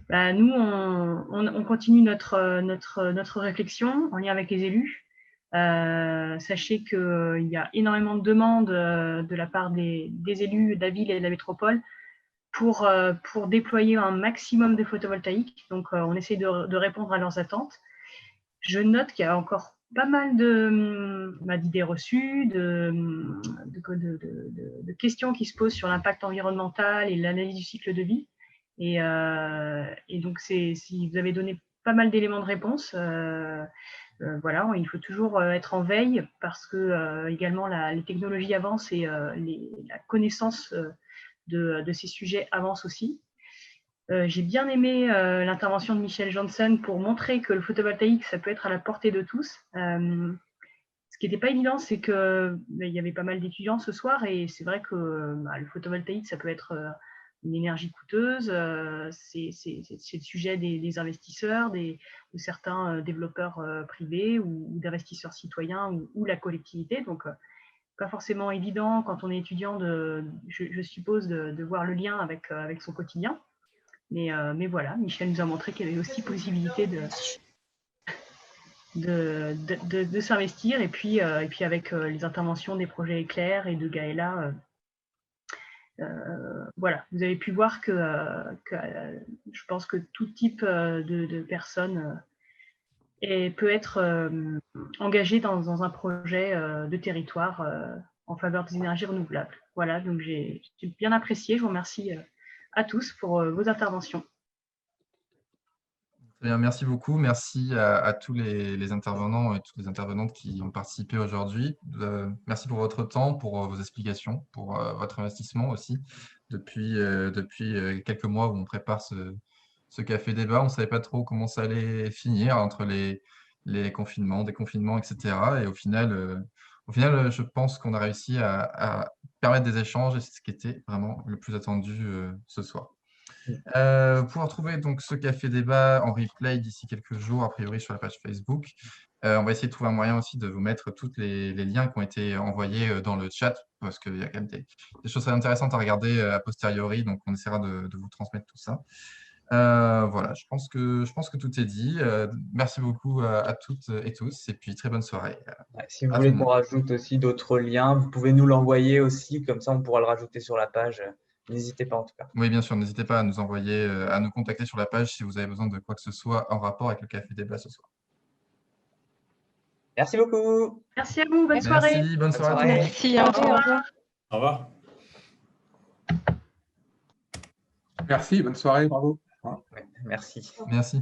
nous, on continue notre réflexion en lien avec les élus. Sachez qu'il y a énormément de demandes de la part des élus de la ville et de la métropole pour déployer un maximum de photovoltaïque. Donc, on essaie de répondre à leurs attentes. Je note qu'il y a encore pas mal d'idées reçues, de questions qui se posent sur l'impact environnemental et l'analyse du cycle de vie. Et donc, si vous avez donné pas mal d'éléments de réponse, voilà, il faut toujours être en veille parce que également les technologies avancent et la connaissance de ces sujets avance aussi. J'ai bien aimé l'intervention de Michel Janssen pour montrer que le photovoltaïque, ça peut être à la portée de tous. Ce qui n'était pas évident, c'est qu'il y avait pas mal d'étudiants ce soir et c'est vrai que le photovoltaïque, ça peut être une énergie coûteuse. C'est le sujet des investisseurs, de certains développeurs privés ou d'investisseurs citoyens ou la collectivité. Donc, pas forcément évident quand on est étudiant, je suppose, de voir le lien avec son quotidien. Mais voilà, Michel nous a montré qu'il y avait aussi possibilité de s'investir. Et puis avec les interventions des projets éclairs et de Gaëla, voilà, vous avez pu voir que je pense que tout type de personnes peut être engagé dans un projet de territoire en faveur des énergies renouvelables. Voilà, donc j'ai bien apprécié. Je vous remercie à tous pour vos interventions. Très bien, merci beaucoup. Merci à tous les intervenants et toutes les intervenantes qui ont participé aujourd'hui. Merci pour votre temps, pour vos explications, pour votre investissement aussi. Depuis quelques mois où on prépare ce café débat, on ne savait pas trop comment ça allait finir entre les confinements, déconfinements, etc. Et au final, je pense qu'on a réussi à permettre des échanges et c'est ce qui était vraiment le plus attendu ce soir. Vous pouvez retrouver donc ce café débat en replay d'ici quelques jours, a priori sur la page Facebook. On va essayer de trouver un moyen aussi de vous mettre tous les liens qui ont été envoyés dans le chat, parce qu'il y a quand même des choses très intéressantes à regarder a posteriori, donc on essaiera de vous transmettre tout ça. Voilà, je pense que tout est dit. Merci beaucoup à toutes et tous, et puis très bonne soirée. Si vous voulez qu'on rajoute aussi d'autres liens, vous pouvez nous l'envoyer aussi, comme ça on pourra le rajouter sur la page. N'hésitez pas en tout cas. Oui, bien sûr, n'hésitez pas à nous envoyer, à nous contacter sur la page si vous avez besoin de quoi que ce soit en rapport avec le café débat ce soir. Merci beaucoup. Merci à vous, bonne soirée. Merci, bonne soirée. Merci, au revoir. Au revoir. Merci, bonne soirée, bravo. Merci. Merci.